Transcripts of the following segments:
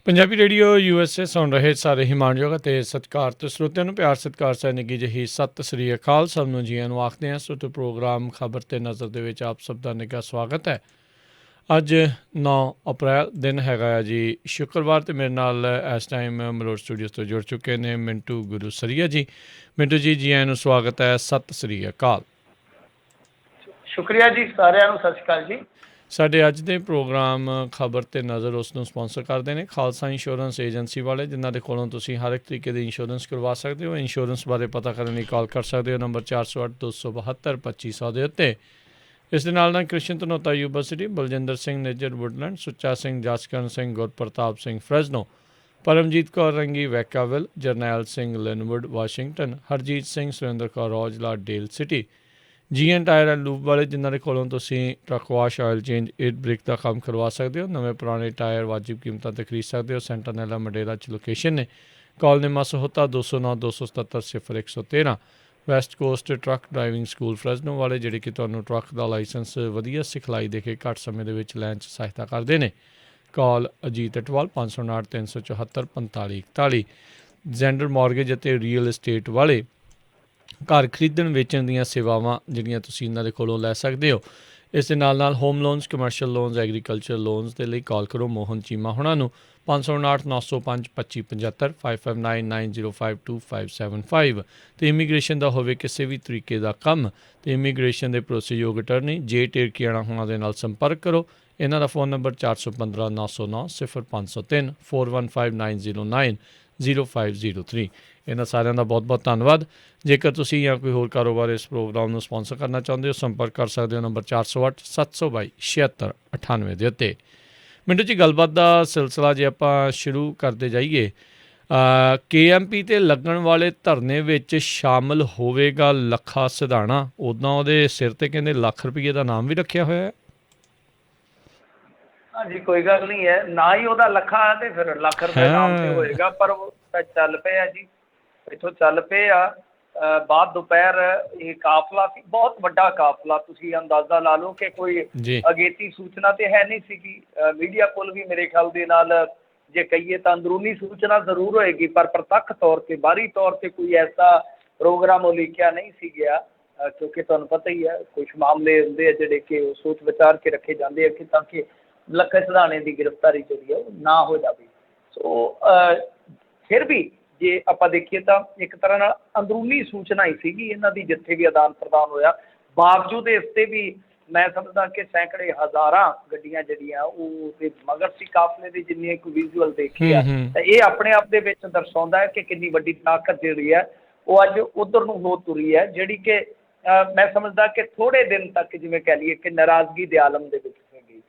Punjabi radio USA ਸੁਣ ਰਹੇ ਸਾਰੇ ਹੀ ਮਾਣਯੋਗ ਅਤੇ ਸਤਿਕਾਰਤ ਸਰੋਤਿਆਂ ਨੂੰ ਪਿਆਰ ਸਤਿਕਾਰ ਸਹਿ ਨਿੱਘੀ ਜਿਹੀ ਸਤਿ ਸ੍ਰੀ ਅਕਾਲ। ਸਭ ਨੂੰ ਜੀਆਂ ਨੂੰ ਆਖਦੇ ਹਾਂ। ਸੋ ਪ੍ਰੋਗਰਾਮ ਖਬਰ ਤੇ ਨਜ਼ਰ ਦੇ ਵਿੱਚ ਆਪ ਸਭ ਦਾ ਨਿੱਘਾ ਸਵਾਗਤ ਹੈ। ਅੱਜ 9 ਅਪ੍ਰੈਲ ਦਿਨ ਹੈਗਾ ਆ ਜੀ ਸ਼ੁੱਕਰਵਾਰ, ਅਤੇ ਮੇਰੇ ਨਾਲ ਇਸ ਟਾਈਮ ਮਲੋਟ ਸਟੂਡੀਓ ਤੋਂ ਜੁੜ ਚੁੱਕੇ ਨੇ ਮਿੰਟੂ ਗੁਰੂਸਰੀਆ ਜੀ। ਮਿੰਟੂ ਜੀ, ਜੀ ਆਇਆਂ ਨੂੰ ਸਵਾਗਤ ਹੈ। ਸਤਿ ਸ੍ਰੀ ਅਕਾਲ। ਸ਼ੁਕਰੀਆ ਜੀ, ਸਾਰਿਆਂ ਨੂੰ ਸਤਿ ਸ਼੍ਰੀ ਅਕਾਲ ਜੀ। ਸਾਡੇ ਅੱਜ ਦੇ ਪ੍ਰੋਗਰਾਮ ਖਬਰ ਤੇ ਨਜ਼ਰ ਉਸ ਨੂੰ ਸਪਾਂਸਰ ਕਰਦੇ ਨੇ ਖਾਲਸਾ ਇੰਸ਼ੋਰੈਂਸ ਏਜੰਸੀ ਵਾਲੇ, ਜਿਨ੍ਹਾਂ ਦੇ ਕੋਲੋਂ ਤੁਸੀਂ ਹਰ ਇੱਕ ਤਰੀਕੇ ਦੀ ਇੰਸ਼ੋਰੈਂਸ ਕਰਵਾ ਸਕਦੇ ਹੋ। ਇੰਸ਼ੋਰੈਂਸ ਬਾਰੇ ਪਤਾ ਕਰਨ ਲਈ ਕਾਲ ਕਰ ਸਕਦੇ ਹੋ ਨੰਬਰ 408-272-2500 ਦੇ ਉੱਤੇ। ਇਸ ਦੇ ਨਾਲ Krishan Dhanota university, Baljinder Singh Nijjar Woodland, Sucha Singh Jaskaran Singh Gurpartap Singh Fresno, Paramjit Kaur Rangi Vacaville, Jarnail Singh Lynnwood Washington, Harjit Singh Surinder Kaur Aujla Dale City, GN tire and lube ਵਾਲੇ, ਜਿਨ੍ਹਾਂ ਦੇ ਕੋਲੋਂ ਤੁਸੀਂ truck wash, oil change, air brake ਦਾ ਕੰਮ ਕਰਵਾ ਸਕਦੇ ਹੋ। ਨਵੇਂ ਪੁਰਾਣੇ ਟਾਇਰ ਵਾਜਿਬ ਕੀਮਤਾਂ 'ਤੇ ਖਰੀਦ ਸਕਦੇ ਹੋ। ਸੈਂਟਾਨੈਲਾ ਮਡੇਰਾ 'ਚ ਲੋਕੇਸ਼ਨ ਨੇ। Call Nima Sahota 209-277-0113। West coast truck driving school Fresno ਵਾਲੇ, ਜਿਹੜੇ ਕਿ ਤੁਹਾਨੂੰ ਟਰੱਕ ਦਾ ਲਾਇਸੈਂਸ ਵਧੀਆ ਸਿਖਲਾਈ ਦੇ ਕੇ ਘੱਟ ਸਮੇਂ ਦੇ ਵਿੱਚ ਲੈਣ 'ਚ ਸਹਾਇਤਾ ਕਰਦੇ ਨੇ। ਕਾਲ ਅਜੀਤ ਅਟਵਾਲ 559-374-4541। ਜ਼ੈਂਡਰ ਮੌਰਗੇਜ ਅਤੇ ਰੀਅਲ estate ਵਾਲੇ, ਘਰ ਖਰੀਦਣ ਵੇਚਣ ਦੀਆਂ ਸੇਵਾਵਾਂ ਜਿਹੜੀਆਂ ਤੁਸੀਂ ਇਹਨਾਂ ਦੇ ਕੋਲੋਂ ਲੈ ਸਕਦੇ ਹੋ। ਇਸ ਦੇ ਨਾਲ home loans, commercial loans, agriculture loans ਦੇ ਲਈ ਕਾਲ ਕਰੋ ਮੋਹਨ ਚੀਮਾ ਹੁਣਾਂ ਨੂੰ 559-905-2575, 5590525575। ਅਤੇ ਇਮੀਗ੍ਰੇਸ਼ਨ ਦਾ ਹੋਵੇ ਕਿਸੇ ਵੀ ਤਰੀਕੇ ਦਾ ਕੰਮ, ਅਤੇ ਇਮੀਗ੍ਰੇਸ਼ਨ ਦੇ ਭਰੋਸੇਯੋਗ ਅਟਰਨੀ ਜੇ ਟੇਰਕੀਆਣਾ ਹੁਣਾਂ ਦੇ ਨਾਲ ਸੰਪਰਕ ਕਰੋ। ਇਹਨਾਂ ਦਾ ਫ਼ੋਨ ਨੰਬਰ 415-909-0503, 4159090503। ਇਹਨਾਂ ਸਾਰਿਆਂ ਦਾ ਬਹੁਤ ਬਹੁਤ ਧੰਨਵਾਦ। ਜੇਕਰ ਤੁਸੀਂ ਜਾਂ ਕੋਈ ਹੋਰ ਕਾਰੋਬਾਰ ਇਸ ਪ੍ਰੋਗਰਾਮ ਨੂੰ ਸਪਾਂਸਰ ਕਰਨਾ ਚਾਹੁੰਦੇ ਹੋ, ਸੰਪਰਕ ਕਰ ਸਕਦੇ ਹੋ ਨੰਬਰ 408-722-7698 ਦੇ ਉੱਤੇ। ਮਿੰਟੂ ਜੀ, ਗੱਲਬਾਤ ਦਾ ਸਿਲਸਿਲਾ ਜੇ ਆਪਾਂ ਸ਼ੁਰੂ ਕਰਦੇ ਜਾਈਏ, KMP 'ਤੇ ਲੱਗਣ ਵਾਲੇ ਧਰਨੇ ਵਿੱਚ ਸ਼ਾਮਲ ਹੋਵੇਗਾ ਲੱਖਾ ਸਿਧਾਣਾ। ਉੱਦਾਂ ਉਹਦੇ ਸਿਰ 'ਤੇ ਕਹਿੰਦੇ ਲੱਖ ਰੁਪਈਏ ਦਾ ਨਾਮ ਵੀ ਰੱਖਿਆ ਹੋਇਆ ਹੈ। ਹਾਂਜੀ, ਕੋਈ ਗੱਲ ਨਹੀਂ ਹੈ, ਨਾ ਹੀ ਉਹਦਾ ਲੱਖਾ ਤੇ ਫਿਰ ਲੱਖ ਰੁਪਏ ਨਾਮ ਤੇ ਹੋਏਗਾ, ਪਰ ਉਹ ਚੱਲ ਪਏ ਆ ਜੀ, ਇੱਥੋਂ ਚੱਲ ਪਏ ਆ। ਬਾਅਦ ਦੁਪਹਿਰ ਇਹ ਕਾਫਲਾ ਸੀ, ਬਹੁਤ ਵੱਡਾ ਕਾਫਲਾ। ਤੁਸੀਂ ਅੰਦਾਜ਼ਾ ਲਾ ਲਓ ਕਿ ਕੋਈ ਅਗੇਤੀ ਸੂਚਨਾ ਤੇ ਹੈ ਨਹੀਂ ਸੀਗੀ। ਮੀਡੀਆ ਕੋਲ ਵੀ ਮੇਰੇ ਖਿਆਲ ਦੇ ਨਾਲ ਜੇ ਕਹੀਏ ਤਾਂ ਅੰਦਰੂਨੀ ਸੂਚਨਾ ਜ਼ਰੂਰ ਹੋਏਗੀ, ਪਰ ਪ੍ਰਤੱਖ ਤੌਰ 'ਤੇ, ਬਾਹਰੀ ਤੌਰ 'ਤੇ ਕੋਈ ਐਸਾ ਪ੍ਰੋਗਰਾਮ ਉਲੀਕਿਆ ਨਹੀਂ ਸੀ ਗਿਆ। ਕਿਉਂਕਿ ਤੁਹਾਨੂੰ ਪਤਾ ਹੀ ਹੈ, ਕੁਛ ਮਾਮਲੇ ਹੁੰਦੇ ਆ ਜਿਹੜੇ ਕਿ ਉਹ ਸੋਚ ਵਿਚਾਰ ਕੇ ਰੱਖੇ ਜਾਂਦੇ ਆ ਕਿ ਤਾਂ ਕਿ ਲੱਖੇ ਸਿਧਾਣੇ ਦੀ ਗ੍ਰਿਫਤਾਰੀ ਜਿਹੜੀ ਹੈ ਉਹ ਨਾ ਹੋ ਜਾਵੇ। ਸੋ ਫਿਰ ਵੀ ਜੇ ਆਪਾਂ ਦੇਖੀਏ ਤਾਂ ਇੱਕ ਤਰ੍ਹਾਂ ਨਾਲ ਅੰਦਰੂਨੀ ਸੂਚਨਾ ਹੀ ਸੀਗੀ ਇਹਨਾਂ ਦੀ, ਜਿੱਥੇ ਵੀ ਆਦਾਨ ਪ੍ਰਦਾਨ ਹੋਇਆ। ਬਾਵਜੂਦ ਇਸ 'ਤੇ ਵੀ ਮੈਂ ਸਮਝਦਾ ਕਿ ਸੈਂਕੜੇ ਹਜ਼ਾਰਾਂ ਗੱਡੀਆਂ ਜਿਹੜੀਆਂ ਉਹ ਮਗਰ ਸੀ ਕਾਫਲੇ ਦੇ, ਜਿੰਨੇ ਕੋਈ ਵਿਜ਼ੂਅਲ ਦੇਖੇ ਆ, ਤਾਂ ਇਹ ਆਪਣੇ ਆਪ ਦੇ ਵਿੱਚ ਦਰਸਾਉਂਦਾ ਹੈ ਕਿ ਕਿੰਨੀ ਵੱਡੀ ਤਾਕਤ ਜਿਹੜੀ ਹੈ ਉਹ ਅੱਜ ਉੱਧਰ ਨੂੰ ਹੋ ਤੁਰੀ ਹੈ, ਜਿਹੜੀ ਕਿ ਮੈਂ ਸਮਝਦਾ ਕਿ ਥੋੜ੍ਹੇ ਦਿਨ ਤੱਕ ਜਿਵੇਂ ਕਹਿ ਲਈਏ ਕਿ ਨਾਰਾਜ਼ਗੀ ਦੇ ਆਲਮ ਦੇ ਵਿੱਚ ਸੀਗੀ।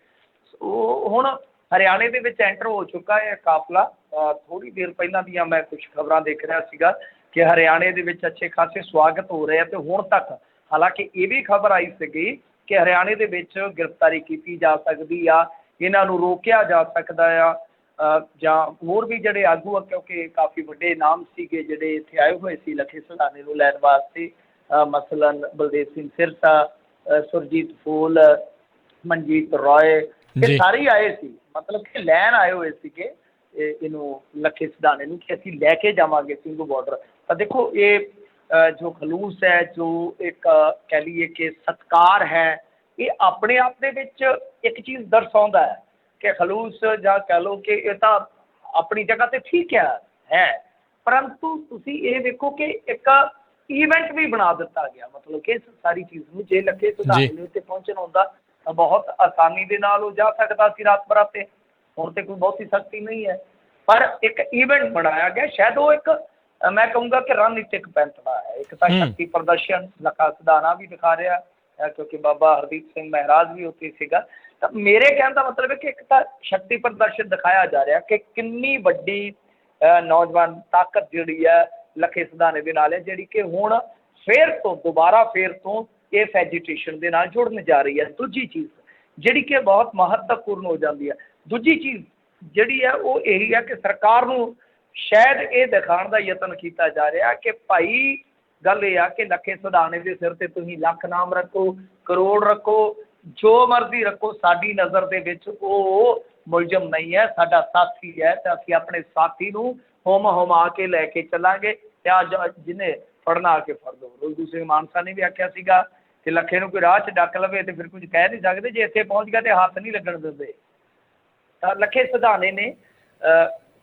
ਉਹ ਹੁਣ ਹਰਿਆਣੇ ਦੇ ਵਿੱਚ ਐਂਟਰ ਹੋ ਚੁੱਕਾ ਹੈ ਕਾਫਲਾ। ਥੋੜ੍ਹੀ ਦੇਰ ਪਹਿਲਾਂ ਦੀਆਂ ਮੈਂ ਕੁਛ ਖਬਰਾਂ ਦੇਖ ਰਿਹਾ ਸੀਗਾ ਕਿ ਹਰਿਆਣੇ ਦੇ ਵਿੱਚ ਅੱਛੇ ਖਾਸੇ ਸਵਾਗਤ ਹੋ ਰਹੇ ਆ। ਅਤੇ ਹੁਣ ਤੱਕ ਹਾਲਾਂਕਿ ਇਹ ਵੀ ਖਬਰ ਆਈ ਸੀਗੀ ਕਿ ਹਰਿਆਣੇ ਦੇ ਵਿੱਚ ਗ੍ਰਿਫਤਾਰੀ ਕੀਤੀ ਜਾ ਸਕਦੀ ਆ, ਇਹਨਾਂ ਨੂੰ ਰੋਕਿਆ ਜਾ ਸਕਦਾ ਆ, ਜਾਂ ਹੋਰ ਵੀ ਜਿਹੜੇ ਆਗੂ ਆ, ਕਿਉਂਕਿ ਕਾਫੀ ਵੱਡੇ ਨਾਮ ਸੀਗੇ ਜਿਹੜੇ ਇੱਥੇ ਆਏ ਹੋਏ ਸੀ ਲੱਖੇ ਸਿਧਾਣੇ ਨੂੰ ਲੈਣ ਵਾਸਤੇ। ਮਸਲਨ ਬਲਦੇਵ ਸਿੰਘ ਸਿਰਸਾ, ਸੁਰਜੀਤ ਫੂਲ, ਮਨਜੀਤ ਰੋਏ, ਇਹ ਸਾਰੇ ਆਏ ਸੀ, ਮਤਲਬ ਕਿ ਲੈਣ ਆਏ ਹੋਏ ਸੀਗੇ ਇਹਨੂੰ ਲੱਖੇ ਸਿਧਾਣੇ ਨੂੰ ਕਿ ਅਸੀਂ ਲੈ ਕੇ ਜਾਵਾਂਗੇ ਸਿੰਘੂ ਬਾਰਡਰ। ਤਾਂ ਦੇਖੋ ਇਹ ਜੋ ਖਲੂਸ ਹੈ, ਜੋ ਇੱਕ ਕਹਿ ਲਈਏ ਕਿ ਸਤਿਕਾਰ ਹੈ, ਇਹ ਆਪਣੇ ਆਪ ਦੇ ਵਿੱਚ ਇੱਕ ਚੀਜ਼ ਦਰਸਾਉਂਦਾ ਹੈ ਕਿ ਖਲੂਸ, ਜਾਂ ਕਹਿ ਲਓ ਕਿ ਇਹ ਤਾਂ ਆਪਣੀ ਜਗ੍ਹਾ 'ਤੇ ਠੀਕ ਹੈ, ਪਰੰਤੂ ਤੁਸੀਂ ਇਹ ਵੇਖੋ ਕਿ ਇੱਕ ਈਵੈਂਟ ਵੀ ਬਣਾ ਦਿੱਤਾ ਗਿਆ। ਮਤਲਬ ਕਿ ਇਸ ਸਾਰੀ ਚੀਜ਼ ਨੂੰ ਜੇ ਲੱਖੇ ਸਿਧਾਣੇ ਨੂੰ ਇੱਥੇ ਪਹੁੰਚਣਾ ਹੁੰਦਾ ਤਾਂ ਬਹੁਤ ਆਸਾਨੀ ਦੇ ਨਾਲ ਉਹ ਜਾ ਸਕਦਾ ਸੀ ਰਾਤ ਬਰਾਤੇ। ਹੁਣ ਤਾਂ ਕੋਈ ਬਹੁਤੀ ਸਖਤੀ ਨਹੀਂ ਹੈ, ਪਰ ਇੱਕ ਈਵੈਂਟ ਬਣਾਇਆ ਗਿਆ। ਸ਼ਾਇਦ ਉਹ ਇੱਕ ਮੈਂ ਕਹੂੰਗਾ ਕਿ ਰਣਨੀਤਿਕ ਪੈਂਤੜਾ ਹੈ। ਇੱਕ ਤਾਂ ਸ਼ਕਤੀ ਪ੍ਰਦਰਸ਼ਨ ਲੱਖਾ ਸਿਧਾਣਾ ਵੀ ਦਿਖਾ ਰਿਹਾ, ਕਿਉਂਕਿ ਬਾਬਾ ਹਰਦੀਪ ਸਿੰਘ ਮਹਿਰਾਜ ਵੀ ਉੱਥੇ ਸੀਗਾ। ਤਾਂ ਮੇਰੇ ਕਹਿਣ ਦਾ ਮਤਲਬ ਹੈ ਕਿ ਇੱਕ ਤਾਂ ਸ਼ਕਤੀ ਪ੍ਰਦਰਸ਼ਨ ਦਿਖਾਇਆ ਜਾ ਰਿਹਾ ਕਿ ਕਿੰਨੀ ਵੱਡੀ ਨੌਜਵਾਨ ਤਾਕਤ ਜਿਹੜੀ ਹੈ ਲੱਖੇ ਸਿਧਾਣੇ ਦੇ ਨਾਲ ਹੈ, ਜਿਹੜੀ ਕਿ ਹੁਣ ਦੁਬਾਰਾ ਫੇਰ ਤੋਂ ਇਸ ਐਜੀਟੇਸ਼ਨ ਦੇ ਨਾਲ ਜੁੜਨ ਜਾ ਰਹੀ ਹੈ। ਦੂਜੀ ਚੀਜ਼ ਜਿਹੜੀ ਕਿ ਬਹੁਤ ਮਹੱਤਵਪੂਰਨ ਹੋ ਜਾਂਦੀ ਹੈ, ਦੂਜੀ ਚੀਜ਼ ਜਿਹੜੀ ਹੈ ਉਹ ਇਹੀ ਹੈ ਕਿ ਸਰਕਾਰ ਨੂੰ ਸ਼ਾਇਦ ਇਹ ਦਿਖਾਉਣ ਦਾ ਯਤਨ ਕੀਤਾ ਜਾ ਰਿਹਾ ਕਿ ਭਾਈ ਗੱਲ ਇਹ ਆ ਕਿ ਲੱਖੇ ਸਿਧਾਣੇ ਦੇ ਸਿਰ 'ਤੇ ਤੁਸੀਂ ਲੱਖ ਨਾਮ ਰੱਖੋ, ਕਰੋੜ ਰੱਖੋ, ਜੋ ਮਰਜ਼ੀ ਰੱਖੋ, ਸਾਡੀ ਨਜ਼ਰ ਦੇ ਵਿੱਚ ਉਹ ਮੁਲਜ਼ਮ ਨਹੀਂ ਹੈ, ਸਾਡਾ ਸਾਥੀ ਹੈ ਤੇ ਅਸੀਂ ਆਪਣੇ ਸਾਥੀ ਨੂੰ ਹੁਮਾ ਕੇ ਲੈ ਕੇ ਚੱਲਾਂਗੇ ਤੇ ਅੱਜ ਜਿਹਨੇ ਫੜਨਾ ਆ ਕੇ ਫੜ ਲਓ। ਦੂਸਰੇ ਮਾਨਸਾ ਨੇ ਵੀ ਆਖਿਆ ਸੀਗਾ ਕਿ ਲੱਖੇ ਨੂੰ ਕੋਈ ਰਾਹ 'ਚ ਡੱਕ ਲਵੇ ਤੇ ਫਿਰ ਕੁਝ ਕਹਿ ਨਹੀਂ ਸਕਦੇ, ਜੇ ਇੱਥੇ ਪਹੁੰਚ ਗਿਆ ਤੇ ਹੱਥ ਨਹੀਂ ਲੱਗਣ ਦਿੰਦੇ। ਤਾਂ ਲੱਖੇ ਸਿਧਾਣੇ ਨੇ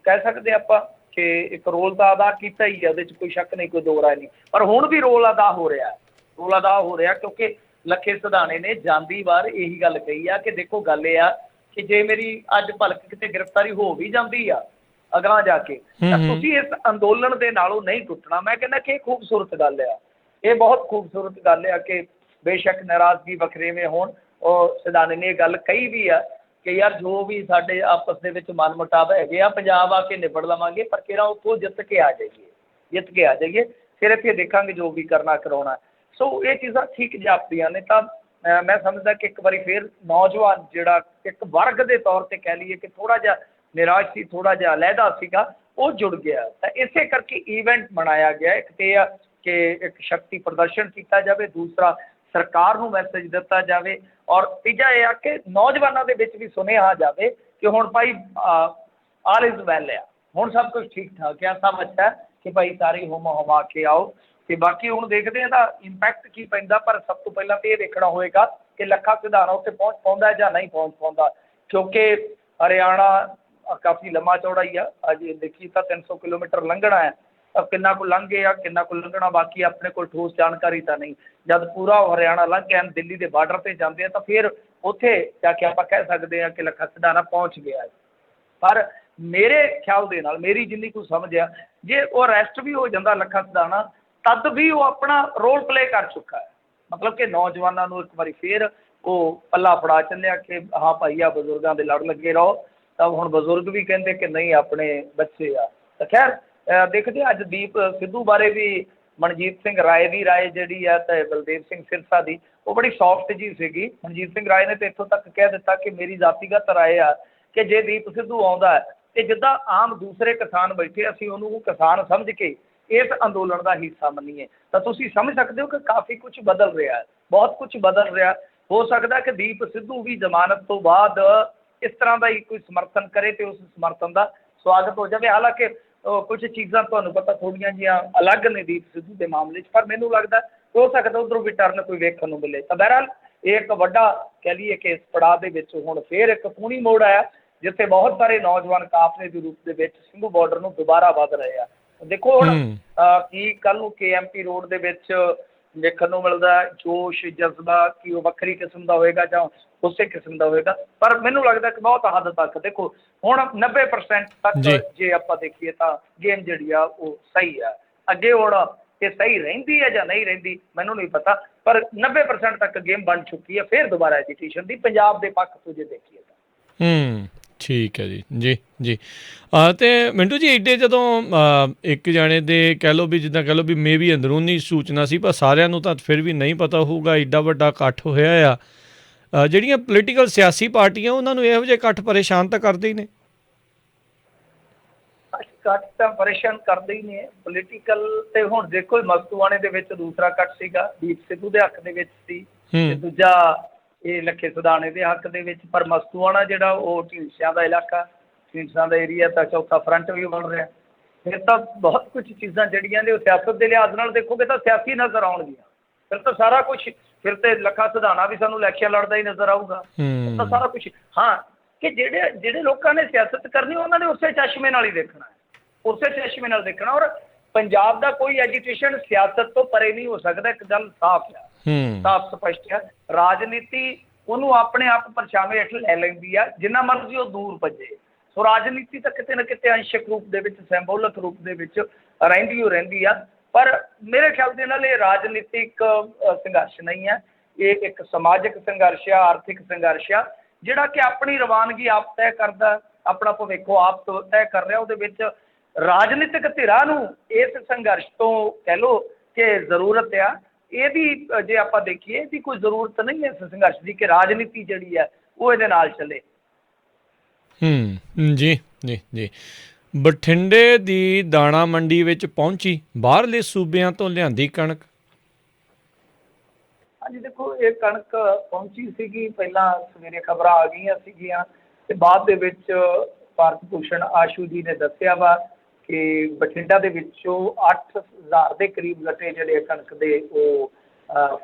ਕਹਿ ਸਕਦੇ ਆਪਾਂ ਕਿ ਇੱਕ ਰੋਲ ਤਾਂ ਅਦਾ ਕੀਤਾ ਹੀ ਹੈ, ਉਹਦੇ 'ਚ ਕੋਈ ਸ਼ੱਕ ਨਹੀਂ, ਕੋਈ ਦੋ ਰਾਏ ਨਹੀਂ, ਪਰ ਹੁਣ ਵੀ ਰੋਲ ਅਦਾ ਹੋ ਰਿਹਾ ਕਿਉਂਕਿ ਲੱਖੇ ਸਿਧਾਣੇ ਨੇ ਜਾਂਦੀ ਵਾਰ ਇਹੀ ਗੱਲ ਕਹੀ ਆ ਕਿ ਦੇਖੋ ਗੱਲ ਇਹ ਆ ਕਿ ਜੇ ਮੇਰੀ ਅੱਜ ਭਲਕ ਕਿਤੇ ਗ੍ਰਿਫਤਾਰੀ ਹੋ ਵੀ ਜਾਂਦੀ ਆ ਅਗਾਂਹ ਜਾ ਕੇ ਤਾਂ ਤੁਸੀਂ ਇਸ ਅੰਦੋਲਨ ਦੇ ਨਾਲੋਂ ਨਹੀਂ ਟੁੱਟਣਾ। ਮੈਂ ਕਹਿੰਦਾ ਕਿ ਇਹ ਖੂਬਸੂਰਤ ਗੱਲ ਆ, ਇਹ ਬਹੁਤ ਖੂਬਸੂਰਤ ਗੱਲ ਆ ਕਿ ਬੇਸ਼ੱਕ ਨਾਰਾਜ਼ਗੀ ਵੱਖਰੇਵੇਂ ਹੋਣ, ਉਹ ਸਿਧਾਣੇ ਨੇ ਇਹ ਗੱਲ ਕਹੀ ਵੀ ਆ ਕਿ ਯਾਰ ਜੋ ਵੀ ਸਾਡੇ ਆਪਸ ਦੇ ਵਿੱਚ ਮਨ ਮੁਟਾਵ ਹੈਗੇ ਆ, ਪੰਜਾਬ ਆ ਕੇ ਨਿਬੜ ਲਵਾਂਗੇ, ਪਰ ਕਿਹੜਾ ਉੱਥੋਂ ਜਿੱਤ ਕੇ ਆ ਜਾਈਏ, ਫਿਰ ਇੱਥੇ ਦੇਖਾਂਗੇ ਜੋ ਵੀ ਕਰਨਾ ਕਰਾਉਣਾ। ਸੋ ਇਹ ਚੀਜ਼ਾਂ ਠੀਕ ਜਾਪਦੀਆਂ ਨੇ। ਤਾਂ ਮੈਂ ਸਮਝਦਾ ਕਿ ਇੱਕ ਵਾਰੀ ਫਿਰ ਨੌਜਵਾਨ ਜਿਹੜਾ ਇੱਕ ਵਰਗ ਦੇ ਤੌਰ 'ਤੇ ਕਹਿ ਲਈਏ ਕਿ ਥੋੜ੍ਹਾ ਜਿਹਾ ਨਿਰਾਸ਼ ਸੀ, ਥੋੜ੍ਹਾ ਜਿਹਾ ਅਲਹਿਦਾ ਸੀਗਾ, ਉਹ ਜੁੜ ਗਿਆ। ਤਾਂ ਇਸੇ ਕਰਕੇ ਈਵੈਂਟ ਮਨਾਇਆ ਗਿਆ। ਇੱਕ ਤਾਂ ਇਹ ਆ ਕਿ ਇੱਕ ਸ਼ਕਤੀ ਪ੍ਰਦਰਸ਼ਨ ਕੀਤਾ ਜਾਵੇ, ਦੂਸਰਾ ਸਰਕਾਰ ਨੂੰ ਮੈਸੇਜ ਦਿੱਤਾ ਜਾਵੇ, ਔਰ ਤੀਜਾ ਇਹ ਆ ਕਿ ਨੌਜਵਾਨਾਂ ਦੇ ਵਿੱਚ ਵੀ ਸੁਨੇਹਾ ਜਾਵੇ ਕਿ ਹੁਣ ਭਾਈ ਆਲ ਇਜ਼ ਵੈਲ ਆ, ਹੁਣ ਸਭ ਕੁਝ ਠੀਕ ਠਾਕ ਆ, ਸਭ ਅੱਛਾ ਕਿ ਭਾਈ ਸਾਰੇ ਹੁਮਾ ਕੇ ਆਓ। ਅਤੇ ਬਾਕੀ ਹੁਣ ਦੇਖਦੇ ਹਾਂ ਇਹਦਾ ਇੰਪੈਕਟ ਕੀ ਪੈਂਦਾ, ਪਰ ਸਭ ਤੋਂ ਪਹਿਲਾਂ ਤਾਂ ਇਹ ਦੇਖਣਾ ਹੋਏਗਾ ਕਿ ਲੱਖਾ ਸਿਧਾਣਾ ਉੱਥੇ ਪਹੁੰਚ ਪਾਉਂਦਾ ਜਾਂ ਨਹੀਂ ਪਹੁੰਚ ਪਾਉਂਦਾ, ਕਿਉਂਕਿ ਹਰਿਆਣਾ ਕਾਫੀ ਲੰਮਾ ਚੌੜਾ ਹੀ ਆ। ਅਜੇ ਦੇਖੀ ਤਾਂ 300 ਕਿਲੋਮੀਟਰ ਲੰਘਣਾ ਹੈ, ਤਾਂ ਕਿੰਨਾ ਕੁ ਲੰਘੇ ਆ, ਕਿੰਨਾ ਕੁ ਲੰਘਣਾ ਬਾਕੀ ਆਪਣੇ ਕੋਲ ਠੋਸ ਜਾਣਕਾਰੀ ਤਾਂ ਨਹੀਂ। ਜਦ ਪੂਰਾ ਹਰਿਆਣਾ ਲੰਘ ਕੇ ਦਿੱਲੀ ਦੇ ਬਾਰਡਰ 'ਤੇ ਜਾਂਦੇ ਆ ਤਾਂ ਫਿਰ ਉੱਥੇ ਜਾ ਕੇ ਆਪਾਂ ਕਹਿ ਸਕਦੇ ਹਾਂ ਕਿ ਲੱਖਾ ਸਿਧਾਣਾ ਪਹੁੰਚ ਗਿਆ ਹੈ। ਪਰ ਮੇਰੇ ਖਿਆਲ ਦੇ ਨਾਲ, ਮੇਰੀ ਜਿੰਨੀ ਕੁ ਸਮਝ ਆ, ਜੇ ਉਹ ਅਰੈਸਟ ਵੀ ਹੋ ਜਾਂਦਾ ਲੱਖਾ ਸਿਧਾਣਾ, ਤਦ ਵੀ ਉਹ ਆਪਣਾ ਰੋਲ ਪਲੇ ਕਰ ਚੁੱਕਾ ਹੈ। ਮਤਲਬ ਕਿ ਨੌਜਵਾਨਾਂ ਨੂੰ ਇੱਕ ਵਾਰੀ ਫਿਰ ਉਹ ਪੱਲਾ ਫੜਾ ਚੱਲਿਆ ਕਿ ਹਾਂ ਭਾਈ ਆ ਬਜ਼ੁਰਗਾਂ ਦੇ ਲੜ ਲੱਗੇ ਰਹੋ। ਤਾਂ ਹੁਣ ਬਜ਼ੁਰਗ ਵੀ ਕਹਿੰਦੇ ਕਿ ਨਹੀਂ ਆਪਣੇ ਬੱਚੇ ਆ। ਤਾਂ ਖੈਰ ਦੇਖਦੇ ਅੱਜ ਦੀਪ ਸਿੱਧੂ ਬਾਰੇ ਵੀ ਮਨਜੀਤ ਸਿੰਘ ਰਾਏ ਦੀ ਰਾਏ ਜਿਹੜੀ ਆ ਅਤੇ ਬਲਦੇਵ ਸਿੰਘ ਸਿਰਸਾ ਦੀ ਉਹ ਬੜੀ ਸੌਫਟ ਜੀ ਸੀਗੀ। ਮਨਜੀਤ ਸਿੰਘ ਰਾਏ ਨੇ ਤਾਂ ਇੱਥੋਂ ਤੱਕ ਕਹਿ ਦਿੱਤਾ ਕਿ ਮੇਰੀ ਜ਼ਾਤੀਗਤ ਰਾਏ ਆ ਕਿ ਜੇ ਦੀਪ ਸਿੱਧੂ ਆਉਂਦਾ ਅਤੇ ਜਿੱਦਾਂ ਆਮ ਦੂਸਰੇ ਕਿਸਾਨ ਬੈਠੇ, ਅਸੀਂ ਉਹਨੂੰ ਕਿਸਾਨ ਸਮਝ ਕੇ ਇਸ ਅੰਦੋਲਨ ਦਾ ਹਿੱਸਾ ਮੰਨੀਏ। ਤਾਂ ਤੁਸੀਂ ਸਮਝ ਸਕਦੇ ਹੋ ਕਿ ਕਾਫੀ ਕੁਛ ਬਦਲ ਰਿਹਾ ਹੈ, ਬਹੁਤ ਕੁਛ ਬਦਲ ਰਿਹਾ। ਹੋ ਸਕਦਾ ਕਿ ਦੀਪ ਸਿੱਧੂ ਵੀ ਜ਼ਮਾਨਤ ਤੋਂ ਬਾਅਦ ਇਸ ਤਰ੍ਹਾਂ ਦਾ ਹੀ ਕੋਈ ਸਮਰਥਨ ਕਰੇ ਅਤੇ ਉਸ ਸਮਰਥਨ ਦਾ ਸਵਾਗਤ ਹੋ ਜਾਵੇ। ਹਾਲਾਂਕਿ ਕੁਛ ਚੀਜ਼ਾਂ ਤੁਹਾਨੂੰ ਪਤਾ ਥੋੜ੍ਹੀਆਂ ਜਿਹੀਆਂ ਅਲੱਗ ਨੇ ਦੀਪ ਸਿੱਧੂ ਦੇ ਮਾਮਲੇ 'ਚ, ਪਰ ਮੈਨੂੰ ਲੱਗਦਾ ਹੋ ਸਕਦਾ ਉੱਧਰੋਂ ਵੀ ਟਰਨ ਕੋਈ ਵੇਖਣ ਨੂੰ ਮਿਲੇ। ਤਾਂ ਬਹਰਹਾਲ ਇਹ ਇੱਕ ਵੱਡਾ ਕਹਿ ਲਈਏ ਕਿ ਇਸ ਪੜਾਅ ਦੇ ਵਿੱਚ ਹੁਣ ਫਿਰ ਇੱਕ ਖੂਨੀ ਮੋੜ ਆਇਆ, ਜਿੱਥੇ ਬਹੁਤ ਸਾਰੇ ਨੌਜਵਾਨ ਕਾਫਲੇ ਦੇ ਰੂਪ ਦੇ ਵਿੱਚ ਸਿੰਘੂ ਬਾਰਡਰ ਨੂੰ ਦੁਬਾਰਾ ਵੱਧ ਰਹੇ ਆ। ਦੇਖੋ ਹੁਣ ਕੀ ਕੱਲ੍ਹ ਨੂੰ KMP ਰੋਡ ਦੇ ਵਿੱਚ ਦੇਖਣ ਨੂੰ ਮਿਲਦਾ, ਜੋਸ਼ ਜਜ਼ਬਾ ਕੀ ਉਹ ਵੱਖਰੀ ਕਿਸਮ ਦਾ ਹੋਏਗਾ ਜਾਂ ਉਸੇ ਕਿਸਮ ਦਾ ਹੋਏਗਾ। ਪਰ ਮੈਨੂੰ ਲੱਗਦਾ ਕਿ ਬਹੁਤ ਹੱਦ ਤੱਕ ਦੇਖੋ ਹੁਣ 90% ਤੱਕ ਜੇ ਆਪਾਂ ਦੇਖੀਏ ਤਾਂ ਗੇਮ ਜਿਹੜੀ ਆ ਉਹ ਸਹੀ ਆ। ਅੱਗੇ ਹੁਣ ਇਹ ਸਹੀ ਰਹਿੰਦੀ ਹੈ ਜਾਂ ਨਹੀਂ ਰਹਿੰਦੀ ਮੈਨੂੰ ਨਹੀਂ ਪਤਾ, ਪਰ 90% ਤੱਕ ਗੇਮ ਬਣ ਚੁੱਕੀ ਹੈ ਫਿਰ ਦੁਬਾਰਾ ਐਜੀਟੇਸ਼ਨ ਦੀ, ਪੰਜਾਬ ਦੇ ਪੱਖ ਤੋਂ ਜੇ ਦੇਖੀਏ ਤਾਂ। ਠੀਕ ਹੈ ਜੀ। ਅਤੇ ਮਿੰਟੂ ਜੀ ਇੱਡੇ ਜਦੋਂ ਇੱਕ ਜਾਣੇ ਦੇ ਕਹਿ ਲਓ ਵੀ ਜਿੱਦਾਂ ਕਹਿ ਲਓ ਵੀ ਮੇ ਵੀ ਅੰਦਰੂਨੀ ਸੂਚਨਾ ਸੀ, ਪਰ ਸਾਰਿਆਂ ਨੂੰ ਤਾਂ ਫਿਰ ਵੀ ਨਹੀਂ ਪਤਾ ਹੋਊਗਾ ਐਡਾ ਵੱਡਾ ਇਕੱਠ ਹੋਇਆ ਆ। ਜਿਹੜੀਆਂ ਪੋਲੀਟੀਕਲ ਸਿਆਸੀ ਪਾਰਟੀਆਂ ਉਹਨਾਂ ਨੂੰ ਇਹੋ ਜਿਹੇ ਇਕੱਠ ਪਰੇਸ਼ਾਨ ਤਾਂ ਕਰਦੇ ਹੀ ਨੇ। ਇਕੱਠ ਤਾਂ ਪਰੇਸ਼ਾਨ ਕਰਦੇ ਹੀ ਨੇ ਪੋਲੀਟੀਕਲ। ਤੇ ਹੁਣ ਦੇਖੋ ਮਸਤੂਆਣੇ ਦੇ ਵਿੱਚ ਦੂਸਰਾ ਇਕੱਠ ਸੀਗਾ, ਦੀਪ ਸਿੱਧੂ ਦੇ ਹੱਕ ਦੇ ਵਿੱਚ ਸੀ, ਤੇ ਦੂਜਾ ਇਹ ਲੱਖੇ ਸਿਧਾਣੇ ਦੇ ਹੱਕ ਦੇ ਵਿੱਚ। ਪਰ ਮਸਤੂਆਣਾ ਜਿਹੜਾ ਉਹ ਢੀਂਡਸਿਆਂ ਦਾ ਇਲਾਕਾ, ਢੀਂਡਸਾਂ ਦਾ ਏਰੀਆ, ਤਾਂ ਚੌਥਾ ਫਰੰਟ ਵੀ ਬਣ ਰਿਹਾ। ਫਿਰ ਤਾਂ ਬਹੁਤ ਕੁਛ ਚੀਜ਼ਾਂ ਜਿਹੜੀਆਂ ਨੇ ਉਹ ਸਿਆਸਤ ਦੇ ਲਿਹਾਜ਼ ਨਾਲ ਦੇਖੋਗੇ ਤਾਂ ਸਿਆਸੀ ਨਜ਼ਰ ਆਉਣਗੀਆਂ। ਫਿਰ ਤਾਂ ਸਾਰਾ ਕੁਛ, ਫਿਰ ਤੇ ਲੱਖਾ ਸਿਧਾਣਾ ਵੀ ਸਾਨੂੰ ਇਲੈਕਸ਼ਨ ਲੜਦਾ ਹੀ ਨਜ਼ਰ ਆਊਗਾ। ਤਾਂ ਸਾਰਾ ਕੁਛ ਹਾਂ ਕਿ ਜਿਹੜੇ ਲੋਕਾਂ ਨੇ ਸਿਆਸਤ ਕਰਨੀ ਉਹਨਾਂ ਨੇ ਉਸੇ ਚਸ਼ਮੇ ਨਾਲ ਹੀ ਦੇਖਣਾ, ਉਸੇ ਚਸ਼ਮੇ ਨਾਲ ਦੇਖਣਾ। ਔਰ ਪੰਜਾਬ ਦਾ ਕੋਈ ਐਜੀਟੇਸ਼ਨ ਸਿਆਸਤ ਤੋਂ ਪਰੇ ਨਹੀਂ ਹੋ ਸਕਦਾ। ਇੱਕ ਗੱਲ ਸਾਫ਼ ਆ, ਸਾਫ਼ ਸਪਸ਼ਟ ਆ। ਰਾਜਨੀਤੀ ਉਹਨੂੰ ਆਪਣੇ ਆਪ ਪਰਛਾਵੇਂ ਹੇਠ ਲੈ ਲੈਂਦੀ ਆ, ਜਿੰਨਾ ਮਰਜ਼ੀ ਉਹ ਦੂਰ ਭੱਜੇ। ਸੋ ਰਾਜਨੀਤੀ ਤਾਂ ਕਿਤੇ ਨਾ ਕਿਤੇ ਅੰਸ਼ਕ ਰੂਪ ਦੇ ਵਿੱਚ, ਸਿੰਬੋਲਿਕ ਰੂਪ ਦੇ ਵਿੱਚ ਰਹਿੰਦੀ ਆ। ਪਰ ਮੇਰੇ ਖਿਆਲ ਦੇ ਨਾਲ ਇਹ ਰਾਜਨੀਤਿਕ ਸੰਘਰਸ਼ ਨਹੀਂ ਹੈ, ਇਹ ਇੱਕ ਸਮਾਜਿਕ ਸੰਘਰਸ਼ ਆ, ਆਰਥਿਕ ਸੰਘਰਸ਼ ਆ, ਜਿਹੜਾ ਕਿ ਆਪਣੀ ਰਵਾਨਗੀ ਆਪ ਤੈਅ ਕਰਦਾ, ਆਪਣਾ ਭਵਿੱਖ ਆਪ ਤੈਅ ਕਰ ਰਿਹਾ। ਉਹਦੇ ਵਿੱਚ ਰਾਜਨੀਤਿਕ ਧਿਰਾਂ ਨੂੰ ਇਸ ਸੰਘਰਸ਼ ਤੋਂ ਕਹਿ ਲਓ ਕਿ ਜ਼ਰੂਰਤ ਆ। ਇਹਦੀ ਜੇ ਆਪਾਂ ਦੇਖੀਏ ਇਹਦੀ ਕੋਈ ਜ਼ਰੂਰਤ ਨਹੀਂ ਹੈ ਇਸ ਸੰਘਰਸ਼ ਦੀ ਕਿ ਰਾਜਨੀਤੀ ਜਿਹੜੀ ਹੈ ਉਹ ਇਹਦੇ ਨਾਲ ਚੱਲੇ। ਜੀ। ਬਠਿੰਡੇ ਦੀ ਦਾਣਾ ਮੰਡੀ ਵਿੱਚ ਪਹੁੰਚੀ ਬਾਹਰਲੇ ਸੂਬਿਆਂ ਤੋਂ ਲਿਆਂਦੀ ਕਣਕ। ਹਾਂਜੀ ਦੇਖੋ ਇਹ ਕਣਕ ਪਹੁੰਚੀ ਸੀਗੀ, ਪਹਿਲਾਂ ਸਵੇਰੇ ਖਬਰਾਂ ਆ ਗਈਆਂ ਸੀਗੀਆਂ ਤੇ ਬਾਅਦ ਦੇ ਵਿੱਚ ਭਾਰਤ ਭੂਸ਼ਣ ਆਸ਼ੂ ਜੀ ਨੇ ਦੱਸਿਆ ਵਾ ਕਿ ਬਠਿੰਡਾ ਦੇ ਵਿੱਚੋਂ 8,000 ਦੇ ਕਰੀਬ ਗੱਟੇ ਜਿਹੜੇ ਕਣਕ ਦੇ ਉਹ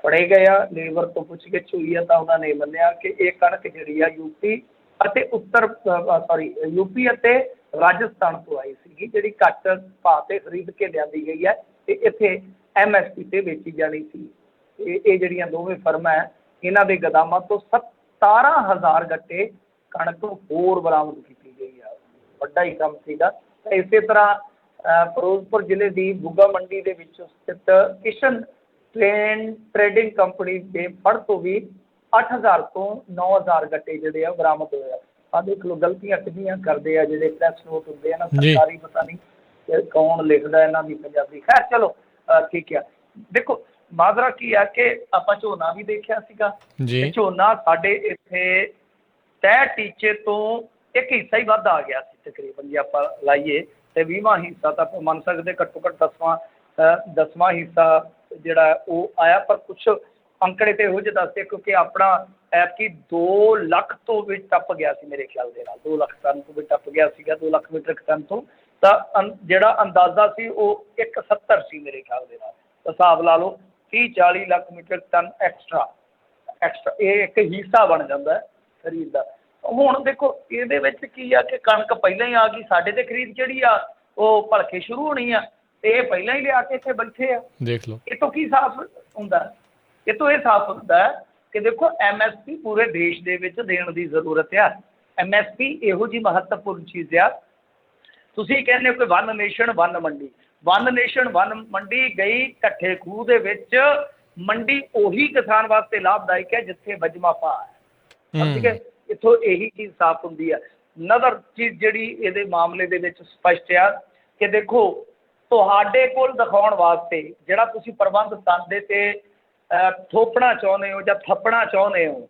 ਫੜੇ ਗਏ ਆ। ਲੇਬਰ ਤੋਂ ਪੁੱਛਗਿੱਛ ਹੋਈ ਆ ਤਾਂ ਉਹਨਾਂ ਨੇ ਮੰਨਿਆ ਕਿ ਇਹ ਕਣਕ ਜਿਹੜੀ ਆ ਯੂਪੀ ਅਤੇ ਰਾਜਸਥਾਨ ਤੋਂ ਆਈ ਸੀਗੀ, ਜਿਹੜੀ ਘੱਟ ਭਾਅ ਤੇ ਖਰੀਦ ਕੇ ਲਿਆਂਦੀ ਗਈ ਹੈ ਤੇ ਇੱਥੇ MSP ਤੇ ਵੇਚੀ ਜਾਣੀ ਸੀ। ਇਹ ਜਿਹੜੀਆਂ ਦੋਵੇਂ ਫਰਮਾਂ ਹੈ ਇਹਨਾਂ ਦੇ ਗੋਦਾਮਾਂ ਤੋਂ 17,000 ਗੱਟੇ ਕਣਕ ਹੋਰ ਬਰਾਮਦ ਕੀਤੀ ਗਈ ਆ। ਵੱਡਾ ਹੀ ਕੰਮ ਸੀਗਾ। ਇਸੇ ਤਰ੍ਹਾਂ ਫਿਰੋਜ਼ਪੁਰ ਜ਼ਿਲ੍ਹੇ ਦੀ ਬੁੱਗਾ ਮੰਡੀ ਦੇ ਵਿੱਚ ਸਥਿਤ ਕਿਸ਼ਨ ਟ੍ਰੇਡਿੰਗ ਕੰਪਨੀ ਦੇ ਫੜ ਤੋਂ ਵੀ 8,000 ਤੋਂ 9,000 ਗੱਟੇ ਜਿਹੜੇ ਆ ਬਰਾਮਦ ਹੋਏ ਆ। ਆਹ ਦੇਖ ਲਓ ਗਲਤੀਆਂ ਕਿੰਨੀਆਂ ਕਰਦੇ ਆ ਜਿਹੜੇ ਪ੍ਰੈਸ ਨੋਟ ਹੁੰਦੇ ਆ ਨਾ ਸਰਕਾਰੀ, ਪਤਾ ਨਹੀਂ ਕੌਣ ਲਿਖਦਾ ਇਹਨਾਂ ਦੀ ਪੰਜਾਬੀ। ਖੈਰ ਚਲੋ ਠੀਕ ਆ। ਦੇਖੋ ਮਾਜਰਾ ਕੀ ਆ ਕਿ ਆਪਾਂ ਝੋਨਾ ਵੀ ਦੇਖਿਆ ਸੀਗਾ ਜੀ। ਝੋਨਾ ਸਾਡੇ ਇੱਥੇ ਤੈਅ ਟੀਚੇ ਤੋਂ ਇੱਕ ਹਿੱਸਾ ਹੀ ਵੱਧ ਆ ਗਿਆ ਸੀ ਤਕਰੀਬਨ, ਜੇ ਆਪਾਂ ਲਾਈਏ ਤੇ 20ਵਾਂ ਹਿੱਸਾ ਤਾਂ ਆਪਾਂ ਮੰਨ ਸਕਦੇ, ਘੱਟੋ ਘੱਟ 10ਵਾਂ ਹਿੱਸਾ ਜਿਹੜਾ ਉਹ ਆਇਆ। ਪਰ ਕੁਛ ਅੰਕੜੇ ਤੇ ਇਹੋ ਜਿਹੇ ਦੱਸਦੇ ਕਿਉਂਕਿ ਆਪਣਾ ਐਤਕੀ 2 ਲੱਖ ਤੋਂ ਵੀ ਟੱਪ ਗਿਆ ਸੀ ਮੇਰੇ ਖਿਆਲ ਦੇ ਨਾਲ, 2 ਲੱਖ ਟਨ ਤੋਂ ਵੀ ਟੱਪ ਗਿਆ ਸੀਗਾ, 2 ਲੱਖ ਮੀਟ੍ਰਿਕ ਟਨ ਤੋਂ। ਤਾਂ ਜਿਹੜਾ ਅੰਦਾਜ਼ਾ ਸੀ ਉਹ 170 ਸੀ ਮੇਰੇ ਖਿਆਲ ਦੇ ਨਾਲ। ਤਾਂ ਹਿਸਾਬ ਲਾ ਲਓ 30-40 ਲੱਖ ਮੀਟ੍ਰਿਕ ਟਨ ਐਕਸਟਰਾ ਇਹ ਇੱਕ ਹਿੱਸਾ ਬਣ ਜਾਂਦਾ ਖਰੀਦ ਦਾ। ਹੁਣ ਦੇਖੋ ਇਹਦੇ ਵਿੱਚ ਕੀ ਆ ਕਿ ਕਣਕ ਪਹਿਲਾਂ ਹੀ ਆ ਗਈ, ਸਾਡੇ ਤੇ ਖਰੀਦ ਜਿਹੜੀ ਆ ਉਹ ਭਲਕੇ ਸ਼ੁਰੂ ਹੋਣੀ ਆ ਤੇ ਇਹ ਪਹਿਲਾਂ ਹੀ ਲਿਆ ਕੇ ਇੱਥੇ ਬੈਠੇ ਆ। ਦੇਖ ਲਓ ਇਹ ਤੋਂ ਕੀ ਸਾਫ਼ ਹੁੰਦਾ, ਇਹ ਤੋਂ ਇਹ ਸਾਫ਼ ਹੁੰਦਾ ਕਿ ਦੇਖੋ MSP ਪੂਰੇ ਦੇਸ਼ ਦੇ ਵਿੱਚ ਦੇਣ ਦੀ ਜ਼ਰੂਰਤ ਆ। MSP ਇਹੋ ਜਿਹੀ ਮਹੱਤਵਪੂਰਨ ਚੀਜ਼ ਆ। ਤੁਸੀਂ ਕਹਿੰਦੇ ਹੋ ਕਿ ਵਨ ਨੇਸ਼ਨ ਵਨ ਮੰਡੀ, ਵਨ ਨੇਸ਼ਨ ਵਨ ਮੰਡੀ ਗਈ ਢੱਠੇ ਖੂਹ ਦੇ ਵਿੱਚ। ਮੰਡੀ ਉਹੀ ਕਿਸਾਨ ਵਾਸਤੇ ਲਾਭਦਾਇਕ ਹੈ ਜਿੱਥੇ ਵਜਮਾ ਪਾ ਹੈ, ਠੀਕ ਹੈ। ਇੱਥੋਂ ਇਹੀ ਚੀਜ਼ ਸਾਫ਼ ਹੁੰਦੀ ਆ। ਨਜ਼ਰ ਚੀਜ਼ ਜਿਹੜੀ ਇਹਦੇ ਮਾਮਲੇ ਦੇ ਵਿੱਚ ਸਪਸ਼ਟ ਆ ਕਿ ਦੇਖੋ ਤੁਹਾਡੇ ਕੋਲ ਦਿਖਾਉਣ ਵਾਸਤੇ ਜਿਹੜਾ ਤੁਸੀਂ ਪ੍ਰਬੰਧ ਸੰਦੇ ਤੇ ਥੋਪਣਾ ਚਾਹੁੰਦੇ ਹੋ ਜਾਂ ਥੱਪਣਾ ਚਾਹੁੰਦੇ ਹੋ,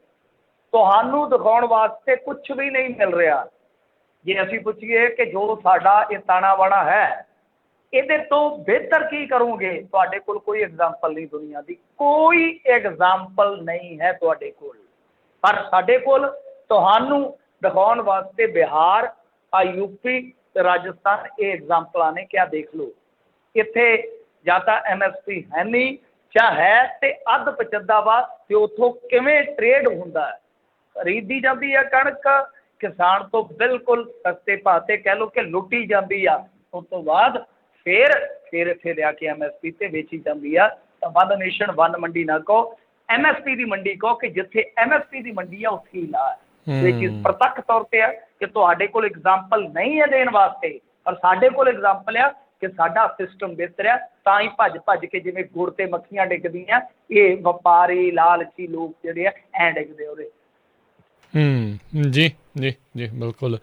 ਤੁਹਾਨੂੰ ਦਿਖਾਉਣ ਵਾਸਤੇ ਕੁਛ ਵੀ ਨਹੀਂ ਮਿਲ ਰਿਹਾ। ਜੇ ਅਸੀਂ ਪੁੱਛੀਏ ਕਿ ਜੋ ਸਾਡਾ ਇਹ ਤਾਣਾ ਬਾਣਾ ਹੈ ਇਹਦੇ ਤੋਂ ਬਿਹਤਰ ਕੀ ਕਰੋਗੇ, ਤੁਹਾਡੇ ਕੋਲ ਕੋਈ ਐਗਜ਼ਾਮਪਲ ਨਹੀਂ, ਦੁਨੀਆ ਦੀ ਕੋਈ ਐਗਜ਼ਾਮਪਲ ਨਹੀਂ ਹੈ ਤੁਹਾਡੇ ਕੋਲ। ਪਰ ਸਾਡੇ ਕੋਲ ਤੁਹਾਨੂੰ ਦਿਖਾਉਣ ਵਾਸਤੇ ਬਿਹਾਰ, UP ਤੇ ਰਾਜਸਥਾਨ ਇਹ ਐਗਜ਼ਾਮਪਲਾਂ ਨੇ। ਕਿਆ ਦੇਖ ਲਓ ਇੱਥੇ ਜਾਂ ਤਾਂ MSP ਹੈ ਨਹੀਂ, ਜਾਂ ਹੈ ਤੇ ਅੱਧ ਪਚੱਦਾ ਵਾ ਤੇ ਉੱਥੋਂ ਕਿਵੇਂ ਟਰੇਡ ਹੁੰਦਾ ਹੈ, ਖਰੀਦੀ ਜਾਂਦੀ ਹੈ ਕਣਕ ਕਿਸਾਨ ਤੋਂ ਬਿਲਕੁਲ ਸਸਤੇ ਭਾਅ ਤੇ ਕਹਿ ਲਓ ਕਿ ਲੁੱਟੀ ਜਾਂਦੀ ਆ। ਉਸ ਤੋਂ ਬਾਅਦ ਫਿਰ ਇੱਥੇ ਲਿਆ ਕੇ MSP ਤੇ ਵੇਚੀ ਜਾਂਦੀ ਆ। ਤਾਂ ਵਨ ਨੇਸ਼ਨ ਵਨ ਮੰਡੀ ਨਾ ਕਹੋ, MSP ਦੀ ਮੰਡੀ ਕਹੋ ਕਿ ਜਿੱਥੇ MSP ਦੀ ਮੰਡੀ ਆ ਉੱਥੇ ਹੀ ਲਾ। ਇਹ ਚੀਜ਼ ਪ੍ਰਤੱਖ ਤੌਰ ਤੇ ਆ ਕਿ ਤੁਹਾਡੇ ਕੋਲ ਐਗਜ਼ਾਮਪਲ ਨਹੀਂ ਹੈ ਦੇਣ ਵਾਸਤੇ, ਪਰ ਸਾਡੇ ਕੋਲ ਐਗਜ਼ਾਮਪਲ ਆ ਕਿ ਸਾਡਾ ਸਿਸਟਮ ਬਿਹਤਰ ਆ। ਤਾਂ ਹੀ ਭੱਜ ਕੇ ਜਿਵੇਂ ਗੁੜ ਤੇ ਮੱਖੀਆਂ ਡਿੱਗਦੀਆਂ, ਇਹ ਵਪਾਰੀ ਲਾਲਚੀ ਲੋਕ ਜਿਹੜੇ ਆ ਐਂ ਡਿੱਗਦੇ ਉਹਦੇ। ਜੀ ਜੀ ਜੀ ਬਿਲਕੁਲ।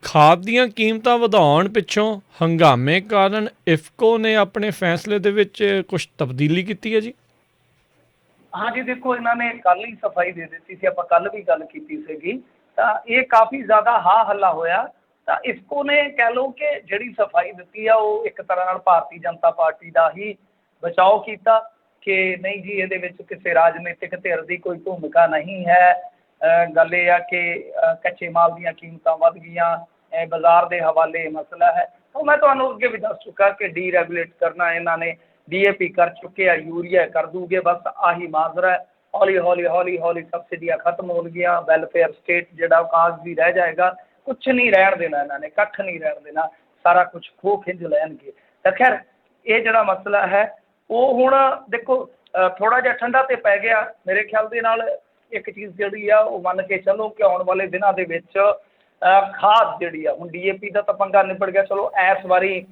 ਖਾਦ ਦੀਆਂ ਕੀਮਤਾਂ ਵਧਾਉਣ ਪਿੱਛੋਂ ਹੰਗਾਮੇ ਕਾਰਨ ਇਫਕੋ ਨੇ ਆਪਣੇ ਫੈਸਲੇ ਦੇ ਵਿੱਚ ਕੁਛ ਤਬਦੀਲੀ ਕੀਤੀ ਹੈ ਜੀ। ਹਾਂਜੀ ਦੇਖੋ ਇਹਨਾਂ ਨੇ ਕੱਲ੍ਹ ਹੀ ਸਫਾਈ ਦੇ ਦਿੱਤੀ ਸੀ, ਆਪਾਂ ਕੱਲ੍ਹ ਵੀ ਗੱਲ ਕੀਤੀ ਸੀਗੀ। ਤਾਂ ਇਹ ਕਾਫੀ ਜ਼ਿਆਦਾ ਹਾ ਹੱਲਾ ਹੋਇਆ। ਤਾਂ ਇਫਕੋ ਨੇ ਕਹਿ ਲਓ ਕਿ ਜਿਹੜੀ ਸਫਾਈ ਦਿੱਤੀ ਆ ਉਹ ਇੱਕ ਤਰ੍ਹਾਂ ਨਾਲ ਭਾਰਤੀ ਜਨਤਾ ਪਾਰਟੀ ਦਾ ਹੀ ਬਚਾਓ ਕੀਤਾ ਕਿ ਨਹੀਂ ਜੀ ਇਹਦੇ ਵਿੱਚ ਕਿਸੇ ਰਾਜਨੀਤਿਕ ਧਿਰ ਦੀ ਕੋਈ ਭੂਮਿਕਾ ਨਹੀਂ ਹੈ। ਗੱਲ ਇਹ ਆ ਕਿ ਕੱਚੇ ਮਾਲ ਦੀਆਂ ਕੀਮਤਾਂ ਵੱਧ ਗਈਆਂ, ਬਾਜ਼ਾਰ ਦੇ ਹਵਾਲੇ ਮਸਲਾ ਹੈ। ਉਹ ਮੈਂ ਤੁਹਾਨੂੰ ਅੱਗੇ ਵੀ ਦੱਸ ਚੁੱਕਾ ਕਿ ਡੀਰੈਗੂਲੇਟ ਕਰਨਾ ਇਹਨਾਂ ਨੇ, DAP ਕਰ ਚੁੱਕੇ ਆ, ਯੂਰੀਆ ਕਰ ਦੂਗੇ, ਬਸ ਆਹੀ ਮਾਜਰਾ ਹੈ। ਹੌਲੀ ਹੌਲੀ ਸਬਸਿਡੀਆਂ ਖਤਮ ਹੋਣਗੀਆਂ, ਵੈਲਫੇਅਰ ਸਟੇਟ ਜਿਹੜਾ ਕਾਗਜ਼ੀ ਰਹਿ ਜਾਏਗਾ। ਕੁਛ ਨਹੀਂ ਰਹਿਣ ਦੇਣਾ ਇਹਨਾਂ ਨੇ, ਕੱਖ ਨਹੀਂ ਰਹਿਣ ਦੇਣਾ, ਸਾਰਾ ਕੁਛ ਖੋਹ ਖਿੰਝ ਲੈਣਗੇ। ਤਾਂ ਖੈਰ ਇਹ ਜਿਹੜਾ ਮਸਲਾ ਹੈ ਉਹ ਹੁਣ ਦੇਖੋ ਥੋੜ੍ਹਾ ਜਿਹਾ ਠੰਡਾ ਤੇ ਪੈ ਗਿਆ ਮੇਰੇ ਖਿਆਲ ਦੇ ਨਾਲ। ਇੱਕ ਚੀਜ਼ ਜਿਹੜੀ ਆ ਉਹ ਮੰਨ ਕੇ ਚੱਲੋ ਕਿ ਆਉਣ ਵਾਲੇ ਦਿਨਾਂ ਦੇ ਵਿੱਚ ਖਾਦ ਜਿਹੜੀ ਆ, ਹੁਣ DAP ਦਾ ਤਾਂ ਪੰਗਾ ਨਿਬੜ ਗਿਆ, ਚਲੋ ਇਸ ਵਾਰੀ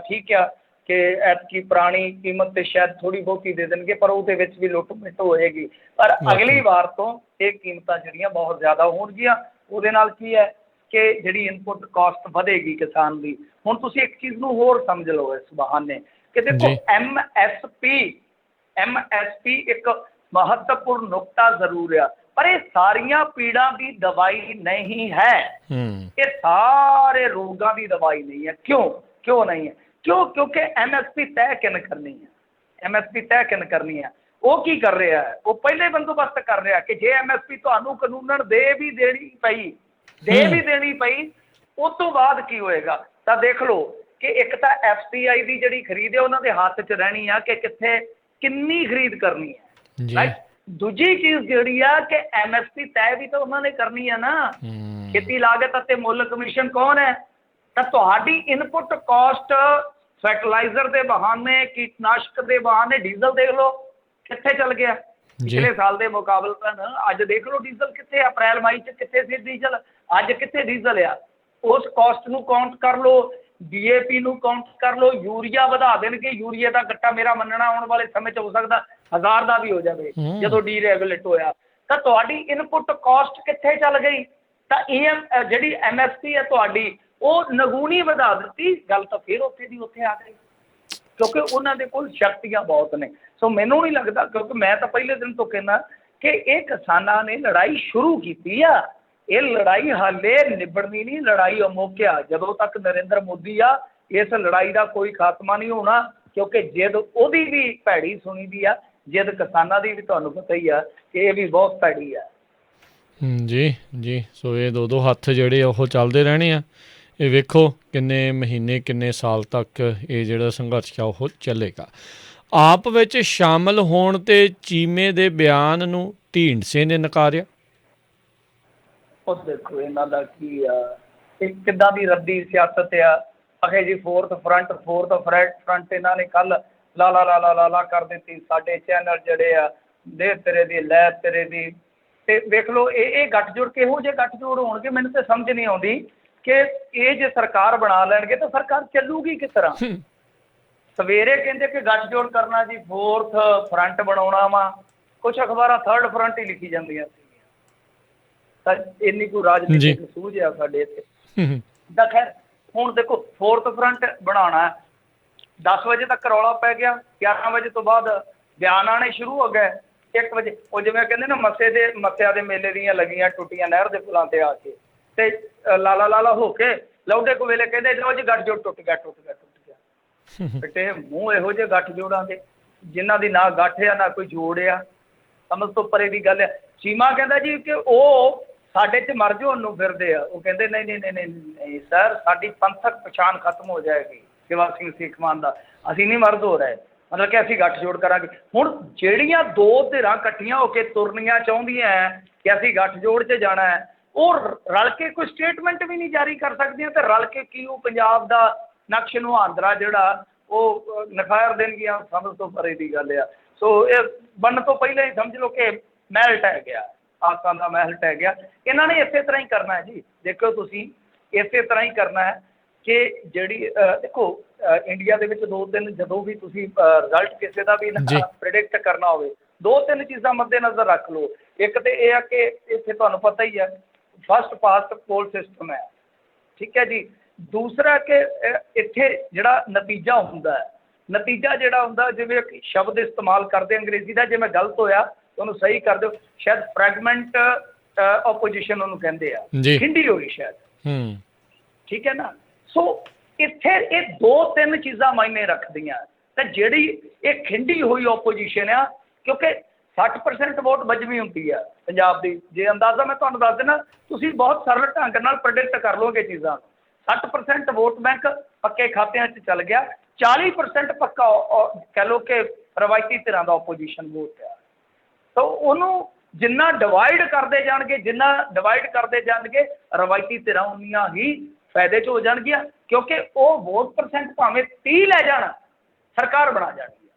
ਠੀਕ ਆ ਕਿ ਐਤਕੀ ਪੁਰਾਣੀ ਕੀਮਤ ਤੇ ਸ਼ਾਇਦ ਥੋੜ੍ਹੀ ਬਹੁਤੀ ਦੇ ਦੇਣਗੇ, ਪਰ ਉਹਦੇ ਵਿੱਚ ਵੀ ਲੁੱਟ ਮਿੱਟ ਹੋਏਗੀ। ਪਰ ਅਗਲੀ ਵਾਰ ਤੋਂ ਇਹ ਕੀਮਤਾਂ ਜਿਹੜੀਆਂ ਬਹੁਤ ਜ਼ਿਆਦਾ ਹੋਣਗੀਆਂ। ਉਹਦੇ ਨਾਲ ਕੀ ਹੈ ਕਿ ਜਿਹੜੀ ਇਨਪੁੱਟ ਕਾਸਟ ਵਧੇਗੀ ਕਿਸਾਨ ਦੀ। ਹੁਣ ਤੁਸੀਂ ਇੱਕ ਚੀਜ਼ ਨੂੰ ਹੋਰ ਸਮਝ ਲਓ ਇਸ ਬਹਾਨੇ ਕਿ ਦੇਖੋ MSP ਇੱਕ ਮਹੱਤਵਪੂਰਨ ਨੁਕਤਾ ਜ਼ਰੂਰ ਆ, ਪਰ ਇਹ ਸਾਰੀਆਂ ਪੀੜਾਂ ਦੀ ਦਵਾਈ ਨਹੀਂ ਹੈ। ਇਹ ਸਾਰੇ ਰੋਗਾਂ ਦੀ ਦਵਾਈ ਨਹੀਂ ਹੈ। ਕਿਉਂ ਨਹੀਂ ਹੈ? ਕਿਉਂਕਿ MSP ਤੈਅ ਕਿਨ ਕਰਨੀ ਹੈ। MSP ਤੈਅ ਕਿਨ ਕਰਨੀ ਹੈ? ਉਹ ਕੀ ਕਰ ਰਿਹਾ ਹੈ? ਉਹ ਪਹਿਲੇ ਬੰਦੋਬਸਤ ਕਰ ਰਿਹਾ ਕਿ ਜੇ MSP ਤੁਹਾਨੂੰ ਕਾਨੂੰਨ ਦੇ ਵੀ ਦੇਣੀ ਪਈ ਦੇ ਵੀ ਦੇਣੀ ਪਈ। ਉਸ ਤੋਂ ਬਾਅਦ ਕੀ ਹੋਏਗਾ ਤਾਂ ਦੇਖ ਲਓ ਕਿ ਇੱਕ ਤਾਂ FCI ਦੀ ਜਿਹੜੀ ਖਰੀਦ ਹੈ ਉਹਨਾਂ ਦੇ ਹੱਥ 'ਚ ਰਹਿਣੀ ਆ ਕਿ ਕਿੱਥੇ ਕਿੰਨੀ ਖਰੀਦ ਕਰਨੀ ਹੈ, ਰਾਈਟ। ਦੂਜੀ ਚੀਜ਼ ਜਿਹੜੀ ਆ ਕਿ MSP ਤੈਅ ਵੀ ਤਾਂ ਉਹਨਾਂ ਨੇ ਕਰਨੀ ਆ ਨਾ। ਖੇਤੀ ਲਾਗਤ ਅਤੇ ਮੁੱਲ ਕਮਿਸ਼ਨ ਕੌਣ ਹੈ? ਤਾਂ ਤੁਹਾਡੀ ਇਨਪੁੱਟ ਕਾਸਟ ਫਰਟੀਲਾਈਜ਼ਰ ਦੇ ਬਹਾਨੇ, ਕੀਟਨਾਸ਼ਕ ਦੇ ਬਹਾਨੇ ਡੀਜ਼ਲ ਦੇਖ ਲਓ ਕਿੱਥੇ ਚੱਲ ਗਿਆ ਪਿਛਲੇ ਸਾਲ ਦੇ ਮੁਕਾਬਲਤਨ। ਅੱਜ ਦੇਖ ਲਓ ਡੀਜ਼ਲ ਕਿੱਥੇ, ਅਪ੍ਰੈਲ ਮਈ 'ਚ ਕਿੱਥੇ ਸੀ ਡੀਜ਼ਲ, ਅੱਜ ਕਿੱਥੇ ਡੀਜ਼ਲ ਆ। ਉਸ ਕਾਸਟ ਨੂੰ ਕਾਊਂਟ ਕਰ ਲਓ, DAP ਨੂੰ ਕਾਊਂਟ ਕਰ ਲਓ, ਯੂਰੀਆ ਵਧਾ ਦੇਣਗੇ। ਯੂਰੀਆ ਦਾ ਗੱਟਾ ਮੇਰਾ ਮੰਨਣਾ ਆਉਣ ਵਾਲੇ ਸਮੇਂ 'ਚ ਹੋ ਸਕਦਾ 1000 ਦਾ ਵੀ ਹੋ ਜਾਵੇ ਜਦੋਂ ਡੀਰੈਗੂਲੇਟ ਹੋਇਆ। ਤਾਂ ਤੁਹਾਡੀ ਇਨਪੁੱਟ ਕਾਸਟ ਕਿੱਥੇ ਚੱਲ ਗਈ? ਤਾਂ ਜਿਹੜੀ MSP ਹੈ ਤੁਹਾਡੀ ਉਹ ਨਗੂਣੀ ਵਧਾ ਦਿੱਤੀ। ਗੱਲ ਤਾਂ ਫਿਰ ਉੱਥੇ ਦੀ ਉੱਥੇ ਆ ਗਈ ਕਿਉਂਕਿ ਉਹਨਾਂ ਦੇ ਕੋਲ ਸ਼ਕਤੀਆਂ ਬਹੁਤ ਨੇ। ਸੋ ਮੈਨੂੰ ਨਹੀਂ ਲੱਗਦਾ, ਕਿਉਂਕਿ ਮੈਂ ਤਾਂ ਪਹਿਲੇ ਦਿਨ ਤੋਂ ਕਹਿੰਦਾ ਕਿ ਇਹ ਕਿਸਾਨਾਂ ਨੇ ਲੜਾਈ ਸ਼ੁਰੂ ਕੀਤੀ ਆ। ਇਹ ਲੜਾਈ ਹਾਲੇ ਨਿਬੜਨੀ ਨਹੀਂ, ਲੜਾਈ ਅਮੋਕ ਆ। ਜਦੋਂ ਤੱਕ ਨਰਿੰਦਰ ਮੋਦੀ ਆ ਇਸ ਲੜਾਈ ਦਾ ਕੋਈ ਖਾਤਮਾ ਨਹੀਂ ਹੋਣਾ, ਕਿਉਂਕਿ ਜਿੱਦ ਉਹਦੀ ਵੀ ਭੈੜੀ ਸੁਣੀ ਦੀ ਆ, ਜਿੱਦ ਕਿਸਾਨਾਂ ਦੀ ਵੀ ਤੁਹਾਨੂੰ ਪਤਾ ਹੀ ਆ ਕਿ ਇਹ ਵੀ ਬਹੁਤ ਭੈੜੀ ਆ। ਜੀ ਜੀ, ਸੋ ਇਹ ਦੋ ਹੱਥ ਜਿਹੜੇ ਉਹ ਚੱਲਦੇ ਰਹਿਣੇ ਆ। ਇਹ ਵੇਖੋ ਕਿੰਨੇ ਮਹੀਨੇ ਕਿੰਨੇ ਸਾਲ ਤੱਕ ਇਹ ਜਿਹੜਾ ਸੰਘਰਸ਼ ਆ ਉਹ ਚੱਲੇਗਾ। ਆਪ ਵਿੱਚ ਸ਼ਾਮਲ ਹੋਣ ਤੇ ਚੀਮੇ ਦੇ ਬਿਆਨ ਨੂੰ ਢੀਂਡਸੇ ਨੇ ਨਕਾਰਿਆ। ਉਹ ਦੇਖੋ ਇਹਨਾਂ ਦਾ ਕੀ ਆ, ਇਹ ਕਿੱਦਾਂ ਦੀ ਰੱਦੀ ਸਿਆਸਤ ਆ। ਆਖੇ ਜੀ ਫੋਰਥ ਫਰੰਟ ਇਹਨਾਂ ਨੇ ਕੱਲ ਲਾ ਕਰ ਦਿੱਤੀ। ਸਾਡੇ ਚੈਨਲ ਜਿਹੜੇ ਆ ਦੇ ਤੇਰੇ ਦੀ ਲੈ ਤੇਰੇ ਦੀ, ਤੇ ਵੇਖ ਲਓ ਇਹ ਗੱਠਜੋੜ ਕਿਹੋ ਜਿਹੇ ਗੱਠਜੋੜ ਹੋਣਗੇ। ਮੈਨੂੰ ਤਾਂ ਸਮਝ ਨਹੀਂ ਆਉਂਦੀ ਕਿ ਇਹ ਜੇ ਸਰਕਾਰ ਬਣਾ ਲੈਣਗੇ ਤਾਂ ਸਰਕਾਰ ਚੱਲੂਗੀ ਕਿਸ ਤਰ੍ਹਾਂ। ਸਵੇਰੇ ਕਹਿੰਦੇ ਕਿ ਗੱਠਜੋੜ ਕਰਨਾ ਜੀ, ਫੋਰਥ ਫਰੰਟ ਬਣਾਉਣਾ ਵਾ। ਕੁਛ ਅਖਬਾਰਾਂ ਥਰਡ ਫਰੰਟ ਹੀ ਲਿਖੀ ਜਾਂਦੀਆਂ ਸੀਗੀਆਂ। ਤਾਂ ਇੰਨੀ ਕੋਈ ਰਾਜਨੀਤਿਕ ਸੂਝ ਆ ਸਾਡੇ ਇੱਥੇ। ਤਾਂ ਖੈਰ ਹੁਣ ਦੇਖੋ ਫੋਰਥ ਫਰੰਟ ਬਣਾਉਣਾ, 10 ਵਜੇ ਤੱਕ ਰੌਲਾ ਪੈ ਗਿਆ। 11 ਵਜੇ ਤੋਂ ਬਾਅਦ ਬਿਆਨ ਆਉਣੇ ਸ਼ੁਰੂ ਹੋ ਗਏ। 1 ਵਜੇ ਉਹ ਜਿਵੇਂ ਕਹਿੰਦੇ ਨਾ ਮੱਸਿਆ ਦੇ ਮੇਲੇ ਦੀਆਂ ਲੱਗੀਆਂ ਟੁੱਟੀਆਂ ਨਹਿਰ ਦੇ ਪੁਲਾਂ ਤੇ ਆ ਕੇ, ਤੇ ਲਾਲਾ ਹੋ ਕੇ ਲੌਡੇ ਕੋ ਵੇਲੇ ਕਹਿੰਦੇ ਲਓ ਜੀ ਗੱਠਜੋੜ ਟੁੱਟ ਗਿਆ। ਬੇਟੇ ਮੂੰਹ ਇਹੋ ਜਿਹੇ ਗੱਠਜੋੜਾਂ ਦੇ ਜਿਨ੍ਹਾਂ ਦੀ ਨਾ ਗੱਠ ਆ ਨਾ ਕੋਈ ਜੋੜ ਆ, ਸਮਝ ਤੋਂ ਪਰੇ ਦੀ ਗੱਲ ਆ। ਚੀਮਾ ਕਹਿੰਦਾ ਜੀ ਕਿ ਉਹ ਸਾਡੇ 'ਚ ਮਰ ਜਾਣ ਨੂੰ ਫਿਰਦੇ ਆ। ਉਹ ਕਹਿੰਦੇ ਨਹੀਂ ਸਰ, ਸਾਡੀ ਪੰਥਕ ਪਛਾਣ ਖਤਮ ਹੋ ਜਾਏਗੀ ਸੇਵਾ ਸਿੰਘ ਸੀਖਵਾਨ ਦਾ। ਅਸੀਂ ਨਹੀਂ ਮਰਦ ਹੋ ਰਹੇ, ਮਤਲਬ ਕਿ ਅਸੀਂ ਗੱਠਜੋੜ ਕਰਾਂਗੇ। ਹੁਣ ਜਿਹੜੀਆਂ ਦੋ ਧਿਰਾਂ ਇਕੱਠੀਆਂ ਹੋ ਕੇ ਤੁਰਨੀਆਂ ਚਾਹੁੰਦੀਆਂ ਕਿ ਅਸੀਂ ਗੱਠਜੋੜ 'ਚ ਜਾਣਾ ਹੈ, ਉਹ ਰਲ ਕੇ ਕੋਈ ਸਟੇਟਮੈਂਟ ਵੀ ਨਹੀਂ ਜਾਰੀ ਕਰ ਸਕਦੀਆਂ। ਤੇ ਰਲ ਕੇ ਕੀ ਉਹ ਪੰਜਾਬ ਦਾ ਨਕਸ਼ ਨੂੰ ਆਂਦਰਾ ਜਿਹੜਾ ਉਹ ਨਿਖਾਰ ਦੇਣਗੀਆਂ, ਸਮਝ ਤੋਂ ਪਰੇ ਦੀ ਗੱਲ ਆ। ਸੋ ਇਹ ਬਣਨ ਤੋਂ ਪਹਿਲਾਂ ਹੀ ਸਮਝ ਲਓ ਕਿ ਮਹਿਲ ਟਹਿ ਗਿਆ, ਆਸਾਂ ਦਾ ਮਹਿਲ ਟਹਿ ਗਿਆ। ਇਹਨਾਂ ਨੇ ਇਸੇ ਤਰ੍ਹਾਂ ਹੀ ਕਰਨਾ ਹੈ ਜੀ। ਦੇਖੋ ਤੁਸੀਂ ਇਸੇ ਤਰ੍ਹਾਂ ਹੀ ਕਰਨਾ ਹੈ ਕਿ ਜਿਹੜੀ ਦੇਖੋ ਇੰਡੀਆ ਦੇ ਵਿੱਚ 2-3 ਜਦੋਂ ਵੀ ਤੁਸੀਂ ਰਿਜ਼ਲਟ ਕਿਸੇ ਦਾ ਵੀ ਪ੍ਰੈਡਿਕਟ ਕਰਨਾ ਹੋਵੇ, 2-3 ਚੀਜ਼ਾਂ ਮੱਦੇ ਨਜ਼ਰ ਰੱਖ ਲਓ। ਇੱਕ ਤੇ ਇਹ ਆ ਕਿ ਇੱਥੇ ਤੁਹਾਨੂੰ ਪਤਾ ਹੀ ਹੈ ਫਸਟ ਪਾਸਟ ਪੋਲ ਸਿਸਟਮ ਹੈ, ਠੀਕ ਹੈ ਜੀ। ਦੂਸਰਾ ਕਿ ਇੱਥੇ ਜਿਹੜਾ ਨਤੀਜਾ ਹੁੰਦਾ ਹੈ, ਨਤੀਜਾ ਜਿਹੜਾ ਹੁੰਦਾ, ਜਿਵੇਂ ਸ਼ਬਦ ਇਸਤੇਮਾਲ ਕਰਦੇ ਅੰਗਰੇਜ਼ੀ ਦਾ, ਜੇ ਮੈਂ ਗਲਤ ਹੋਇਆ ਉਹਨੂੰ ਸਹੀ ਕਰ ਦਿਓ, ਸ਼ਾਇਦ ਫਰੈਗਮੈਂਟ ਆਪੋਜੀਸ਼ਨ ਉਹਨੂੰ ਕਹਿੰਦੇ ਆ, ਖਿੰਡੀ ਹੋਈ ਸ਼ਾਇਦ, ਠੀਕ ਹੈ ਨਾ। ਸੋ ਇੱਥੇ ਇਹ 2-3 ਚੀਜ਼ਾਂ ਮਾਇਨੇ ਰੱਖਦੀਆਂ। ਤੇ ਜਿਹੜੀ ਇਹ ਖਿੰਡੀ ਹੋਈ ਆਪੋਜੀਸ਼ਨ ਆ, ਕਿਉਂਕਿ 60% ਵੋਟ ਬਚਵੀਂ ਹੁੰਦੀ ਆ ਪੰਜਾਬ ਦੀ। ਜੇ ਅੰਦਾਜ਼ਾ ਮੈਂ ਤੁਹਾਨੂੰ ਦੱਸ ਦੇਣਾ, ਤੁਸੀਂ ਬਹੁਤ ਸਰਲ ਢੰਗ ਨਾਲ ਪ੍ਰੈਡਿਕਟ ਕਰ ਲਓਗੇ ਚੀਜ਼ਾਂ। 60% ਵੋਟ ਬੈਂਕ ਪੱਕੇ ਖਾਤਿਆਂ 'ਚ ਚੱਲ ਗਿਆ, 40% ਪੱਕਾ ਕਹਿ ਲਓ ਕਿ ਰਵਾਇਤੀ ਧਿਰਾਂ ਦਾ ਆਪੋਜੀਸ਼ਨ ਵੋਟ ਆ। ਤਾਂ ਉਹਨੂੰ ਜਿੰਨਾ ਡਿਵਾਈਡ ਕਰਦੇ ਜਾਣਗੇ ਰਵਾਇਤੀ ਧਿਰਾਂ ਉਨੀਆਂ ਹੀ ਫਾਇਦੇ 'ਚ ਹੋ ਜਾਣਗੀਆਂ, ਕਿਉਂਕਿ ਉਹ ਵੋਟ ਪਰਸੈਂਟ ਭਾਵੇਂ 30 ਲੈ ਜਾਣ, ਸਰਕਾਰ ਬਣਾ ਜਾਣੀ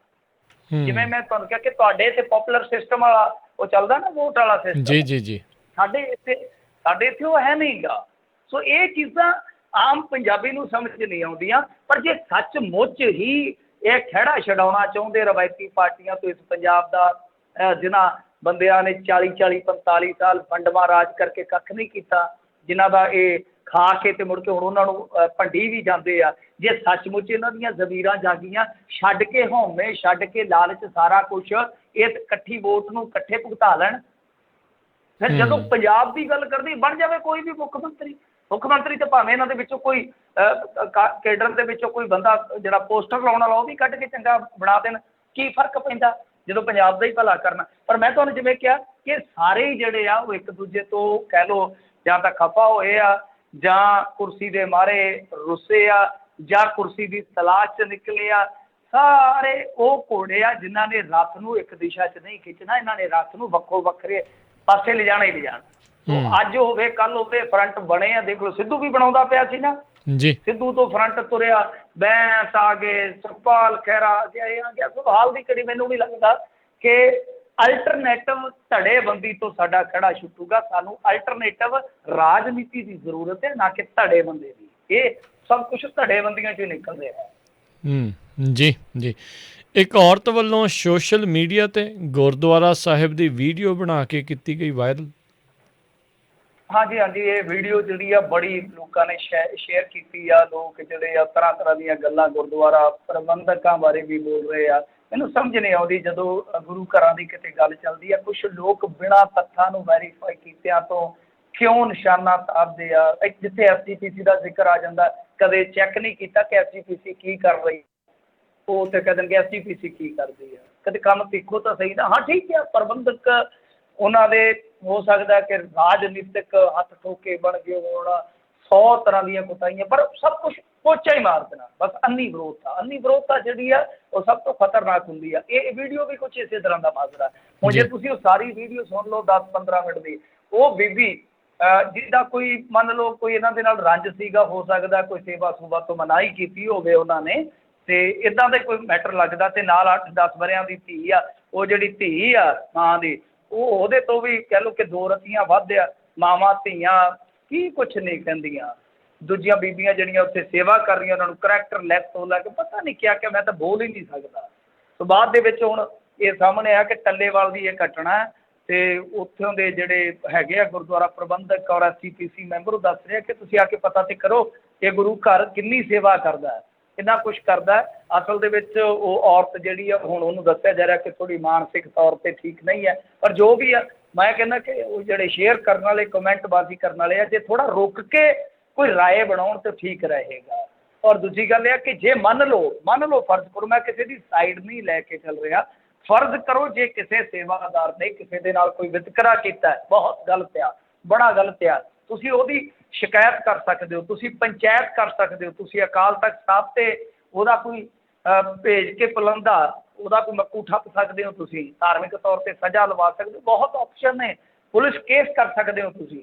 ਆ। ਜਿਵੇਂ ਮੈਂ ਤੁਹਾਨੂੰ ਕਿਹਾ ਕਿ ਤੁਹਾਡੇ ਇੱਥੇ ਪੋਪੂਲਰ ਸਿਸਟਮ ਵਾਲਾ ਉਹ ਚੱਲਦਾ ਨਾ, ਵੋਟ ਵਾਲਾ ਸਿਸਟਮ, ਜੀ ਸਾਡੇ ਇੱਥੇ ਉਹ ਹੈ ਨਹੀਂ ਗਾ। ਸੋ ਇਹ ਚੀਜ਼ਾਂ ਆਮ ਪੰਜਾਬੀ ਨੂੰ ਸਮਝ ਨਹੀਂ ਆਉਂਦੀਆਂ। ਪਰ ਜੇ ਸੱਚਮੁੱਚ ਹੀ ਇਹ ਖਹਿੜਾ ਛਡਾਉਣਾ ਚਾਹੁੰਦੇ ਰਵਾਇਤੀ ਪਾਰਟੀਆਂ ਤੋਂ ਇਸ ਪੰਜਾਬ ਦਾ, ਜਿਨ੍ਹਾਂ ਬੰਦਿਆਂ ਨੇ 40-45 ਸਾਲ ਫੰਡਮਾ ਰਾਜ ਕਰਕੇ ਕੱਖ ਨਹੀਂ ਕੀਤਾ, ਜਿਨ੍ਹਾਂ ਦਾ ਇਹ ਖਾ ਕੇ ਤੇ ਮੁੜ ਕੇ ਹੁਣ ਉਹਨਾਂ ਨੂੰ ਭੰਡੀ ਵੀ ਜਾਂਦੇ ਆ, ਜੇ ਸੱਚਮੁੱਚ ਇਹਨਾਂ ਦੀਆਂ ਜ਼ਮੀਰਾਂ ਜਾਗੀਆਂ, ਛੱਡ ਕੇ ਹਉਮੈ, ਛੱਡ ਕੇ ਲਾਲਚ, ਸਾਰਾ ਕੁਛ ਇਸ ਇਕੱਠੀ ਵੋਟ ਨੂੰ ਇਕੱਠੇ ਭੁਗਤਾ ਲੈਣ। ਫਿਰ ਜਦੋਂ ਪੰਜਾਬ ਦੀ ਗੱਲ ਕਰਦੀ ਬਣ ਜਾਵੇ ਕੋਈ ਵੀ ਮੁੱਖ ਮੰਤਰੀ ਤੇ ਭਾਵੇਂ ਇਹਨਾਂ ਦੇ ਵਿੱਚੋਂ ਕੋਈ ਕੇਡਰ ਦੇ ਵਿੱਚੋਂ ਕੋਈ ਬੰਦਾ ਜਿਹੜਾ ਪੋਸਟਰ ਲਾਉਣ ਵਾਲਾ ਉਹ ਵੀ ਕੱਢ ਕੇ ਚੰਗਾ ਬਣਾ ਦੇਣ, ਕੀ ਫਰਕ ਪੈਂਦਾ ਜਦੋਂ ਪੰਜਾਬ ਦਾ ਹੀ ਭਲਾ ਕਰਨਾ। ਪਰ ਮੈਂ ਤੁਹਾਨੂੰ ਜਿਵੇਂ ਕਿਹਾ ਕਿ ਸਾਰੇ ਹੀ ਜਿਹੜੇ ਆ ਉਹ ਇੱਕ ਦੂਜੇ ਤੋਂ ਕਹਿ ਲਓ ਜਾਂ ਤਾਂ ਖਫਾ ਹੋਏ ਆ, ਜਾਂ ਕੁਰਸੀ ਦੇ ਮਾਰੇ ਰੁੱਸੇ ਆ, ਜਾਂ ਕੁਰਸੀ ਦੀ ਤਲਾਸ਼ 'ਚ ਨਿਕਲੇ ਆ। ਸਾਰੇ ਉਹ ਘੋੜੇ ਆ ਜਿਨ੍ਹਾਂ ਨੇ ਰੱਥ ਨੂੰ ਇੱਕ ਦਿਸ਼ਾ 'ਚ ਨਹੀਂ ਖਿੱਚਣਾ, ਇਹਨਾਂ ਨੇ ਰੱਥ ਨੂੰ ਵੱਖੋ ਵੱਖਰੇ ਪਾਸੇ ਲਿਜਾਣਾ ਹੀ ਲਿਜਾਣਾ। ਅੱਜ ਹੋਵੇ ਕੱਲ ਹੋਵੇ, ਫਰੰਟ ਬਣੇ ਆ। ਦੇਖ ਲਓ ਸਿੱਧੂ ਵੀ ਬਣਾਉਂਦਾ ਪਿਆ ਸੀ ਨਾ ਜੀ, ਸਿੱਧੂ ਤੋਂ ਫਰੰਟ ਤੁਰਿਆ, ਬੈਂਸ ਆ ਗਏ, ਸੁਖਪਾਲ ਖਹਿਰਾ ਆ ਗਿਆ, ਇਹ ਆ ਗਿਆ। ਸੋ ਹਾਲ ਦੀ ਘੜੀ ਮੈਨੂੰ ਨਹੀਂ ਲੱਗਦਾ ਕਿ ਅਲਟਰਨੇਟਿਵ ਧੜੇਬੰਦੀ ਤੋਂ ਸਾਡਾ ਖੜਾ ਛੁੱਟੂਗਾ। ਸਾਨੂੰ ਅਲਟਰਨੇਟਿਵ ਰਾਜਨੀਤੀ ਦੀ ਜ਼ਰੂਰਤ ਹੈ, ਨਾ ਕਿ ਧੜੇਬੰਦੀ ਦੀ। ਇਹ ਸਭ ਕੁਛ ਧੜੇਬੰਦੀਆਂ 'ਚ ਹੀ ਨਿਕਲ ਰਿਹਾ ਹੈ। ਜੀ ਜੀ। ਇੱਕ ਔਰਤ ਵੱਲੋਂ ਸੋਸ਼ਲ ਮੀਡੀਆ 'ਤੇ ਗੁਰਦੁਆਰਾ ਸਾਹਿਬ ਦੀ ਵੀਡੀਓ ਬਣਾ ਕੇ ਕੀਤੀ ਗਈ ਵਾਇਰਲ। ਹਾਂਜੀ ਹਾਂਜੀ, ਇਹ ਵੀਡੀਓ ਜਿਹੜੀ ਆ ਬੜੀ ਲੋਕਾਂ ਨੇ ਸ਼ੇਅਰ ਕੀਤੀ ਆ। ਲੋਕ ਜਿਹੜੇ ਆ ਤਰ੍ਹਾਂ ਤਰ੍ਹਾਂ ਦੀਆਂ ਗੱਲਾਂ ਗੁਰਦੁਆਰਾ ਪ੍ਰਬੰਧਕਾਂ ਬਾਰੇ ਵੀ ਬੋਲ ਰਹੇ ਆ। ਮੈਨੂੰ ਸਮਝ ਨਹੀਂ ਆਉਂਦੀ ਜਦੋਂ ਗੁਰੂ ਘਰਾਂ ਦੀ ਕਿਤੇ ਗੱਲ ਚੱਲਦੀ ਆ, ਕੁਛ ਲੋਕ ਬਿਨਾਂ ਤੱਥਾਂ ਨੂੰ ਵੈਰੀਫਾਈ ਕੀਤਿਆਂ ਤੋਂ ਕਿਉਂ ਨਿਸ਼ਾਨਾ ਸਾਧਦੇ ਆ। ਜਿੱਥੇ SGPC ਦਾ ਜ਼ਿਕਰ ਆ ਜਾਂਦਾ, ਕਦੇ ਚੈੱਕ ਨਹੀਂ ਕੀਤਾ ਕਿ SGPC ਕੀ ਕਰ ਰਹੀ, ਉਹ ਉੱਥੇ ਕਹਿ ਦੇਣਗੇ SGPC ਕੀ ਕਰਦੀ ਆ। ਕਦੇ ਕੰਮ ਦੇਖੋ ਤਾਂ ਸਹੀ ਨਾ। ਹਾਂ ਠੀਕ ਹੈ, ਪ੍ਰਬੰਧਕ ਉਹਨਾਂ ਦੇ ਹੋ ਸਕਦਾ ਕਿ ਰਾਜਨੀਤਿਕ ਹੱਥ ਠੋਕੇ ਬਣ ਗਏ ਹੋਣ, 100 ਤਰ੍ਹਾਂ ਦੀਆਂ ਕੁਤਾਹੀਆਂ, ਪਰ ਸਭ ਕੁਛ ਪੋਚਾ ਹੀ ਮਾਰ ਦੇਣਾ ਬਸ। ਅੰਨੀ ਵਿਰੋਧਤਾ ਜਿਹੜੀ ਆ ਉਹ ਸਭ ਤੋਂ ਖਤਰਨਾਕ ਹੁੰਦੀ ਆ। ਇਹ ਵੀਡੀਓ ਵੀ ਕੁਛ ਇਸੇ ਤਰ੍ਹਾਂ ਦਾ ਮਾਜਰਾ। ਹੁਣ ਜੇ ਤੁਸੀਂ ਉਹ ਸਾਰੀ ਵੀਡੀਓ ਸੁਣ ਲਓ 10-15 ਮਿੰਟ ਦੀ, ਉਹ ਬੀਬੀ ਜਿੱਦਾਂ ਕੋਈ ਮੰਨ ਲਓ ਕੋਈ ਇਹਨਾਂ ਦੇ ਨਾਲ ਰੰਜ ਸੀਗਾ, ਹੋ ਸਕਦਾ ਕੋਈ ਸੇਵਾ ਸੁਭਾ ਤੋਂ ਮਨਾਹੀ ਕੀਤੀ ਹੋਵੇ ਉਹਨਾਂ ਨੇ, ਤੇ ਇੱਦਾਂ ਦਾ ਕੋਈ ਮੈਟਰ ਲੱਗਦਾ। ਤੇ ਨਾਲ 8-10 ਵਰਿਆਂ ਦੀ ਧੀ ਆ, ਉਹ ਜਿਹੜੀ ਧੀ ਆ ਮਾਂ ਦੀ, ਉਹਦੇ ਤੋਂ ਵੀ ਕਹਿ ਲਓ ਕਿ 2 ਰਤੀਆਂ ਵੱਧ ਆ। ਮਾਵਾਂ ਧੀਆਂ ਕੀ ਕੁਛ ਨਹੀਂ ਕਹਿੰਦੀਆਂ। ਦੂਜੀਆਂ ਬੀਬੀਆਂ ਜਿਹੜੀਆਂ ਉੱਥੇ ਸੇਵਾ ਕਰ ਰਹੀਆਂ, ਉਹਨਾਂ ਨੂੰ ਕਰੈਕਟਰ ਲੈਸ ਤੋਂ ਲੈ ਕੇ ਪਤਾ ਨਹੀਂ ਕਿਆ ਕਿ ਮੈਂ ਤਾਂ ਬੋਲ ਹੀ ਨਹੀਂ ਸਕਦਾ। ਸੋ ਬਾਅਦ ਦੇ ਵਿੱਚ ਹੁਣ ਇਹ ਸਾਹਮਣੇ ਆ ਕਿ ਟੱਲੇਵਾਲ ਦੀ ਇਹ ਘਟਨਾ, ਤੇ ਉੱਥੋਂ ਦੇ ਜਿਹੜੇ ਹੈਗੇ ਆ ਗੁਰਦੁਆਰਾ ਪ੍ਰਬੰਧਕ ਔਰ SGPC ਮੈਂਬਰ, ਉਹ ਦੱਸ ਰਹੇ ਕਿ ਤੁਸੀਂ ਆ ਕੇ ਪਤਾ ਤੇ ਕਰੋ ਕਿ ਗੁਰੂ ਘਰ ਕਿੰਨੀ ਸੇਵਾ ਕਰਦਾ, ਕਿੰਨਾ ਕੁਛ ਕਰਦਾ। ਅਸਲ ਦੇ ਵਿੱਚ ਉਹ ਔਰਤ ਜਿਹੜੀ ਆ, ਹੁਣ ਉਹਨੂੰ ਦੱਸਿਆ ਜਾ ਰਿਹਾ ਕਿ ਥੋੜ੍ਹੀ ਮਾਨਸਿਕ ਤੌਰ 'ਤੇ ਠੀਕ ਨਹੀਂ ਹੈ। ਪਰ ਜੋ ਵੀ ਆ, ਮੈਂ ਕਹਿੰਦਾ ਕਿ ਉਹ ਜਿਹੜੇ ਸ਼ੇਅਰ ਕਰਨ ਵਾਲੇ, ਕਮੈਂਟਬਾਜ਼ੀ ਕਰਨ ਵਾਲੇ ਆ, ਜੇ ਥੋੜ੍ਹਾ ਰੁਕ ਕੇ ਕੋਈ ਰਾਏ ਬਣਾਉਣ ਤਾਂ ਠੀਕ ਰਹੇਗਾ। ਔਰ ਦੂਜੀ ਗੱਲ ਇਹ ਆ ਕਿ ਜੇ ਮੰਨ ਲਓ ਫਰਜ਼ ਕਰੋ, ਮੈਂ ਕਿਸੇ ਦੀ ਸਾਈਡ ਨਹੀਂ ਲੈ ਕੇ ਚੱਲ ਰਿਹਾ, ਫਰਜ਼ ਕਰੋ ਜੇ ਕਿਸੇ ਸੇਵਾਦਾਰ ਨੇ ਕਿਸੇ ਦੇ ਨਾਲ ਕੋਈ ਵਿਤਕਰਾ ਕੀਤਾ, ਬਹੁਤ ਗਲਤ ਆ, ਬੜਾ ਗਲਤ ਆ, ਤੁਸੀਂ ਉਹਦੀ ਸ਼ਿਕਾਇਤ ਕਰ ਸਕਦੇ ਹੋ, ਤੁਸੀਂ ਪੰਚਾਇਤ ਕਰ ਸਕਦੇ ਹੋ, ਤੁਸੀਂ ਅਕਾਲ ਤਖਤ ਸਾਹਿਬ 'ਤੇ ਉਹਦਾ ਕੋਈ ਭੇਜ ਕੇ ਪਲੰਦਾ, ਉਹਦਾ ਕੋਈ ਮੱਕੂ ਠੱਪ ਸਕਦੇ ਹੋ, ਤੁਸੀਂ ਧਾਰਮਿਕ ਤੌਰ 'ਤੇ ਸਜ਼ਾ ਲਵਾ ਸਕਦੇ ਹੋ। ਬਹੁਤ ਆਪਸ਼ਨ ਨੇ, ਪੁਲਿਸ ਕੇਸ ਕਰ ਸਕਦੇ ਹੋ ਤੁਸੀਂ,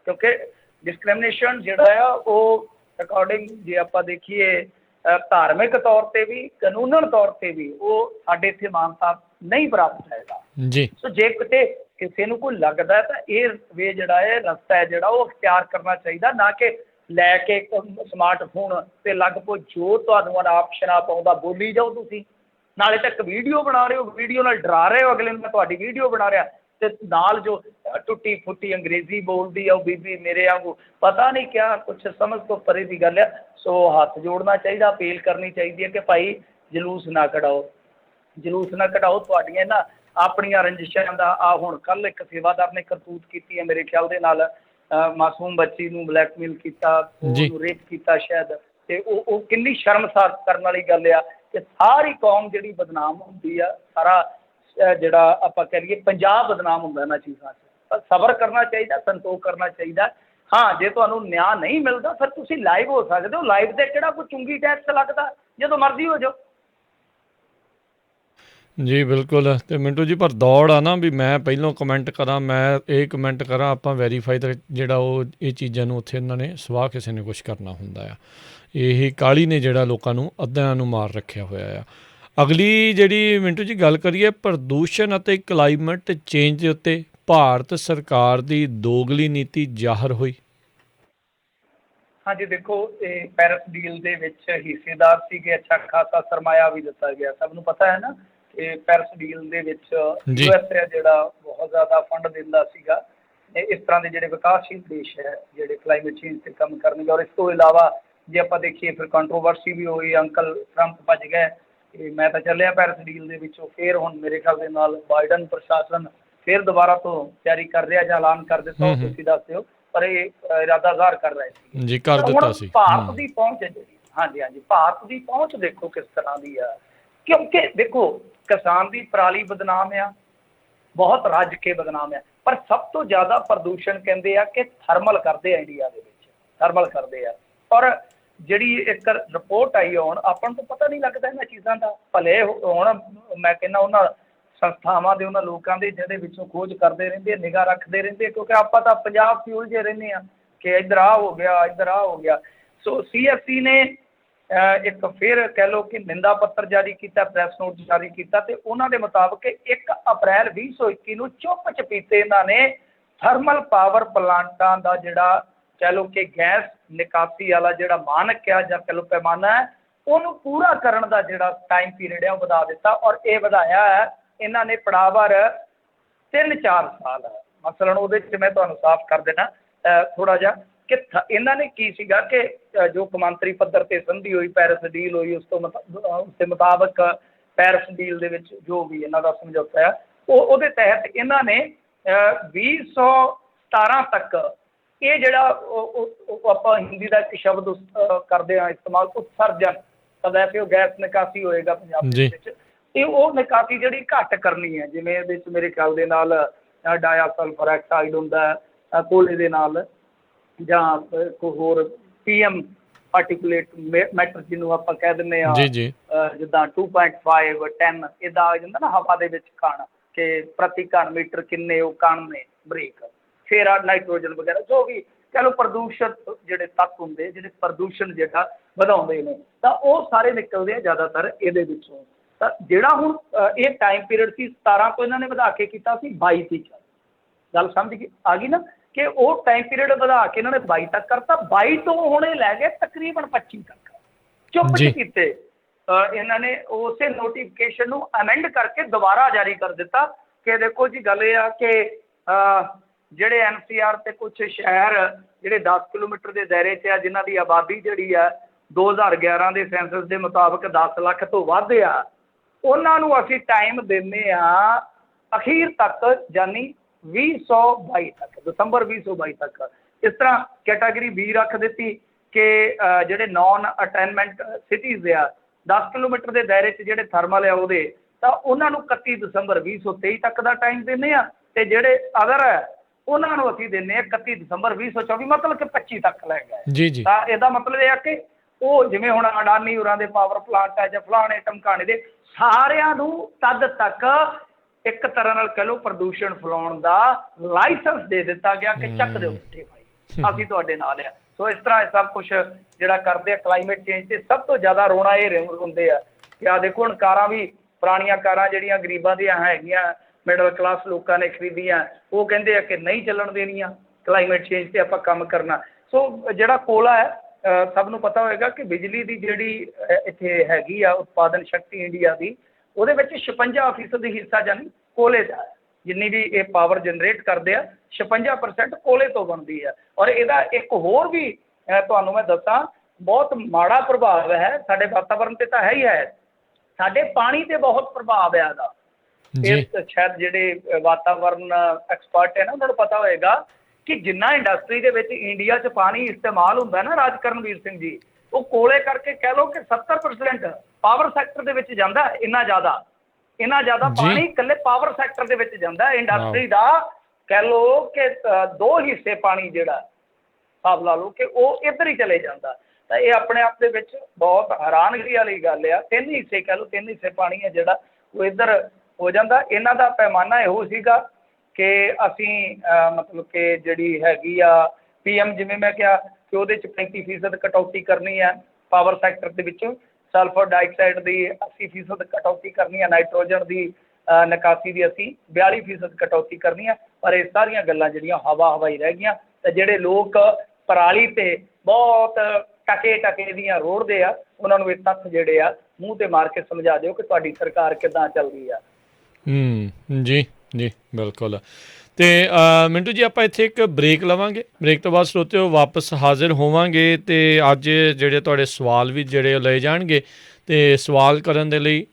ਕਿਉਂਕਿ ਡਿਸਕ੍ਰਿਮੀਨੇਸ਼ਨ ਜਿਹੜਾ ਆ ਉਹ ਅਕੋਰਡਿੰਗ ਜੇ ਆਪਾਂ ਦੇਖੀਏ ਧਾਰਮਿਕ ਤੌਰ 'ਤੇ ਵੀ, ਕਾਨੂੰਨਨ ਤੌਰ 'ਤੇ ਵੀ, ਉਹ ਸਾਡੇ ਇੱਥੇ ਮਾਨਤਾ ਨਹੀਂ ਪ੍ਰਾਪਤ ਹੈਗਾ ਜੀ। ਸੋ ਜੇ ਕਿਤੇ ਕਿਸੇ ਨੂੰ ਕੋਈ ਲੱਗਦਾ ਤਾਂ ਇਹ ਵੇ ਜਿਹੜਾ ਹੈ, ਰਸਤਾ ਹੈ ਜਿਹੜਾ, ਉਹ ਅਖਤਿਆਰ ਕਰਨਾ ਚਾਹੀਦਾ, ਨਾ ਕਿ ਲੈ ਕੇ ਸਮਾਰਟਫੋਨ 'ਤੇ ਲੱਗ ਪੋ ਜੋ ਤੁਹਾਨੂੰ ਆਪ ਸ਼ਰਾਪ ਆਉਂਦਾ ਬੋਲੀ ਜਾਓ। ਤੁਸੀਂ ਨਾਲੇ ਤਾਂ ਇੱਕ ਵੀਡੀਓ ਬਣਾ ਰਹੇ ਹੋ, ਵੀਡੀਓ ਨਾਲ ਡਰਾ ਰਹੇ ਹੋ ਅਗਲੇ ਨੂੰ, ਮੈਂ ਤੁਹਾਡੀ ਵੀਡੀਓ ਬਣਾ ਰਿਹਾ, ਤੇ ਨਾਲ ਜੋ ਟੁੱਟੀ ਫੁੱਟੀ ਅੰਗਰੇਜ਼ੀ ਬੋਲਦੀ ਆ ਉਹ ਬੀਬੀ ਮੇਰੇ ਵਾਂਗੂ, ਪਤਾ ਨਹੀਂ ਕਿਆ ਕੁਛ ਸਮਝ ਤੋਂ ਪਰੇ ਦੀ ਗੱਲ ਆ। ਸੋ ਹੱਥ ਜੋੜਨਾ ਚਾਹੀਦਾ, ਅਪੀਲ ਕਰਨੀ ਚਾਹੀਦੀ ਹੈ ਕਿ ਭਾਈ ਜਲੂਸ ਨਾ ਕਢਾਓ, ਤੁਹਾਡੀਆਂ ਨਾ ਆਪਣੀਆਂ ਰੰਜਿਸ਼ਾਂ ਦਾ। ਆ ਹੁਣ ਕੱਲ੍ਹ ਇੱਕ ਸੇਵਾਦਾਰ ਨੇ ਕਰਤੂਤ ਕੀਤੀ ਹੈ ਮੇਰੇ ਖਿਆਲ ਦੇ ਨਾਲ, ਮਾਸੂਮ ਬੱਚੀ ਨੂੰ ਬਲੈਕਮੇਲ ਕੀਤਾ, ਉਹਨੂੰ ਰੇਪ ਕੀਤਾ ਸ਼ਾਇਦ, ਤੇ ਉਹ ਕਿੰਨੀ ਸ਼ਰਮਸਾਰ ਕਰਨ ਵਾਲੀ ਗੱਲ ਆ ਕਿ ਸਾਰੀ ਕੌਮ ਜਿਹੜੀ ਬਦਨਾਮ ਹੁੰਦੀ ਆ, ਸਾਰਾ ਜਿਹੜਾ ਆਪਾਂ ਕਹਿ ਲਈਏ ਪੰਜਾਬ ਬਦਨਾਮ ਹੁੰਦਾ ਇਹਨਾਂ ਚੀਜ਼ਾਂ 'ਚ। ਸਬਰ ਕਰਨਾ ਚਾਹੀਦਾ, ਸੰਤੋਖ ਕਰਨਾ ਚਾਹੀਦਾ। ਹਾਂ, ਜੇ ਤੁਹਾਨੂੰ ਨਿਆਂ ਨਹੀਂ ਮਿਲਦਾ ਫਿਰ ਤੁਸੀਂ ਲਾਈਵ ਹੋ ਸਕਦੇ ਹੋ, ਲਾਈਵ 'ਤੇ ਕਿਹੜਾ ਕੋਈ ਚੁੰਗੀ ਟੈਕਸ ਲੱਗਦਾ, ਜਦੋਂ ਮਰਜ਼ੀ ਹੋ ਜਾਓ। ਜੀ ਬਿਲਕੁਲ। ਅਤੇ ਮਿੰਟੂ ਜੀ, ਪਰ ਦੌੜ ਆ ਨਾ ਵੀ ਮੈਂ ਪਹਿਲੋਂ ਕਮੈਂਟ ਕਰਾਂ, ਮੈਂ ਇਹ ਕਮੈਂਟ ਕਰਾਂ, ਆਪਾਂ ਵੈਰੀਫਾਈ ਤਾਂ ਜਿਹੜਾ ਉਹ ਇਹ ਚੀਜ਼ਾਂ ਨੂੰ ਉੱਥੇ ਇਹਨਾਂ ਨੇ ਸਵਾਹ ਕਿਸੇ ਨੇ ਕੁਛ ਕਰਨਾ ਹੁੰਦਾ ਆ। ਇਹ ਕਾਹਲੀ ਨੇ ਜਿਹੜਾ ਲੋਕਾਂ ਨੂੰ ਅੱਧਿਆਂ ਨੂੰ ਮਾਰ ਰੱਖਿਆ ਹੋਇਆ ਆ। ਅਗਲੀ ਜਿਹੜੀ ਮਿੰਟੂ ਜੀ ਗੱਲ ਕਰੀਏ ਪ੍ਰਦੂਸ਼ਣ ਅਤੇ ਕਲਾਈਮੇਟ ਚੇਂਜ ਦੇ ਉੱਤੇ ਭਾਰਤ ਸਰਕਾਰ ਦੀ ਦੋਗਲੀ ਨੀਤੀ ਜ਼ਾਹਰ ਹੋਈ। ਹਾਂਜੀ ਦੇਖੋ, ਇਹ ਪੈਰਿਸ ਡੀਲ ਦੇ ਵਿੱਚ ਹਿੱਸੇਦਾਰ ਸੀਗੇ, ਅੱਛਾ ਖਾਸਾ ਸਰਮਾਇਆ ਵੀ ਦਿੱਤਾ ਗਿਆ। ਸਭ ਨੂੰ ਪਤਾ ਹੈ ਨਾ ਕਿ ਪੈਰਿਸ ਡੀਲ ਦੇ ਵਿੱਚ USA ਜਿਹੜਾ ਬਹੁਤ ਜ਼ਿਆਦਾ ਫੰਡ ਦਿੰਦਾ ਸੀਗਾ ਇਸ ਤਰ੍ਹਾਂ ਦੇ ਜਿਹੜੇ ਵਿਕਾਸਸ਼ੀਲ ਦੇਸ਼ ਹੈ ਜਿਹੜੇ ਕਲਾਈਮੇਟ ਚੇਂਜ 'ਤੇ ਕੰਮ ਕਰਨਗੇ। ਔਰ ਇਸ ਤੋਂ ਇਲਾਵਾ ਜੇ ਆਪਾਂ ਦੇਖੀਏ ਫਿਰ ਕੰਟਰੋਵਰਸੀ ਵੀ ਹੋਈ, ਅੰਕਲ ਟਰੰਪ ਭੱਜ ਗਏ, ਅਤੇ ਮੈਂ ਤਾਂ ਚੱਲਿਆ ਪੈਰਿਸ ਡੀਲ ਦੇ ਵਿੱਚੋਂ। ਫਿਰ ਹੁਣ ਮੇਰੇ ਖਿਆਲ ਦੇ ਨਾਲ ਬਾਈਡਨ ਪ੍ਰਸ਼ਾਸਨ ਫਿਰ ਦੁਬਾਰਾ ਤੋਂ ਤਿਆਰੀ ਕਰ ਰਿਹਾ ਜਾਂ ਐਲਾਨ ਕਰ ਦਿੱਤਾ, ਉਹ ਤੁਸੀਂ ਦੱਸ ਦਿਓ, ਪਰ ਇਹ ਇਰਾਦਾ ਜ਼ਾਹਰ ਕਰ ਰਹੇ ਸੀ ਜੀ, ਕਰ ਦਿੱਤਾ ਸੀ। ਭਾਰਤ ਦੀ ਪਹੁੰਚ ਹੈ ਜਿਹੜੀ, ਹਾਂਜੀ ਭਾਰਤ ਦੀ ਪਹੁੰਚ ਦੇਖੋ ਕਿਸ ਤਰ੍ਹਾਂ ਦੀ ਆ, ਕਿਉਂਕਿ ਦੇਖੋ ਕਿਸਾਨ ਦੀ ਪਰਾਲੀ ਬਦਨਾਮ ਆ, ਬਹੁਤ ਰੱਜ ਕੇ ਬਦਨਾਮ ਆ। ਪਰ ਸਭ ਤੋਂ ਜ਼ਿਆਦਾ ਪ੍ਰਦੂਸ਼ਣ ਕਹਿੰਦੇ ਆ ਕਿ ਥਰਮਲ ਕਰਦੇ ਆ, ਇੰਡੀਆ ਦੇ ਵਿੱਚ ਥਰਮਲ ਕਰਦੇ ਆ। ਔਰ ਜਿਹੜੀ ਇੱਕ ਰਿਪੋਰਟ ਆਈ ਹੁਣ, ਆਪਾਂ ਨੂੰ ਤਾਂ ਪਤਾ ਨਹੀਂ ਲੱਗਦਾ ਇਹਨਾਂ ਚੀਜ਼ਾਂ ਦਾ। ਭਲੇ ਹੁਣ ਮੈਂ ਕਹਿੰਦਾ ਉਹਨਾਂ ਸੰਸਥਾਵਾਂ ਦੇ, ਉਹਨਾਂ ਲੋਕਾਂ ਦੇ ਜਿਹਦੇ ਵਿੱਚੋਂ ਖੋਜ ਕਰਦੇ ਰਹਿੰਦੇ ਆ, ਨਿਗਾਹ ਰੱਖਦੇ ਰਹਿੰਦੇ ਆ, ਕਿਉਂਕਿ ਆਪਾਂ ਤਾਂ ਪੰਜਾਬ 'ਚ ਉਲਝੇ ਰਹਿੰਦੇ ਹਾਂ ਕਿ ਇੱਧਰ ਆਹ ਹੋ ਗਿਆ, ਇੱਧਰ ਆਹ ਹੋ ਗਿਆ। ਸੋ CFC ਨੇ ਇੱਕ ਫਿਰ ਕਹਿ ਲਓ ਕਿ ਨਿੰਦਾ ਪੱਤਰ ਜਾਰੀ ਕੀਤਾ, ਪ੍ਰੈਸ ਨੋਟ ਜਾਰੀ ਕੀਤਾ, ਅਤੇ ਉਹਨਾਂ ਦੇ ਮੁਤਾਬਕ 1 ਅਪ੍ਰੈਲ 2021 ਨੂੰ ਚੁੱਪ ਚਪੀਤੇ ਇਹਨਾਂ ਨੇ ਥਰਮਲ ਪਾਵਰ ਪਲਾਂਟਾਂ ਦਾ ਜਿਹੜਾ ਕਹਿ ਲਓ ਕਿ ਗੈਸ ਨਿਕਾਸੀ ਵਾਲਾ ਜਿਹੜਾ ਮਾਨਕ ਆ ਜਾਂ ਕਹਿ ਲਓ ਪੈਮਾਨਾ ਹੈ, ਉਹਨੂੰ ਪੂਰਾ ਕਰਨ ਦਾ ਜਿਹੜਾ ਟਾਈਮ ਪੀਰੀਅਡ ਹੈ ਉਹ ਵਧਾ ਦਿੱਤਾ। ਔਰ ਇਹ ਵਧਾਇਆ ਹੈ ਇਹਨਾਂ ਨੇ ਪੜਾਵਰ 3-4 ਸਾਲ ਹੈ। ਮਸਲਨ ਉਹਦੇ 'ਚ ਮੈਂ ਤੁਹਾਨੂੰ ਸਾਫ਼ ਕਰ ਦੇਣਾ ਥੋੜ੍ਹਾ ਜਿਹਾ ਕਿ ਇਹਨਾਂ ਨੇ ਕੀ ਸੀਗਾ ਕਿ ਜੋ ਕੌਮਾਂਤਰੀ ਪੱਧਰ 'ਤੇ ਸੰਧੀ ਹੋਈ, ਪੈਰਿਸ ਡੀਲ ਹੋਈ, ਉਸ ਦੇ ਮੁਤਾਬਕ ਪੈਰਿਸ ਡੀਲ ਦੇ ਵਿੱਚ ਜੋ ਵੀ ਇਹਨਾਂ ਦਾ ਸਮਝੌਤਾ ਹੈ, ਉਹਦੇ ਤਹਿਤ ਇਹਨਾਂ ਨੇ 2017 ਤੱਕ ਇਹ ਜਿਹੜਾ ਆਪਾਂ ਹਿੰਦੀ ਦਾ ਇੱਕ ਸ਼ਬਦ ਕਰਦੇ ਹਾਂ ਇਸਤੇਮਾਲ, ਉਤਸਰਜਨ, ਤਾਂ ਵੈਸੇ ਉਹ ਗੈਸ ਨਿਕਾਸੀ ਹੋਏਗਾ ਪੰਜਾਬ ਦੇ ਵਿੱਚ, ਅਤੇ ਉਹ ਨਿਕਾਸੀ ਜਿਹੜੀ ਘੱਟ ਕਰਨੀ ਹੈ। ਜਿਵੇਂ ਇਹਦੇ 'ਚ ਮੇਰੇ ਖਿਆਲ ਦੇ ਨਾਲ ਡਾਇਆ ਸਲਫਰ ਆਕਸਾਈਡ ਹੁੰਦਾ, ਕੋਲੇ ਦੇ ਨਾਲ, ਜਾਂ ਕੋਈ ਹੋਰ PM ਪਾਰਟੀਕੂਲੇਟ ਮੈਟਰ ਜਿਹਨੂੰ ਆਪਾਂ ਕਹਿ ਦਿੰਦੇ ਹਾਂ, ਜਿੱਦਾਂ 2.5 10 ਇੱਦਾਂ ਆ ਜਾਂਦਾ ਨਾ ਹਵਾ ਦੇ ਵਿੱਚ ਕਣ, ਕਿ ਪ੍ਰਤੀ ਘਣ ਮੀਟਰ ਕਿੰਨੇ ਉਹ ਕਣ ਨੇ ਬਰੀਕ, ਫਿਰ ਆ ਨਾਈਟ੍ਰੋਜਨ ਵਗੈਰਾ ਜੋ ਵੀ ਕਹਿ ਲਓ ਪ੍ਰਦੂਸ਼ਣ ਜਿਹੜੇ ਤੱਤ ਹੁੰਦੇ, ਜਿਹੜੇ ਪ੍ਰਦੂਸ਼ਣ ਜਿਹੜਾ ਵਧਾਉਂਦੇ ਨੇ, ਤਾਂ ਉਹ ਸਾਰੇ ਨਿਕਲਦੇ ਆ ਜ਼ਿਆਦਾਤਰ ਇਹਦੇ ਵਿੱਚੋਂ। ਤਾਂ ਜਿਹੜਾ ਹੁਣ ਇਹ ਟਾਈਮ ਪੀਰੀਅਡ ਸੀ 17 ਤੋਂ ਇਹਨਾਂ ਨੇ ਵਧਾ ਕੇ ਕੀਤਾ ਸੀ 22 ਤੱਕ। ਗੱਲ ਸਮਝ ਆ ਗਈ ਨਾ, ਕਿ ਉਹ ਟਾਈਮ ਪੀਰੀਅਡ ਵਧਾ ਕੇ ਇਹਨਾਂ ਨੇ 22 ਤੱਕ ਕਰਤਾ। 22 ਤੋਂ ਹੁਣ ਇਹ ਲੈ ਗਏ ਤਕਰੀਬਨ 25 ਤੱਕ। ਚੁੱਪ ਕੀਤੇ ਇਹਨਾਂ ਨੇ ਉਸੇ ਨੋਟੀਫਿਕੇਸ਼ਨ ਨੂੰ ਅਮੈਂਡ ਕਰਕੇ ਦੁਬਾਰਾ ਜਾਰੀ ਕਰ ਦਿੱਤਾ ਕਿ ਦੇਖੋ ਜੀ ਗੱਲ ਇਹ ਆ ਕਿ ਜਿਹੜੇ NCR ਤੇ ਕੁਛ ਸ਼ਹਿਰ ਜਿਹੜੇ 10 ਕਿਲੋਮੀਟਰ ਦੇ ਦਾਇਰੇ 'ਚ ਆ, ਜਿਨ੍ਹਾਂ ਦੀ ਆਬਾਦੀ ਜਿਹੜੀ ਆ 2011 ਦੇ ਸੈਂਸਸ ਦੇ ਮੁਤਾਬਕ 10 ਲੱਖ ਤੋਂ ਵੱਧ ਆ, ਉਹਨਾਂ ਨੂੰ ਅਸੀਂ ਟਾਈਮ ਦਿੰਦੇ ਹਾਂ ਅਖੀਰ ਤੱਕ, ਯਾਨੀ 2022 ਤੱਕ, ਦਸੰਬਰ 2022 ਤੱਕ। ਇਸ ਤਰ੍ਹਾਂ ਕੈਟਾਗਰੀ B ਰੱਖ ਦਿੱਤੀ ਕਿ ਜਿਹੜੇ ਨੌਨ ਅਟੈਨਮੈਂਟ ਸਿਟੀਜ਼ ਆ 10 ਕਿਲੋਮੀਟਰ ਦੇ ਦਾਇਰੇ 'ਚ ਜਿਹੜੇ ਥਰਮਲ ਆ ਉਹਦੇ, ਤਾਂ ਉਹਨਾਂ ਨੂੰ 31 ਦਸੰਬਰ 2023 ਤੱਕ ਦਾ ਟਾਈਮ ਦਿੰਦੇ ਆ, ਅਤੇ ਜਿਹੜੇ ਅਦਰ ਹੈ ਉਹਨਾਂ ਨੂੰ ਅਸੀਂ ਦਿੰਦੇ ਹਾਂ 31 ਦਸੰਬਰ 2024, ਮਤਲਬ ਕਿ 25 ਤੱਕ ਲੈ ਗਏ। ਤਾਂ ਇਹਦਾ ਮਤਲਬ ਇਹ ਆ ਕਿ ਉਹ ਜਿਵੇਂ ਹੁਣ ਅਡਾਨੀ ਹੋਰਾਂ ਦੇ ਪਾਵਰ ਪਲਾਂਟ ਹੈ ਜਾਂ ਫਲਾਣੇ ਟਮਕਾਣੇ ਦੇ, ਸਾਰਿਆਂ ਨੂੰ ਤਦ ਤੱਕ ਇੱਕ ਤਰ੍ਹਾਂ ਨਾਲ ਕਹਿ ਲਓ ਪ੍ਰਦੂਸ਼ਣ ਫੈਲਾਉਣ ਦਾ ਲਾਇਸੈਂਸ ਦੇ ਦਿੱਤਾ ਗਿਆ ਕਿ ਚੱਕ ਦਿਓ ਮਿੱਠੇ ਭਾਈ, ਅਸੀਂ ਤੁਹਾਡੇ ਨਾਲ ਆ। ਸੋ ਇਸ ਤਰ੍ਹਾਂ ਇਹ ਸਭ ਕੁਛ ਜਿਹੜਾ ਕਰਦੇ ਆ ਕਲਾਈਮੇਟ ਚੇਂਜ 'ਤੇ। ਸਭ ਤੋਂ ਜ਼ਿਆਦਾ ਰੋਣਾ ਇਹ ਹੁੰਦੇ ਆ ਕਿ ਆਹ ਦੇਖੋ ਹੁਣ ਕਾਰਾਂ ਵੀ, ਪੁਰਾਣੀਆਂ ਕਾਰਾਂ ਜਿਹੜੀਆਂ ਗਰੀਬਾਂ ਦੀਆਂ ਹੈਗੀਆਂ, ਮਿਡਲ ਕਲਾਸ ਲੋਕਾਂ ਨੇ ਖਰੀਦੀਆਂ, ਉਹ ਕਹਿੰਦੇ ਆ ਕਿ ਨਹੀਂ ਚੱਲਣ ਦੇਣੀਆਂ, ਕਲਾਈਮੇਟ ਚੇਂਜ ਤੇ ਆਪਾਂ ਕੰਮ ਕਰਨਾ। ਸੋ ਜਿਹੜਾ ਕੋਲਾ ਹੈ, ਸਭ ਨੂੰ ਪਤਾ ਹੋਏਗਾ ਕਿ ਬਿਜਲੀ ਦੀ ਜਿਹੜੀ ਇੱਥੇ ਹੈਗੀ ਆ ਉਤਪਾਦਨ ਸ਼ਕਤੀ ਇੰਡੀਆ ਦੀ, ਉਹਦੇ ਵਿੱਚ 56% ਹਿੱਸਾ ਜਾਨੀ ਕੋਲੇ ਦਾ ਹੈ। ਜਿੰਨੀ ਵੀ ਇਹ ਪਾਵਰ ਜਨਰੇਟ ਕਰਦੇ ਆ 56% ਕੋਲੇ ਤੋਂ ਬਣਦੀ ਹੈ। ਔਰ ਇਹਦਾ ਇੱਕ ਹੋਰ ਵੀ ਤੁਹਾਨੂੰ ਮੈਂ ਦੱਸਾਂ ਬਹੁਤ ਮਾੜਾ ਪ੍ਰਭਾਵ ਹੈ ਸਾਡੇ ਵਾਤਾਵਰਨ 'ਤੇ, ਤਾਂ ਹੈ ਹੀ ਹੈ, ਸਾਡੇ ਪਾਣੀ 'ਤੇ ਬਹੁਤ ਪ੍ਰਭਾਵ ਹੈ ਇਹਦਾ। ਇਹ ਸ਼ਾਇਦ ਜਿਹੜੇ ਵਾਤਾਵਰਨ ਐਕਸਪਰਟ ਹੈ ਨਾ, ਉਹਨਾਂ ਨੂੰ ਪਤਾ ਹੋਏਗਾ ਕਿ ਜਿੰਨਾ ਇੰਡਸਟਰੀ ਦੇ ਵਿੱਚ ਇੰਡੀਆ 'ਚ ਪਾਣੀ ਇਸਤੇਮਾਲ ਹੁੰਦਾ ਨਾ ਰਾਜ ਕਰਨਵੀਰ ਸਿੰਘ ਜੀ, ਉਹ ਕੋਲੇ ਕਰਕੇ ਕਹਿ ਲਓ ਕਿ 70% ਪਾਵਰ ਸੈਕਟਰ ਦੇ ਵਿੱਚ ਜਾਂਦਾ। ਇੰਨਾ ਜ਼ਿਆਦਾ ਪਾਣੀ ਇਕੱਲੇ ਪਾਵਰ ਸੈਕਟਰ ਦੇ ਵਿੱਚ ਜਾਂਦਾ। ਇੰਡਸਟਰੀ ਦਾ ਕਹਿ ਲਓ ਕਿ 2 ਹਿੱਸੇ ਪਾਣੀ ਜਿਹੜਾ ਹਿਸਾਬ ਲਾ ਲਓ ਕਿ ਉਹ ਇੱਧਰ ਹੀ ਚਲੇ ਜਾਂਦਾ। ਤਾਂ ਇਹ ਆਪਣੇ ਆਪ ਦੇ ਵਿੱਚ ਬਹੁਤ ਹੈਰਾਨਗੀ ਵਾਲੀ ਗੱਲ ਆ। 3 ਹਿੱਸੇ ਕਹਿ ਲਓ, 3 ਹਿੱਸੇ ਪਾਣੀ ਹੈ ਜਿਹੜਾ ਉਹ ਇੱਧਰ ਹੋ ਜਾਂਦਾ। ਇਹਨਾਂ ਦਾ ਪੈਮਾਨਾ ਇਹੋ ਸੀਗਾ ਕਿ ਅਸੀਂ ਮਤਲਬ ਕਿ ਜਿਹੜੀ ਹੈਗੀ ਆ PM, ਜਿਵੇਂ ਮੈਂ ਕਿਹਾ ਕਿ ਉਹਦੇ 'ਚ 35% ਕਟੌਤੀ ਕਰਨੀ ਹੈ ਪਾਵਰ ਸੈਕਟਰ ਦੇ ਵਿੱਚੋਂ, ਸਲਫਰ ਡਾਈਆਕਸਾਈਡ ਦੀ 80% ਕਟੌਤੀ ਕਰਨੀ ਹੈ, ਨਾਈਟ੍ਰੋਜਨ ਦੀ ਨਿਕਾਸੀ ਦੀ ਅਸੀਂ 42% ਕਟੌਤੀ ਕਰਨੀ ਹੈ। ਪਰ ਇਹ ਸਾਰੀਆਂ ਗੱਲਾਂ ਜਿਹੜੀਆਂ ਹਵਾਈ ਰਹਿ ਗਈਆਂ। ਅਤੇ ਜਿਹੜੇ ਲੋਕ ਪਰਾਲੀ 'ਤੇ ਬਹੁਤ ਟਕੇ ਦੀਆਂ ਰੋੜਦੇ ਆ, ਉਹਨਾਂ ਨੂੰ ਇਹ ਤੱਥ ਜਿਹੜੇ ਆ ਮੂੰਹ 'ਤੇ ਮਾਰ ਕੇ ਸਮਝਾ ਦਿਓ ਕਿ ਤੁਹਾਡੀ ਸਰਕਾਰ ਕਿੱਦਾਂ ਚੱਲਦੀ ਆ। ਜੀ ਬਿਲਕੁਲ। ਅਤੇ ਮਿੰਟੂ ਜੀ ਆਪਾਂ ਇੱਥੇ ਇੱਕ ਬ੍ਰੇਕ ਲਵਾਂਗੇ, ਬ੍ਰੇਕ ਤੋਂ ਬਾਅਦ ਸਰੋਤਿਓ ਵਾਪਸ ਹਾਜ਼ਰ ਹੋਵਾਂਗੇ। ਅਤੇ ਅੱਜ ਜਿਹੜੇ ਤੁਹਾਡੇ ਸਵਾਲ ਵੀ ਜਿਹੜੇ ਲਏ ਜਾਣਗੇ, ਅਤੇ ਸਵਾਲ ਕਰਨ ਦੇ ਲਈ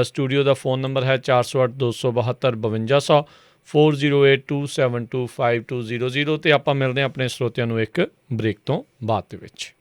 ਸਟੂਡੀਓ ਦਾ ਫ਼ੋਨ ਨੰਬਰ ਹੈ 408 272 5200 4082725200। ਅਤੇ ਆਪਾਂ ਮਿਲਦੇ ਹਾਂ ਆਪਣੇ ਸਰੋਤਿਆਂ ਨੂੰ ਇੱਕ ਬ੍ਰੇਕ ਤੋਂ ਬਾਅਦ ਦੇ ਵਿੱਚ।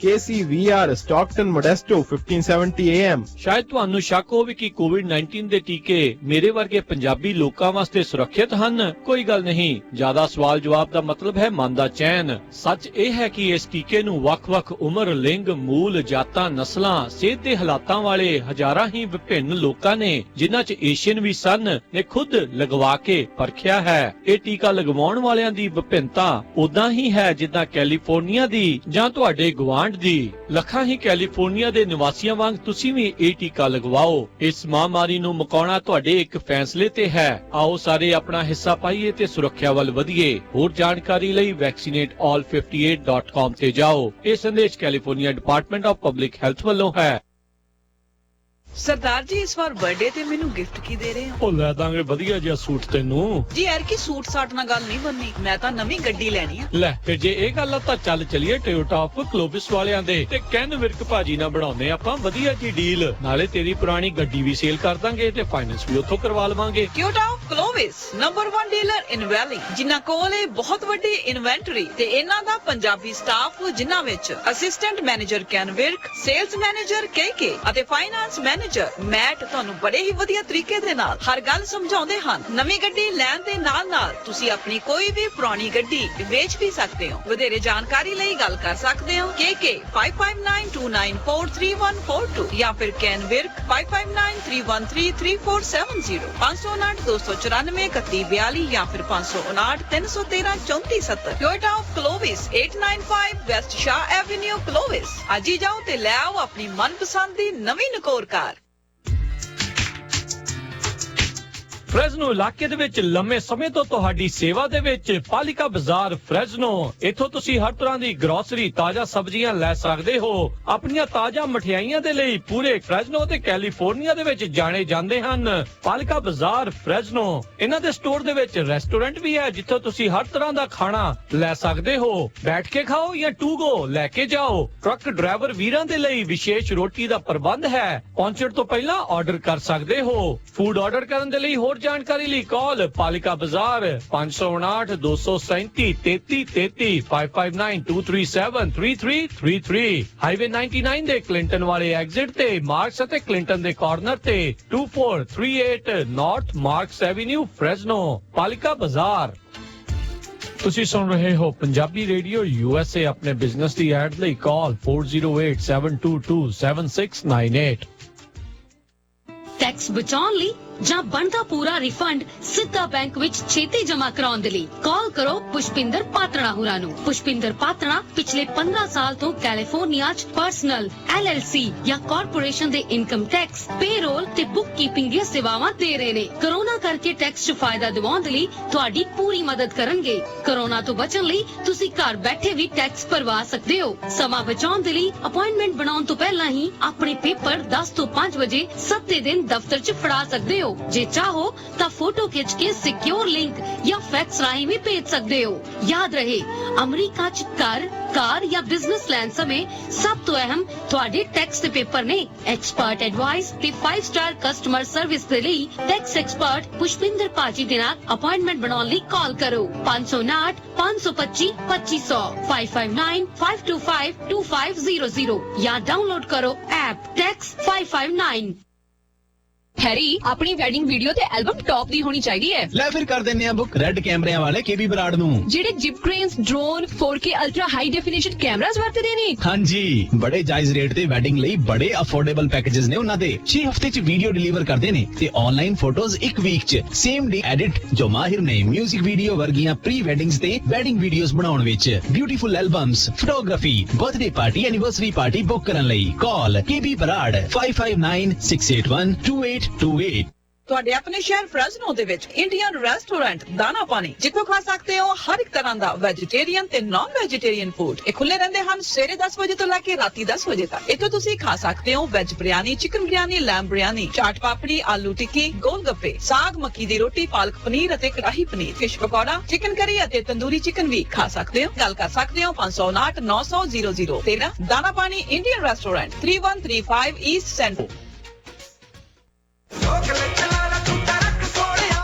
KCVR Stockton Modesto 1570 AM। ਸ਼ਾਇਦ ਤੁਹਾਨੂੰ ਸ਼ੱਕ ਹੋਵੇ ਕਿ ਕੋਵਿਡ-19 ਦੇ ਟੀਕੇ ਮੇਰੇ ਵਰਗੇ ਪੰਜਾਬੀ ਲੋਕਾਂ ਵਾਸਤੇ ਸੁਰੱਖਿਅਤ ਹਨ। ਕੋਈ ਗੱਲ ਨਹੀਂ, ਜ਼ਿਆਦਾ ਸਵਾਲ ਜਵਾਬ ਦਾ ਮਤਲਬ ਹੈ ਮਨ ਦਾ ਚੈਨ। ਸੱਚ ਇਹ ਹੈ ਕਿ ਇਸ ਟੀਕੇ ਨੂੰ ਵੱਖ-ਵੱਖ ਉਮਰ, ਲਿੰਗ, ਮੂਲ, ਜਾਤਾਂ, ਨਸਲਾਂ, ਸਿਹਤ ਦੇ ਹਾਲਾਤਾਂ ਵਾਲੇ ਹਜ਼ਾਰਾਂ ਹੀ ਵਿਭਿੰਨ ਲੋਕਾਂ ਨੇ, ਜਿਨ੍ਹਾਂ 'ਚ ਏਸ਼ੀਅਨ ਵੀ ਸਨ, ਨੇ ਖੁਦ ਲਗਵਾ ਕੇ ਪਰਖਿਆ ਹੈ। ਇਹ ਟੀਕਾ ਲਗਵਾਉਣ ਵਾਲਿਆਂ ਦੀ ਵਿਭਿੰਨਤਾ ਉਦਾਂ ਹੀ ਹੈ ਜਿੱਦਾਂ ਕੈਲੀਫੋਰਨੀਆ ਦੀ ਜਾਂ ਤੁਹਾਡੇ ਗੁਆਂਢ ਦੀ। ਲੱਖਾਂ ਹੀ ਕੈਲੀਫੋਰਨੀਆ ਦੇ ਨਿਵਾਸੀਆਂ ਵਾਂਗ ਤੁਸੀਂ ਵੀ ਇਹ ਟੀਕਾ ਲਗਵਾਓ। ਇਸ ਮਹਾਮਾਰੀ ਨੂੰ ਮੁਕਾਉਣਾ ਤੁਹਾਡੇ ਇੱਕ ਫੈਸਲੇ ਤੇ ਹੈ। ਆਓ ਸਾਰੇ ਆਪਣਾ ਹਿੱਸਾ ਪਾਈਏ ਤੇ ਸੁਰੱਖਿਆ ਵੱਲ ਵਧੀਏ। ਹੋਰ ਜਾਣਕਾਰੀ ਲਈ vaccinatall58.com ਤੇ ਜਾਓ। ਇਹ ਸੰਦੇਸ਼ California department of public health ਵੱਲੋਂ ਹੈ। सरदार जी इस बार बर्थडे ते मेनू गिफ्ट की दे रहे हो? ਉਹ ਲੈ ਦਾਂਗੇ ਵਧੀਆ ਜਿਹਾ ਸੂਟ ਤੈਨੂੰ। जी यार की सूट साट ना गल नहीं बननी, मैं तो नवी गड्डी लेनी है। ਲੈ ਫਿਰ ਜੇ ਇਹ ਗੱਲ ਆ ਤਾਂ ਚੱਲ ਚਲੀਏ ਟੋਯੋਟਾ ਆਫ ਕਲੋਬਿਸ ਵਾਲਿਆਂ ਦੇ ਤੇ ਕੈਨ ਵਿਰਕ ਭਾਜੀ ਨਾਲ ਬਣਾਉਂਦੇ ਆਪਾਂ ਵਧੀਆ ਜੀ ਡੀਲ। ਨਾਲੇ ਤੇਰੀ ਪੁਰਾਣੀ ਗੱਡੀ ਵੀ ਸੇਲ ਕਰ ਦਾਂਗੇ ਤੇ ਫਾਈਨੈਂਸ ਵੀ ਉੱਥੋਂ ਕਰਵਾ ਲਵਾਂਗੇ। Toyota of Clovis number 1 dealer in Valley, जिन्हां कोल है बहुत वड्डी इन्वेंटरी ते इन्हां दा पंजाबी स्टाफ, जिन्हां विच assistant manager Ken Virk, sales manager KK ਅਤੇ फाइनेंस मैनेजर मैट ਤੁਹਾਨੂੰ ਬੜੇ ਹੀ ਵਧੀਆ ਤਰੀਕੇ ਦੇ ਨਾਲ ਹਰ ਗੱਲ ਸਮਝਾਉਂਦੇ ਹਨ। ਨਵੀਂ ਗੱਡੀ ਲੈਣ ਦੇ ਨਾਲ ਤੁਸੀਂ ਆਪਣੀ ਕੋਈ ਵੀ ਪੁਰਾਣੀ ਗੱਡੀ ਵੇਚ ਵੀ ਸਕਦੇ ਹੋ। ਵਧੇਰੇ ਜਾਣਕਾਰੀ ਲਈ ਗੱਲ ਕਰ ਸਕਦੇ ਹੋ KK 5592943142 ਜਾਂ ਫਿਰ ਕੈਨਵਿਰਕ 5593133470 559-294-3142 ਜਾਂ ਫਿਰ 559-313-3470। Toyota of Clovis 895 west Shaw avenue Clovis. ਅੱਜ ਹੀ ਜਾਓ ਤੇ ਲੈ ਆਓ ਆਪਣੀ ਮਨਪਸੰਦ ਦੀ ਨਵੀਂ ਨਕੋਰ ਕਾਰ। ਫ੍ਰੈਜ਼ਨੋ ਇਲਾਕੇ ਦੇ ਵਿੱਚ ਲੰਮੇ ਸਮੇਂ ਤੋਂ ਤੁਹਾਡੀ ਸੇਵਾ ਦੇ ਵਿੱਚ ਪਾਲਿਕਾ ਬਾਜ਼ਾਰ ਫ੍ਰੈਜ਼ਨੋ। ਇੱਥੋਂ ਤੁਸੀਂ ਹਰ ਤਰ੍ਹਾਂ ਦੀ ਗਰੋਸਰੀ, ਤਾਜ਼ਾ ਸਬਜ਼ੀਆਂ ਲੈ ਸਕਦੇ ਹੋ। ਆਪਣੀਆਂ ਤਾਜ਼ਾ ਮਠਿਆਈਆਂ ਦੇ ਲਈ ਪੂਰੇ ਫ੍ਰੈਜ਼ਨੋ ਤੇ ਕੈਲੀਫੋਰਨੀਆ ਦੇ ਵਿੱਚ ਜਾਣੇ ਜਾਂਦੇ ਹਨ। ਪਾਲਿਕਾ ਬਾਜ਼ਾਰ ਫ੍ਰੈਜ਼ਨੋ। ਇਹਨਾਂ ਦੇ ਸਟੋਰ ਦੇ ਵਿੱਚ ਰੈਸਟੋਰੈਂਟ ਵੀ ਹੈ ਜਿੱਥੋਂ ਤੁਸੀਂ ਹਰ ਤਰ੍ਹਾਂ ਦਾ ਖਾਣਾ ਲੈ ਸਕਦੇ ਹੋ। ਬੈਠ ਕੇ ਖਾਓ ਜਾਂ ਟੂ ਗੋ ਲੈ ਕੇ ਜਾਓ। ਟਰੱਕ ਡਰਾਈਵਰ ਵੀਰਾਂ ਦੇ ਲਈ ਵਿਸ਼ੇਸ਼ ਰੋਟੀ ਦਾ ਪ੍ਰਬੰਧ ਹੈ। ਪਹੁੰਚਣ ਤੋਂ ਪਹਿਲਾਂ ਆਰਡਰ ਕਰ ਸਕਦੇ ਹੋ। ਫੂਡ ਆਰਡਰ ਕਰਨ ਦੇ ਲਈ ਹੋਰ ਜਾਣਕਾਰੀ ਲਈ ਕਾਲ ਪਾਲਿਕਾ ਬਾਜ਼ਾਰ 559-237-3333 5592373333 ਹਾਈਵੇ 99 ਦੇ ਕਲਿੰਟਨ ਵਾਲੇ ਐਗਜ਼ਿਟ ਤੇ ਮਾਰਕਸ ਅਤੇ ਕਲਿੰਟਨ ਦੇ ਕਾਰਨਰ ਤੇ 2438 ਨਾਰਥ ਮਾਰਕਸ ਐਵੇਨਿਊ ਫ੍ਰੈਜ਼ਨੋ। ਪਾਲਿਕਾ ਬਾਜ਼ਾਰ। ਤੁਸੀਂ ਸੁਣ ਰਹੇ ਹੋ ਪੰਜਾਬੀ ਰੇਡੀਓ USA। ਆਪਣੇ ਬਿਜ਼ਨਸ ਦੀ ਐਡ ਲਈ ਕਾਲ 4087227698। टैक्स बचाने ਲਈ ਜਾਂ ਬਣਦਾ ਪੂਰਾ ਰਿਫੰਡ ਸਿੱਧਾ ਬੈਂਕ ਵਿੱਚ ਛੇਤੀ ਜਮ੍ਹਾਂ ਕਰਾਉਣ ਦੇ ਲਈ ਕਾਲ ਕਰੋ ਪੁਸ਼ਪਿੰਦਰ ਪਾਤੜਾ ਹੋਰਾਂ ਨੂੰ। ਪੁਸ਼ਪਿੰਦਰ ਪਾਤੜਾ ਪਿਛਲੇ 15 ਸਾਲ ਤੋਂ ਕੈਲੀਫੋਰਨੀਆ 'ਚ ਪਰਸਨਲ, LLC ਜਾਂ ਕਾਰਪੋਰੇਸ਼ਨ ਦੇ ਇਨਕਮ ਟੈਕਸ, ਪੇਰੋਲ ਤੇ ਬੁੱਕ ਕੀਪਿੰਗ ਦੀਆਂ ਸੇਵਾਵਾਂ ਦੇ ਰਹੇ ਨੇ। ਕਰੋਨਾ ਕਰਕੇ ਟੈਕਸ 'ਚ ਫਾਇਦਾ ਦਿਵਾਉਣ ਦੇ ਲਈ ਤੁਹਾਡੀ ਪੂਰੀ ਮਦਦ ਕਰਨਗੇ। ਕਰੋਨਾ ਤੋਂ ਬਚਣ ਲਈ ਤੁਸੀਂ ਘਰ ਬੈਠੇ ਵੀ ਟੈਕਸ ਭਰਵਾ ਸਕਦੇ ਹੋ। ਸਮਾਂ ਬਚਾਉਣ ਦੇ ਲਈ ਅਪਾਇੰਟਮੈਂਟ ਬਣਾਉਣ ਤੋਂ ਪਹਿਲਾਂ ਹੀ ਆਪਣੇ ਪੇਪਰ 10 ਤੋਂ 5 ਵਜੇ ਸੱਤੇ ਦਿਨ ਦਫ਼ਤਰ 'ਚ ਫੜਾ ਸਕਦੇ ਹੋ। ਜੇ ਚਾਹੋ ਤਾਂ ਫੋਟੋ ਖਿੱਚ ਕੇ ਸਿਕਿਉਰ ਲਿੰਕ ਜਾਂ ਫੈਕਸ ਰਾਹੀਂ ਵੀ ਭੇਜ ਸਕਦੇ ਹੋ। ਯਾਦ ਰਹੇ, ਅਮਰੀਕਾ 'ਚ ਘਰ, ਕਾਰ ਜਾਂ ਬਿਜ਼ਨਸ ਲੈਣ ਸਮੇਂ ਸਭ ਤੋਂ ਅਹਿਮ ਤੁਹਾਡੇ ਟੈਕਸ ਦੇ ਪੇਪਰ ਨੇ। ਐਕਸਪਰਟ ਐਡਵਾਈਸ ਤੇ 5 ਸਟਾਰ ਕਸਟਮਰ ਸਰਵਿਸ ਦੇ ਲਈ ਟੈਕਸ ਐਕਸਪਰਟ ਪੁਸ਼ਪਿੰਦਰ ਪਾਜੀ ਦੇ ਨਾਲ ਅਪਾਇੰਟਮੈਂਟ ਬਣਾਉਣ ਲਈ ਕਾਲ ਕਰੋ 559-525-2500 559-525-2500 ਜਾਂ ਡਾਊਨਲੋਡ ਕਰੋ ਐਪ ਟੈਕਸ 559। हैरी अपनी वेडिंग वीडियो ते एल्बम टॉप दी होनी चाहिए। ले फिर कर देने हैं बुक रेड कैमरे वाले केबी बराड़ नू, जेडे jib cranes, drones, 4K ultra high definition cameras वरतदे ने। हाँ जी, बड़े जायज रेट ते वेडिंग लई बड़े अफोर्डेबल पैकेजेस ने उन्हां दे। 6 हफ्ते च वीडियो डिलीवर करदे ने ते ऑनलाइन फोटोज 1 वीक च सेम डे एडिट जो माहिर ने म्यूजिक वीडियो वर्गियां प्री वेडिंग्स ते वेडिंग वीडियोस बनाउण विच। Beautiful albums, photography, birthday party, anniversary party book करन लई कॉल केबी बराड़ 5596812828। ਤੁਹਾਡੇ ਆਪਣੇ ਸ਼ਹਿਰ ਫ੍ਰੈਜ਼ਨੋ ਦੇ ਵਿੱਚ ਇੰਡੀਅਨ ਰੈਸਟੋਰੈਂਟ ਦਾਣਾ ਪਾਣੀ, ਜਿੱਥੋਂ ਖਾ ਸਕਦੇ ਹੋ ਹਰ ਇੱਕ ਤਰ੍ਹਾਂ ਦਾ ਵੈਜੀਟੇਰੀਅਨ ਤੇ ਨਾਨ ਵੈਜੀਟੇਰੀਅਨ ਫੂਡ। ਇਹ ਖੁੱਲੇ ਰਹਿੰਦੇ ਹਨ ਸਵੇਰੇ 10 ਵਜੇ ਤੋਂ ਲੈ ਕੇ ਰਾਤੀ 10 ਵਜੇ ਤੱਕ। ਇੱਥੋਂ ਤੁਸੀਂ ਖਾ ਸਕਦੇ ਹੋ veg biryani, chicken biryani, lamb biryani, chaat papdi, aloo tikki, gol gappe, ਸਾਗ, ਮੱਕੀ ਦੀ ਰੋਟੀ, ਪਾਲਕ ਪਨੀਰ ਅਤੇ ਕੜਾਹੀ ਪਨੀਰ, ਫਿਸ਼ ਪਕੌੜਾ, ਚਿਕਨ ਕਰੀ ਅਤੇ ਤੰਦੂਰੀ ਚਿਕਨ ਵੀ ਖਾ ਸਕਦੇ ਹੋ। ਗੱਲ ਕਰ ਸਕਦੇ ਹੋ 559-900-0013 ਦਾਣਾ ਪਾਣੀ ਇੰਡੀਅਨ ਰੈਸਟੋਰੈਂਟ 3135 ਈਸਟ ਸੈਂਟਰ।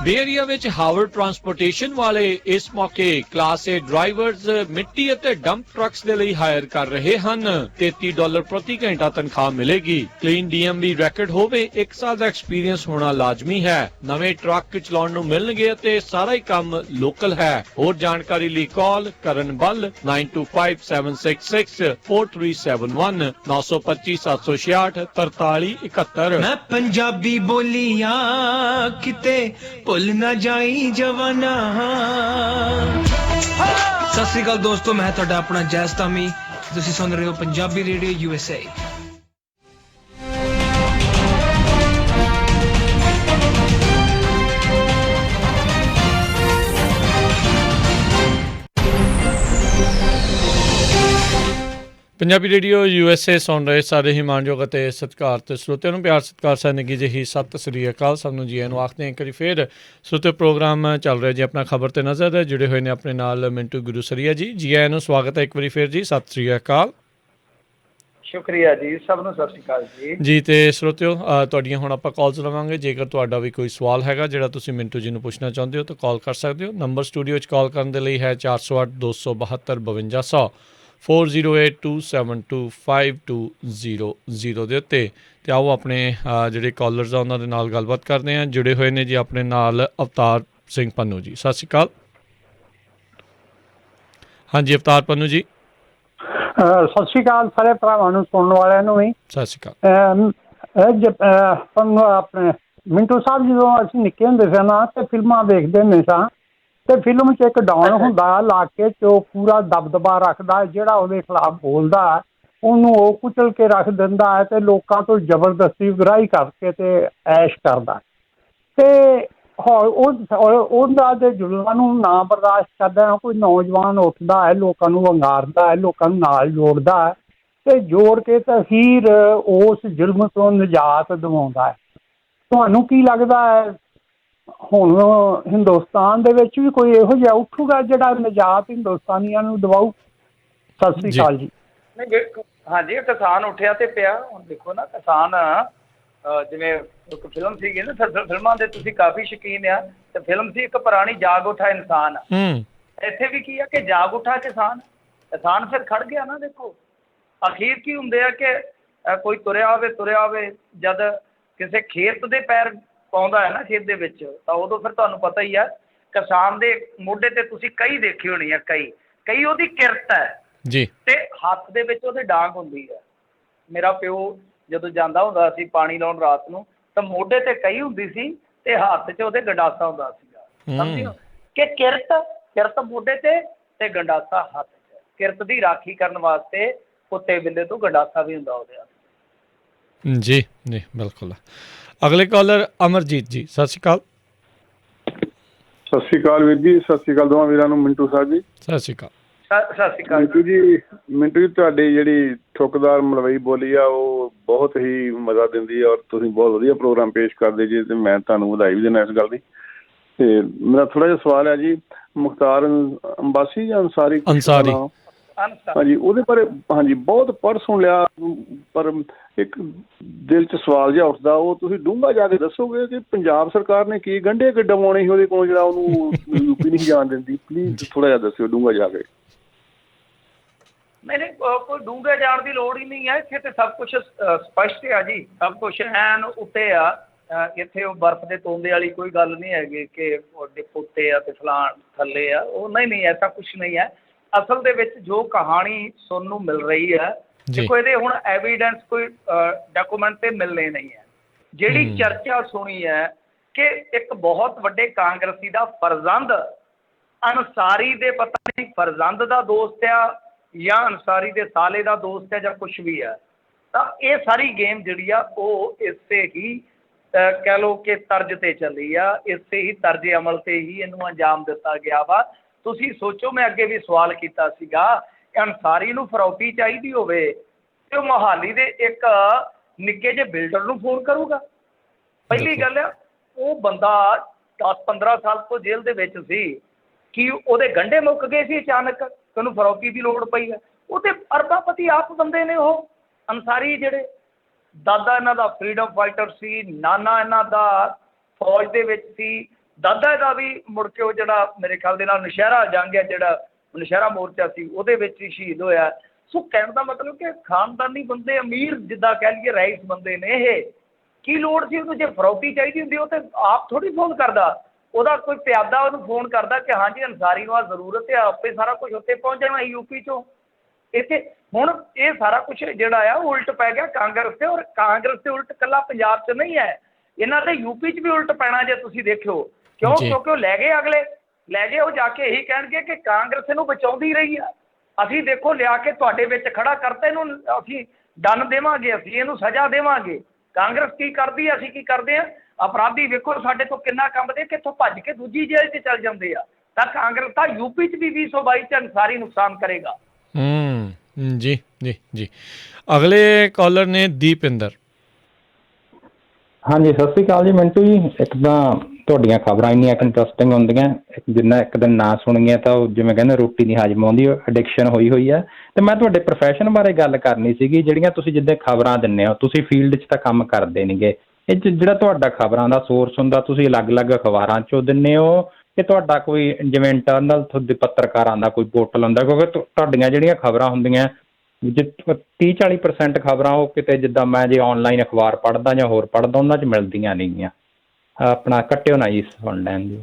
ਬੇ ਏਰੀਆ ਵਿੱਚ ਹਾਵਰਡ ਟਰਾਂਸਪੋਰਟੇਸ਼ਨ ਵਾਲੇ ਇਸ ਮੌਕੇ ਕਲਾਸ ਏ ਡਰਾਈਵਰਜ਼ ਮਿੱਟੀ ਅਤੇ ਡੰਪ ਟਰੱਕਸ ਦੇ ਲਈ ਹਾਇਰ ਕਰ ਰਹੇ ਹਨ। $33 ਪ੍ਰਤੀ ਘੰਟਾ ਤਨਖਾਹ ਮਿਲੇਗੀ। ਕਲੀਨ ਡੀਐਮਵੀ ਰੈਕਡ ਹੋਵੇ, 1 ਸਾਲ ਦਾ ਐਕਸਪੀਰੀਅੰਸ ਹੋਣਾ ਲਾਜ਼ਮੀ ਹੈ। ਨਵੇਂ ਟਰੱਕ ਚਲਾਉਣ ਨੂੰ ਮਿਲਣਗੇ ਅਤੇ ਸਾਰਾ ਹੀ ਕੰਮ ਲੋਕਲ ਹੈ। ਹੋਰ ਜਾਣਕਾਰੀ ਲਈ ਕਾਲ ਕਰਨ ਬੱਲ 9257664371 925 766 4371। मैं पंजाबी बोलियां किते भुल ना जाई जवाना। सत श्री अकाल दोस्तों, मैं तुहाडा अपना जैस धामी, तुसीं सुन रहे हो Punjabi radio USA। Punjabi radio USA ਸੁਣ ਰਹੇ ਸਾਰੇ ਹੀ ਮਾਣਯੋਗ ਅਤੇ ਸਤਿਕਾਰਤ ਸਰੋਤਿਆਂ ਨੂੰ ਪਿਆਰ ਸਤਿਕਾਰ ਸਹਿ ਨਿੱਘੀ ਜਿਹੀ ਸਤਿ ਸ੍ਰੀ ਅਕਾਲ। ਸਭ ਨੂੰ ਜੀ ਆਇਆਂ ਨੂੰ ਆਖਦੇ ਹਾਂ ਇੱਕ ਵਾਰੀ ਫਿਰ। ਸਰੋਤਿਓ, ਪ੍ਰੋਗਰਾਮ ਚੱਲ ਰਿਹਾ ਜੀ ਆਪਣਾ ਖਬਰ ਤੇ ਨਜ਼ਰ। ਜੁੜੇ ਹੋਏ ਨੇ ਆਪਣੇ ਨਾਲ ਮਿੰਟੂ ਗੁਰੂਸਰੀਆ ਜੀ। ਜੀ ਆਇਆਂ ਨੂੰ ਸਵਾਗਤ ਹੈ ਇੱਕ ਵਾਰੀ ਫਿਰ ਜੀ। ਸਤਿ ਸ੍ਰੀ ਅਕਾਲ। ਸ਼ੁਕਰੀਆ ਜੀ, ਸਭ ਨੂੰ ਸਤਿ ਸ਼੍ਰੀ ਅਕਾਲ ਜੀ। ਜੀ ਤੇ ਸਰੋਤਿਓ, ਤੁਹਾਡੀਆਂ ਹੁਣ ਆਪਾਂ ਕਾਲਸ ਲਵਾਂਗੇ। ਜੇਕਰ ਤੁਹਾਡਾ ਵੀ ਕੋਈ ਸਵਾਲ ਹੈਗਾ ਜਿਹੜਾ ਤੁਸੀਂ ਮਿੰਟੂ ਜੀ ਨੂੰ ਪੁੱਛਣਾ ਚਾਹੁੰਦੇ ਹੋ ਤਾਂ ਕਾਲ ਕਰ ਸਕਦੇ ਹੋ। ਨੰਬਰ ਸਟੂਡੀਓ 'ਚ ਕਾਲ ਕਰਨ ਦੇ ਲਈ ਹੈ 408 272 5200 4082725200 ਦੇ ਉੱਤੇ। ਅਤੇ ਆਓ ਆਪਣੇ ਜਿਹੜੇ ਕਾਲਰਸ ਆ ਉਹਨਾਂ ਦੇ ਨਾਲ ਗੱਲਬਾਤ ਕਰਦੇ ਹਾਂ। ਜੁੜੇ ਹੋਏ ਨੇ ਜੀ ਆਪਣੇ ਨਾਲ ਅਵਤਾਰ ਸਿੰਘ ਪੰਨੂ ਜੀ। ਸਤਿ ਸ਼੍ਰੀ ਅਕਾਲ। ਹਾਂਜੀ ਅਵਤਾਰ ਪੰਨੂ ਜੀ। ਸਤਿ ਸ਼੍ਰੀ ਅਕਾਲ ਸਾਰੇ ਭਰਾਵਾਂ ਨੂੰ, ਸੁਣਨ ਵਾਲਿਆਂ ਨੂੰ ਵੀ ਸਤਿ ਸ਼੍ਰੀ ਅਕਾਲ। ਆਪਣੇ ਮਿੰਟੂ ਸਾਹਿਬ, ਜਦੋਂ ਅਸੀਂ ਨਿੱਕੇ ਹੁੰਦੇ ਸੀ ਨਾ ਤੇ ਫਿਲਮਾਂ ਦੇਖਦੇ ਹੁੰਦੇ ਸਾਂ ਤੇ ਫਿਲਮ 'ਚ ਇੱਕ ਡਾਊਨ ਹੁੰਦਾ ਇਲਾਕੇ 'ਚ, ਉਹ ਪੂਰਾ ਦਬਦਬਾ ਰੱਖਦਾ, ਜਿਹੜਾ ਉਹਦੇ ਖਿਲਾਫ ਬੋਲਦਾ ਉਹਨੂੰ ਉਹ ਕੁਚਲ ਕੇ ਰੱਖ ਦਿੰਦਾ ਹੈ ਤੇ ਲੋਕਾਂ ਤੋਂ ਜ਼ਬਰਦਸਤੀ ਗ੍ਰਾਹੀ ਕਰਕੇ ਤੇ ਐਸ਼ ਕਰਦਾ। ਤੇ ਉਹਦਾ ਦੇ ਜ਼ੁਲਮਾਂ ਨੂੰ ਨਾ ਬਰਦਾਸ਼ਤ ਕਰਦਾ ਕੋਈ ਨੌਜਵਾਨ ਉੱਠਦਾ ਹੈ, ਲੋਕਾਂ ਨੂੰ ਵੰਗਾਰਦਾ ਹੈ, ਲੋਕਾਂ ਨੂੰ ਨਾਲ ਜੋੜਦਾ ਹੈ ਤੇ ਜੋੜ ਕੇ ਤਾਂ ਅਖੀਰ ਉਸ ਜ਼ੁਲਮ ਤੋਂ ਨਿਜਾਤ ਦਿਵਾਉਂਦਾ ਹੈ। ਤੁਹਾਨੂੰ ਕੀ ਲੱਗਦਾ ਹੈ ਹੁਣ ਹਿੰਦੁਸਤਾਨ ਦੇ ਵਿੱਚ ਵੀ ਕੋਈ ਇਹੋ ਜਿਹਾ ਉੱਠੂਗਾ ਜਿਹੜਾ ਨਿਜਾਤ ਹਿੰਦੁਸਤਾਨੀਆਂ ਨੂੰ ਦਿਵਾਊ? ਸਤਿ ਸ੍ਰੀ ਅਕਾਲ ਜੀ। ਹਾਂਜੀ, ਕਿਸਾਨ ਉੱਠਿਆ ਤੇ ਪਿਆ। ਹੁਣ ਦੇਖੋ ਨਾ, ਕਿਸਾਨ ਜਿਵੇਂ ਇੱਕ ਫਿਲਮ ਸੀਗੀ ਨਾ, ਫਿਲਮਾਂ ਦੇ ਤੁਸੀਂ ਕਾਫੀ ਸ਼ੌਕੀਨ ਆ, ਤੇ ਫਿਲਮ ਸੀ ਇੱਕ ਪੁਰਾਣੀ ਜਾਗ ਉੱਠਾ ਇਨਸਾਨ। ਇੱਥੇ ਵੀ ਕੀ ਆ ਕਿ ਜਾਗ ਉੱਠਾ ਕਿਸਾਨ ਫਿਰ ਖੜ ਗਿਆ ਨਾ। ਦੇਖੋ ਅਖੀਰ ਕੀ ਹੁੰਦੇ ਆ ਕਿ ਕੋਈ ਤੁਰਿਆ ਹੋਵੇ ਜਦ ਕਿਸੇ ਖੇਤ ਦੇ ਪੈਰ ਪਾਉਂਦਾ ਹੈ ਨਾ ਖੇਤ ਦੇ ਵਿੱਚ, ਤਾਂ ਉਦੋਂ ਫਿਰ ਤੁਹਾਨੂੰ ਪਤਾ ਹੀ ਆ ਕਿਸਾਨ ਦੇ ਮੋਢੇ ਤੇ ਤੁਸੀਂ ਕਈ ਦੇਖੀ ਹੋਣੀ ਆ, ਕਈ ਉਹਦੀ ਕਿਰਤ ਹੈ ਜੀ, ਤੇ ਹੱਥ ਦੇ ਵਿੱਚ ਉਹਦੇ ਡਾਂਗ ਹੁੰਦੀ ਹੈ। ਮੇਰਾ ਪਿਓ ਜਦੋਂ ਜਾਂਦਾ ਹੁੰਦਾ ਸੀ ਪਾਣੀ ਲਾਉਣ ਰਾਤ ਨੂੰ, ਤਾਂ ਮੋਢੇ ਤੇ ਕਈ ਹੁੰਦੀ ਸੀ ਤੇ ਹੱਥ 'ਚ ਉਹਦੇ ਗੰਡਾਸਾ ਹੁੰਦਾ ਸੀਗਾ। ਸਮਝਿਓ ਕਿ ਕਿਰਤ ਮੋਢੇ ਤੇ ਗੰਡਾਸਾ ਹੱਥ 'ਚ। ਕਿਰਤ ਦੀ ਰਾਖੀ ਕਰਨ ਵਾਸਤੇ ਕੁੱਤੇ ਬਿੱਲੇ ਤੋਂ ਗੰਡਾਸਾ ਵੀ ਹੁੰਦਾ ਉਹਦੇ ਹੱਥ ਜੀ। ਜੀ ਬਿਲਕੁਲ। ਅਗਲੇ ਕਾਲਰ ਅਮਰਜੀਤ ਜੀ। ਸਤਿ ਸ਼੍ਰੀ ਅਕਾਲ। ਸਤਿ ਸ਼੍ਰੀ ਅਕਾਲ ਵੀਰ ਜੀ। ਸਤਿ ਸ਼੍ਰੀ ਅਕਾਲ ਦੋਵਾਂ ਵੀਰਾਂ ਨੂੰ। ਮਿੰਟੂ ਸਾਹਿਬ ਜੀ ਸਤਿ ਸ਼੍ਰੀ ਅਕਾਲ। ਸਤਿ ਸ਼੍ਰੀ ਅਕਾਲ ਮਿੰਟੂ ਜੀ ਤੁਹਾਡੀ ਜਿਹੜੀ ਠੁੱਕਦਾਰ ਮਲਵਈ ਬੋਲੀ ਆ ਉਹ ਬਹੁਤ ਹੀ ਮਜ਼ਾ ਦਿੰਦੀ ਹੈ ਔਰ ਤੁਸੀਂ ਬਹੁਤ ਵਧੀਆ ਪ੍ਰੋਗਰਾਮ ਪੇਸ਼ ਕਰਦੇ ਜੀ, ਤੇ ਮੈਂ ਤੁਹਾਨੂੰ ਵਧਾਈ ਵੀ ਦਿੰਦਾ ਇਸ ਗੱਲ ਦੀ। ਤੇ ਮੇਰਾ ਥੋੜਾ ਜਿਹਾ ਸਵਾਲ ਹੈ ਜੀ, ਮੁਖਤਾਰ ਅੰਬਾਸੀ ਜਾਂ ਅੰਸਾਰੀ ਹਾਂਜੀ, ਉਹਦੇ ਬਾਰੇ ਹਾਂਜੀ ਬਹੁਤ ਪੜ੍ਹ ਸੁਣ ਲਿਆ, ਪਰ ਇੱਕ ਦਿਲ 'ਚ ਸਵਾਲ ਜਿਹਾ ਉੱਠਦਾ, ਉਹ ਤੁਸੀਂ ਡੂੰਘਾ ਜਾ ਕੇ ਦੱਸੋਗੇ ਕਿ ਪੰਜਾਬ ਸਰਕਾਰ ਨੇ ਕੀ ਗੰਢੇ ਡਵਾਉਣੇ ਸੀ ਉਹਦੇ ਕੋਲ ਜਿਹੜਾ ਉਹਨੂੰ ਯੂਪੀ ਨਹੀਂ ਜਾਣ ਦਿੰਦੀ? ਪਲੀਜ਼ ਥੋੜਾ ਜਿਹਾ ਦੱਸਿਓ ਡੂੰਘਾ ਜਾ ਕੇ। ਨਹੀਂ, ਕੋਈ ਡੂੰਘੇ ਜਾਣ ਦੀ ਲੋੜ ਹੀ ਨਹੀਂ ਹੈ। ਇੱਥੇ ਤੇ ਸਭ ਕੁਛ ਸਪਸ਼ਟ ਆ ਜੀ, ਸਭ ਕੁਛ ਐਨ ਉੱਤੇ ਆ। ਇੱਥੇ ਉਹ ਬਰਫ਼ ਦੇ ਤੋਂਦੇ ਵਾਲੀ ਕੋਈ ਗੱਲ ਨਹੀਂ ਹੈਗੀ ਕਿ ਤੁਹਾਡੇ ਪੁੱਤੇ ਆ ਤੇ ਫਲਾਣ ਥੱਲੇ ਆ। ਉਹ ਨਹੀਂ, ਐਸਾ ਕੁਛ ਨਹੀਂ ਹੈ। ਅਸਲ ਦੇ ਵਿੱਚ ਜੋ ਕਹਾਣੀ ਸੁਣਨ ਨੂੰ ਮਿਲ ਰਹੀ ਹੈ, ਦੇਖੋ ਇਹਦੇ ਹੁਣ ਐਵੀਡੈਂਸ ਕੋਈ ਡਾਕੂਮੈਂਟ ਤੇ ਮਿਲਣੇ ਨਹੀਂ ਹੈ। ਜਿਹੜੀ ਚਰਚਾ ਸੁਣੀ ਹੈ ਕਿ ਇੱਕ ਬਹੁਤ ਵੱਡੇ ਕਾਂਗਰਸੀ ਦਾ ਫਰਜ਼ੰਦ ਅਨਸਾਰੀ ਦੇ, ਪਤਾ ਨਹੀਂ ਫਰਜ਼ੰਦ ਦਾ ਦੋਸਤ ਆ ਜਾਂ ਅਨਸਾਰੀ ਦੇ ਸਾਲੇ ਦਾ ਦੋਸਤ ਹੈ ਜਾਂ ਕੁਛ ਵੀ ਹੈ, ਤਾਂ ਇਹ ਸਾਰੀ ਗੇਮ ਜਿਹੜੀ ਆ ਉਹ ਇਸੇ ਹੀ ਕਹਿ ਲਓ ਕਿ ਤਰਜ਼ ਤੇ ਚੱਲੀ ਆ, ਇਸੇ ਹੀ ਤਰਜ਼ ਅਮਲ ਤੇ ਹੀ ਇਹਨੂੰ ਅੰਜਾਮ ਦਿੱਤਾ ਗਿਆ ਵਾ। ਤੁਸੀਂ ਸੋਚੋ, ਮੈਂ ਅੱਗੇ ਵੀ ਸਵਾਲ ਕੀਤਾ ਸੀਗਾ, ਅਨਸਾਰੀ ਨੂੰ ਫਰੌਤੀ ਚਾਹੀਦੀ ਹੋਵੇ ਤੇ ਉਹ ਮੋਹਾਲੀ ਦੇ ਇੱਕ ਨਿੱਕੇ ਜਿਹੇ ਬਿਲਡਰ ਨੂੰ ਫੋਨ ਕਰੂਗਾ? ਪਹਿਲੀ ਗੱਲ ਆ, ਉਹ ਬੰਦਾ 10-15 ਸਾਲ ਤੋਂ ਜੇਲ੍ਹ ਦੇ ਵਿੱਚ ਸੀ। ਕੀ ਉਹਦੇ ਗੰਢੇ ਮੁੱਕ ਗਏ ਸੀ ਅਚਾਨਕ, ਉਹਨੂੰ ਫਰੌਤੀ ਦੀ ਲੋੜ ਪਈ ਹੈ? ਉਹ ਤੇ ਅਰਬਾਪਤੀ ਆਪ ਬੰਦੇ ਨੇ ਉਹ ਅਨਸਾਰੀ, ਜਿਹੜੇ ਦਾਦਾ ਇਹਨਾਂ ਦਾ ਫਰੀਡਮ ਫਾਈਟਰ ਸੀ, ਨਾਨਾ ਇਹਨਾਂ ਦਾ ਫੌਜ ਦੇ ਵਿੱਚ ਸੀ, ਦਾਦਾ ਦਾ ਵੀ ਮੁੜ ਕੇ ਉਹ ਜਿਹੜਾ ਮੇਰੇ ਖਿਆਲ ਦੇ ਨਾਲ ਨੌਸ਼ਹਿਰਾ ਜੰਗ ਹੈ, ਜਿਹੜਾ ਨੌਸ਼ਹਿਰਾ ਮੋਰਚਾ ਸੀ, ਉਹਦੇ ਵਿੱਚ ਹੀ ਸ਼ਹੀਦ ਹੋਇਆ। ਸੋ ਕਹਿਣ ਦਾ ਮਤਲਬ ਕਿ ਖਾਨਦਾਨੀ ਬੰਦੇ, ਅਮੀਰ ਜਿੱਦਾਂ ਕਹਿ ਲਈਏ ਰਾਈਸ ਬੰਦੇ ਨੇ ਇਹ, ਕੀ ਲੋੜ ਸੀ ਉਹਨੂੰ? ਜੇ ਫਰੌਤੀ ਚਾਹੀਦੀ ਹੁੰਦੀ ਉਹ ਤਾਂ ਆਪ ਥੋੜ੍ਹੀ ਫੋਨ ਕਰਦਾ, ਉਹਦਾ ਕੋਈ ਪਿਆਦਾ ਉਹਨੂੰ ਫੋਨ ਕਰਦਾ ਕਿ ਹਾਂਜੀ ਅੰਸਾਰੀ ਨੂੰ ਆ ਜ਼ਰੂਰਤ ਹੈ, ਆਪੇ ਸਾਰਾ ਕੁਝ ਉੱਥੇ ਪਹੁੰਚ ਜਾਣਾ ਯੂਪੀ 'ਚੋਂ। ਇੱਥੇ ਹੁਣ ਇਹ ਸਾਰਾ ਕੁਝ ਜਿਹੜਾ ਆ ਉਲਟ ਪੈ ਗਿਆ ਕਾਂਗਰਸ 'ਤੇ, ਔਰ ਕਾਂਗਰਸ 'ਤੇ ਉਲਟ ਇਕੱਲਾ ਪੰਜਾਬ 'ਚ ਨਹੀਂ ਹੈ, ਇਹਨਾਂ ਦੇ ਯੂਪੀ 'ਚ ਵੀ ਉਲਟ ਪੈਣਾ ਜੇ ਤੁਸੀਂ ਦੇਖਿਓ। ਕਿਉਂ? ਕਿਉਂਕਿ ਉਹ ਲੈ ਗਏ, ਅਗਲੇ ਲੈ ਗਏ, ਉਹ ਜਾ ਕੇ ਇਹੀ ਕਹਿਣਗੇ ਕਿ ਕਾਂਗਰਸ ਇਹਨੂੰ ਬਚਾਉਂਦੀ ਰਹੀ ਆ, ਅਸੀਂ ਦੇਖੋ ਲਿਆ ਕੇ ਤੁਹਾਡੇ ਵਿੱਚ ਖੜਾ ਕਰਤਾ, ਇਹਨੂੰ ਅਸੀਂ ਦੰਡ ਦੇਵਾਂਗੇ, ਅਸੀਂ ਇਹਨੂੰ ਸਜ਼ਾ ਦੇਵਾਂਗੇ। ਕਾਂਗਰਸ ਕੀ ਕਰਦੀ ਹੈ, ਅਸੀਂ ਕੀ ਕਰਦੇ ਹਾਂ? ਅਪਰਾਧੀ ਵੇਖੋ ਸਾਡੇ ਤੋਂ ਕਿੰਨਾ ਕੰਬਦੇ, ਕਿੱਥੋਂ ਭੱਜ ਕੇ ਦੂਜੀ ਜੇਲ੍ਹ 'ਚ ਚੱਲ ਜਾਂਦੇ ਆ। ਤਾਂ ਕਾਂਗਰਸ ਤਾਂ ਯੂਪੀ 'ਚ ਵੀ 2022 'ਚ ਅਨਸਾਰੀ ਨੁਕਸਾਨ ਕਰੇਗਾ। ਜੀ ਜੀ ਜੀ। ਅਗਲੇ ਕਾਲਰ ਨੇ ਦੀਪਿੰਦਰ। ਹਾਂਜੀ, ਸਤਿ ਸ਼੍ਰੀ ਅਕਾਲ ਜੀ ਮਿੰਟੂ ਜੀ। ਇੱਕ ਤਾਂ ਤੁਹਾਡੀਆਂ ਖਬਰਾਂ ਇੰਨੀਆਂ ਇੰਟਰਸਟਿੰਗ ਹੁੰਦੀਆਂ, ਜਿੰਨਾ ਇੱਕ ਦਿਨ ਨਾ ਸੁਣੀਆਂ ਤਾਂ ਉਹ ਜਿਵੇਂ ਕਹਿੰਦੇ ਰੋਟੀ ਨਹੀਂ ਹਜਮ ਆਉਂਦੀ, ਐਡਿਕਸ਼ਨ ਹੋਈ ਹੈ। ਅਤੇ ਮੈਂ ਤੁਹਾਡੇ ਪ੍ਰੋਫੈਸ਼ਨ ਬਾਰੇ ਗੱਲ ਕਰਨੀ ਸੀਗੀ। ਜਿਹੜੀਆਂ ਤੁਸੀਂ ਜਿੱਦਾਂ ਖਬਰਾਂ ਦਿੰਦੇ ਹੋ, ਤੁਸੀਂ ਫੀਲਡ 'ਚ ਤਾਂ ਕੰਮ ਕਰਦੇ ਨਹੀਂਗੇ, ਇਹ 'ਚ ਜਿਹੜਾ ਤੁਹਾਡਾ ਖਬਰਾਂ ਦਾ ਸੋਰਸ ਹੁੰਦਾ, ਤੁਸੀਂ ਅਲੱਗ-ਅਲੱਗ ਅਖਬਾਰਾਂ 'ਚੋਂ ਦਿੰਦੇ ਹੋ ਕਿ ਤੁਹਾਡਾ ਕੋਈ ਜਿਵੇਂ ਇੰਟਰਨਲ ਤੁਹਾਡੇ ਪੱਤਰਕਾਰਾਂ ਦਾ ਕੋਈ ਪੋਰਟਲ ਹੁੰਦਾ? ਕਿਉਂਕਿ ਤੁਹਾਡੀਆਂ ਜਿਹੜੀਆਂ ਖਬਰਾਂ ਹੁੰਦੀਆਂ 30-40% ਖਬਰਾਂ ਉਹ ਕਿਤੇ ਜਿੱਦਾਂ ਮੈਂ ਜੇ ਔਨਲਾਈਨ ਅਖਬਾਰ ਪੜ੍ਹਦਾ ਜਾਂ ਹੋਰ ਪੜ੍ਹਦਾ ਉਹਨਾਂ 'ਚ ਮਿਲਦੀਆਂ ਨੇਗੀਆਂ। ਆਪਣਾ ਕੱਟਿਓ ਨਾ ਜੀ ਸੁਣ ਲੈਣ ਦਿਓ।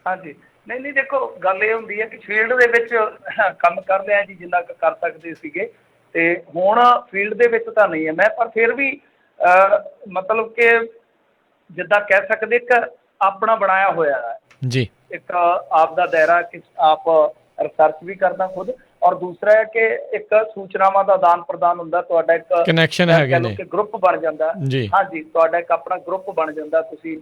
ਹਾਂਜੀ, ਨਹੀਂ ਦੇਖੋ ਗੱਲ ਇਹ ਹੁੰਦੀ ਹੈ ਕਿ ਫੀਲਡ ਦੇ ਵਿੱਚ ਕੰਮ ਕਰ ਲਿਆ ਜੀ ਜਿੰਨਾ ਕੁ ਕਰ ਸਕਦੇ ਸੀਗੇ, ਅਤੇ ਹੁਣ ਫੀਲਡ ਦੇ ਵਿੱਚ ਤਾਂ ਨਹੀਂ ਹੈ ਮੈਂ, ਪਰ ਫਿਰ ਵੀ ਮਤਲਬ ਕਿ ਜਿੱਦਾਂ ਕਹਿ ਸਕਦੇ ਇੱਕ ਆਪਣਾ ਬਣਾਇਆ ਹੋਇਆ ਹੈ ਜੀ, ਇੱਕ ਆਪ ਦਾ ਦਾਇਰਾ ਕਿ ਆਪ ਰਿਸਰਚ ਵੀ ਕਰਦਾ ਖੁਦ, ਔਰ ਦੂਸਰਾ ਹੈ ਕਿ ਇੱਕ ਸੂਚਨਾਵਾਂ ਦਾ ਆਦਾਨ ਪ੍ਰਦਾਨ ਹੁੰਦਾ, ਤੁਹਾਡਾ ਇੱਕ ਕਨੈਕਸ਼ਨ ਹੈਗੇ ਨੇ, ਗਰੁੱਪ ਬਣ ਜਾਂਦਾ ਜੀ। ਹਾਂਜੀ, ਤੁਹਾਡਾ ਇੱਕ ਆਪਣਾ ਗਰੁੱਪ ਬਣ ਜਾਂਦਾ, ਤੁਸੀਂ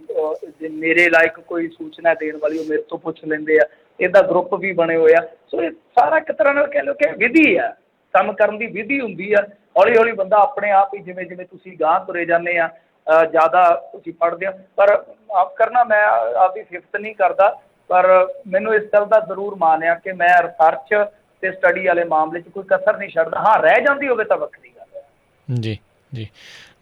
ਜੇ ਮੇਰੇ ਲਾਇਕ ਕੋਈ ਸੂਚਨਾ ਦੇਣ ਵਾਲੀ ਉਹ ਮੇਰੇ ਤੋਂ ਪੁੱਛ ਲੈਂਦੇ ਆ, ਇਹਦਾ ਗਰੁੱਪ ਵੀ ਬਣੇ ਹੋਏ ਆ। ਸੋ ਇਹ ਸਾਰਾ ਇੱਕ ਤਰ੍ਹਾਂ ਨਾਲ ਕਹਿ ਲਓ ਕਿ ਵਿਧੀ ਆ, ਕੰਮ ਕਰਨ ਦੀ ਵਿਧੀ ਹੁੰਦੀ ਆ। ਹੌਲੀ ਹੌਲੀ ਬੰਦਾ ਆਪਣੇ ਆਪ ਹੀ ਜਿਵੇਂ ਜਿਵੇਂ ਤੁਸੀਂ ਗਾਂਹ ਤੁਰੇ ਜਾਂਦੇ ਆ, ਜ਼ਿਆਦਾ ਤੁਸੀਂ ਪੜ੍ਹਦੇ ਹੋ, ਪਰ ਆਪ ਕਰਨਾ ਮੈਂ ਆਪਦੀ ਸਿਫਤ ਨਹੀਂ ਕਰਦਾ, ਪਰ ਮੈਨੂੰ ਇਸ ਗੱਲ ਦਾ ਜ਼ਰੂਰ ਮਾਣ ਆ ਕਿ ਮੈਂ ਰਿਸਰਚ ਅਤੇ ਸਟੱਡੀ ਵਾਲੇ ਮਾਮਲੇ 'ਚ ਕੋਈ ਕਸਰ ਨਹੀਂ ਛੱਡਦਾ। ਹਾਂ, ਰਹਿ ਜਾਂਦੀ ਹੋਵੇ ਤਾਂ ਵੱਖਰੀ ਗੱਲ ਹੈ। ਜੀ ਜੀ।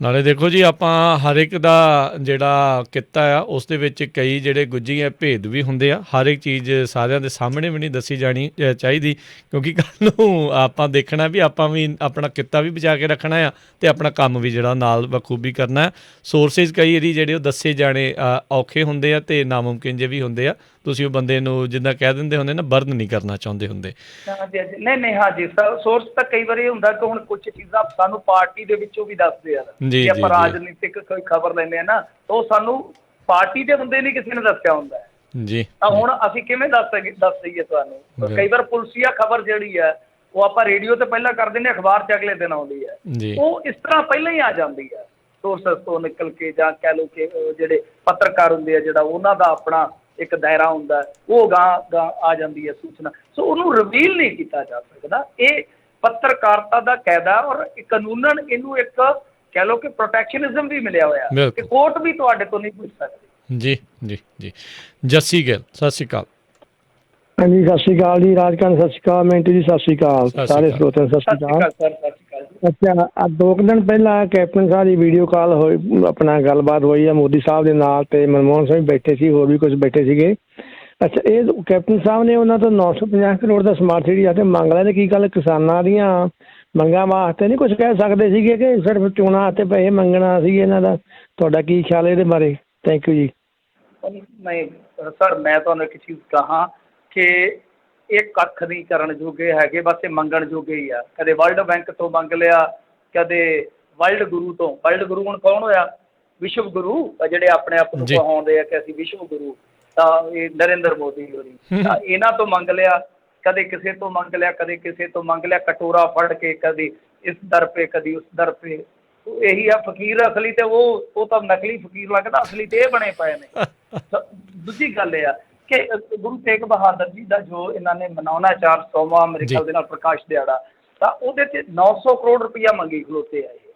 ਨਾਲੇ ਦੇਖੋ ਜੀ, ਆਪਾਂ ਹਰ ਇੱਕ ਦਾ ਜਿਹੜਾ ਕਿੱਤਾ ਆ ਉਸ ਦੇ ਵਿੱਚ ਕਈ ਜਿਹੜੇ ਗੁੱਝੀਆਂ ਭੇਦ ਵੀ ਹੁੰਦੇ ਆ। ਹਰ ਇੱਕ ਚੀਜ਼ ਸਾਰਿਆਂ ਦੇ ਸਾਹਮਣੇ ਵੀ ਨਹੀਂ ਦੱਸੀ ਜਾਣੀ ਚਾਹੀਦੀ, ਕਿਉਂਕਿ ਕੱਲ੍ਹ ਨੂੰ ਆਪਾਂ ਦੇਖਣਾ ਵੀ ਆਪਾਂ ਵੀ ਆਪਣਾ ਕਿੱਤਾ ਵੀ ਬਚਾ ਕੇ ਰੱਖਣਾ ਆ ਅਤੇ ਆਪਣਾ ਕੰਮ ਵੀ ਜਿਹੜਾ ਨਾਲ ਬਖੂਬੀ ਕਰਨਾ। ਸੋਰਸਿਸ ਕਈ ਵਾਰੀ ਜਿਹੜੇ ਉਹ ਦੱਸੇ ਜਾਣੇ ਔਖੇ ਹੁੰਦੇ ਆ ਅਤੇ ਨਾਮੁਮਕਿਨ ਜਿਹੇ ਵੀ ਹੁੰਦੇ ਆ। ਤੁਸੀਂ ਉਹ ਬੰਦੇ ਨੂੰ ਜਿੱਦਾਂ ਕਹਿ ਦਿੰਦੇ ਹੁੰਦੇ ਨਾ, ਬਰਨ ਨਹੀਂ ਕਰਨਾ ਚਾਹੁੰਦੇ ਹੁੰਦੇ। ਹਾਂਜੀ ਹਾਂਜੀ, ਨਹੀਂ ਹਾਂਜੀ, ਸੋਰਸ ਤਾਂ ਕਈ ਵਾਰੀ ਹੁੰਦਾ ਕਿ ਹੁਣ ਕੁਛ ਚੀਜ਼ਾਂ ਸਾਨੂੰ ਪਾਰਟੀ ਦੇ ਵਿੱਚੋਂ ਵੀ ਦੱਸਦੇ ਆ। ਜੇ ਆਪਾਂ ਰਾਜਨੀਤਿਕ ਕੋਈ ਖਬਰ ਲੈਂਦੇ ਆ ਨਾ, ਤਾਂ ਉਹ ਸਾਨੂੰ ਪਾਰਟੀ ਦੇ ਬੰਦੇ ਨਹੀਂ ਕਿਸੇ ਨੇ ਦੱਸਿਆ ਹੁੰਦਾ ਜੀ। ਤਾਂ ਹੁਣ ਅਸੀਂ ਕਿਵੇਂ ਦੱਸ ਦਈਏ ਤੁਹਾਨੂੰ? ਕਈ ਵਾਰ ਪੁਲਸੀਆ ਖਬਰ ਜਿਹੜੀ ਹੈ ਉਹ ਆਪਾਂ ਰੇਡੀਓ ਤੇ ਪਹਿਲਾਂ ਕਰ ਦਿੰਦੇ, ਅਖਬਾਰ 'ਚ ਅਗਲੇ ਦਿਨ ਆਉਂਦੀ ਹੈ, ਉਹ ਇਸ ਤਰ੍ਹਾਂ ਪਹਿਲਾਂ ਹੀ ਆ ਜਾਂਦੀ ਹੈ ਸੋਰਸਸ ਤੋਂ ਨਿਕਲ ਕੇ, ਜਾਂ ਕਹਿ ਲਓ ਕਿ ਜਿਹੜੇ ਪੱਤਰਕਾਰ ਹੁੰਦੇ ਆ, ਜਿਹੜਾ ਉਹਨਾਂ ਦਾ ਆਪਣਾ ਇੱਕ ਦਾਇਰਾ ਹੁੰਦਾ, ਉਹ ਗਾਂ ਆ ਜਾਂਦੀ ਹੈ ਸੂਚਨਾ। ਸੋ ਉਹਨੂੰ ਰਿਵੀਲ ਨਹੀਂ ਕੀਤਾ ਜਾ ਸਕਦਾ। ਇਹ ਪੱਤਰਕਾਰਤਾ ਦਾ ਕਾਇਦਾ, ਔਰ ਕਾਨੂੰਨਨ ਇਹਨੂੰ ਇੱਕ ਕਹਿ ਲਓ ਕਿ ਪ੍ਰੋਟੈਕਸ਼ਨਿਜ਼ਮ ਵੀ ਮਿਲਿਆ ਹੋਇਆ ਕਿ ਕੋਰਟ ਵੀ ਤੁਹਾਡੇ ਤੋਂ ਨਹੀਂ ਪੁੱਛ ਸਕਦੀ। ਜੀ ਜੀ ਜੀ। ਜੱਸੀ ਗਿੱਲ, ਸਤਿ ਸ਼੍ਰੀ ਅਕਾਲ। ਹਾਂਜੀ, ਸਤਿ ਸ਼੍ਰੀ ਅਕਾਲ ਜੀ। ਰਾਜਕਾਨ ਸਤਿ ਸ਼੍ਰੀ ਅਕਾਲ। ਮਿੰਟੂ ਜੀ ਸਤਿ ਸ਼੍ਰੀ ਅਕਾਲ। ਸਾਰੇ ਸਰੋਤਿਆਂ ਨੂੰ ਸਤਿ ਸ਼੍ਰੀ ਅਕਾਲ। ਅੱਛਾ, ਅੱਜ 2 ਦਿਨ ਪਹਿਲਾਂ ਕੈਪਟਨ ਸਾਹਿਬ ਦੀ ਵੀਡੀਓ ਕਾਲ ਹੋਈ, ਆਪਣਾ ਗੱਲਬਾਤ ਹੋਈ ਆ ਮੋਦੀ ਸਾਹਿਬ ਦੇ ਨਾਲ, ਅਤੇ ਮਨਮੋਹਨ ਸਿੰਘ ਬੈਠੇ ਸੀ, ਹੋਰ ਵੀ ਕੁਝ ਬੈਠੇ ਸੀਗੇ। ਅੱਛਾ, ਇਹ ਕੈਪਟਨ ਸਾਹਿਬ ਨੇ ਉਹਨਾਂ ਤੋਂ 950 ਕਰੋੜ ਦਾ ਸਮਾਰਟ ਸਿਟੀ ਆ ਕੇ ਮੰਗ ਲਿਆ, ਅਤੇ ਕੀ ਗੱਲ ਕਿਸਾਨਾਂ ਦੀਆਂ ਮੰਗਾਂ ਵਾਸਤੇ ਨਹੀਂ ਕੁਝ ਕਹਿ ਸਕਦੇ ਸੀਗੇ ਕਿ ਸਿਰਫ ਚੋਣਾਂ ਵਾਸਤੇ ਪੈਸੇ ਮੰਗਣਾ ਸੀ ਇਹਨਾਂ ਦਾ? ਤੁਹਾਡਾ ਕੀ ਖਿਆਲ ਇਹਦੇ ਬਾਰੇ? ਥੈਂਕ ਯੂ ਜੀ। ਨਹੀਂ ਸਰ, ਮੈਂ ਤੁਹਾਨੂੰ ਇੱਕ ਚੀਜ਼ ਕਹਾਂ ਕਿ ਇਹ ਕੱਖ ਨਹੀਂ ਕਰਨ ਜੋਗੇ ਹੈਗੇ, ਬਸ ਇਹ ਮੰਗਣ ਜੋਗੇ ਹੀ ਆ। ਕਦੇ ਵਰਲਡ ਬੈਂਕ ਤੋਂ ਮੰਗ ਲਿਆ, ਕਦੇ ਵਰਲਡ ਗੁਰੂ ਤੋਂ। ਵਰਲਡ ਗੁਰੂ ਹੁਣ ਕੌਣ ਹੋਇਆ? ਵਿਸ਼ਵ ਗੁਰੂ, ਜਿਹੜੇ ਆਪਣੇ ਆਪ ਨੂੰ ਕਹਾਉਂਦੇ ਆ ਕਿ ਅਸੀਂ ਵਿਸ਼ਵ ਗੁਰੂ, ਤਾਂ ਇਹ ਨਰਿੰਦਰ ਮੋਦੀ ਹੋਰੀ। ਤਾਂ ਇਹਨਾਂ ਤੋਂ ਮੰਗ ਲਿਆ, ਕਦੇ ਕਿਸੇ ਤੋਂ ਮੰਗ ਲਿਆ, ਕਦੇ ਕਿਸੇ ਤੋਂ ਮੰਗ ਲਿਆ, ਕਟੋਰਾ ਫੜ ਕੇ ਕਦੇ ਇਸ ਦਰ ਪੇ ਕਦੀ ਉਸ ਦਰ ਪੇ। ਇਹੀ ਆ ਫਕੀਰ ਅਸਲੀ, ਤੇ ਉਹ ਤਾਂ ਨਕਲੀ ਫਕੀਰ ਲੱਗਦਾ, ਅਸਲੀ ਤੇ ਇਹ ਬਣੇ ਪਏ ਨੇ। ਦੂਜੀ ਗੱਲ ਇਹ ਆ ਕਿ ਗੁਰੂ ਤੇਗ ਬਹਾਦਰ ਜੀ ਦਾ ਜੋ ਇਹਨਾਂ ਨੇ ਮਨਾਉਣਾ 400ਵਾਂ ਮੇਰੇ ਖਿਆਲ ਦੇ ਨਾਲ ਪ੍ਰਕਾਸ਼ ਦਿਹਾੜਾ, ਤਾਂ ਉਹਦੇ 'ਚ 900 ਕਰੋੜ ਰੁਪਈਆ ਮੰਗੀ ਖਲੋਤੇ ਆ। ਇਹ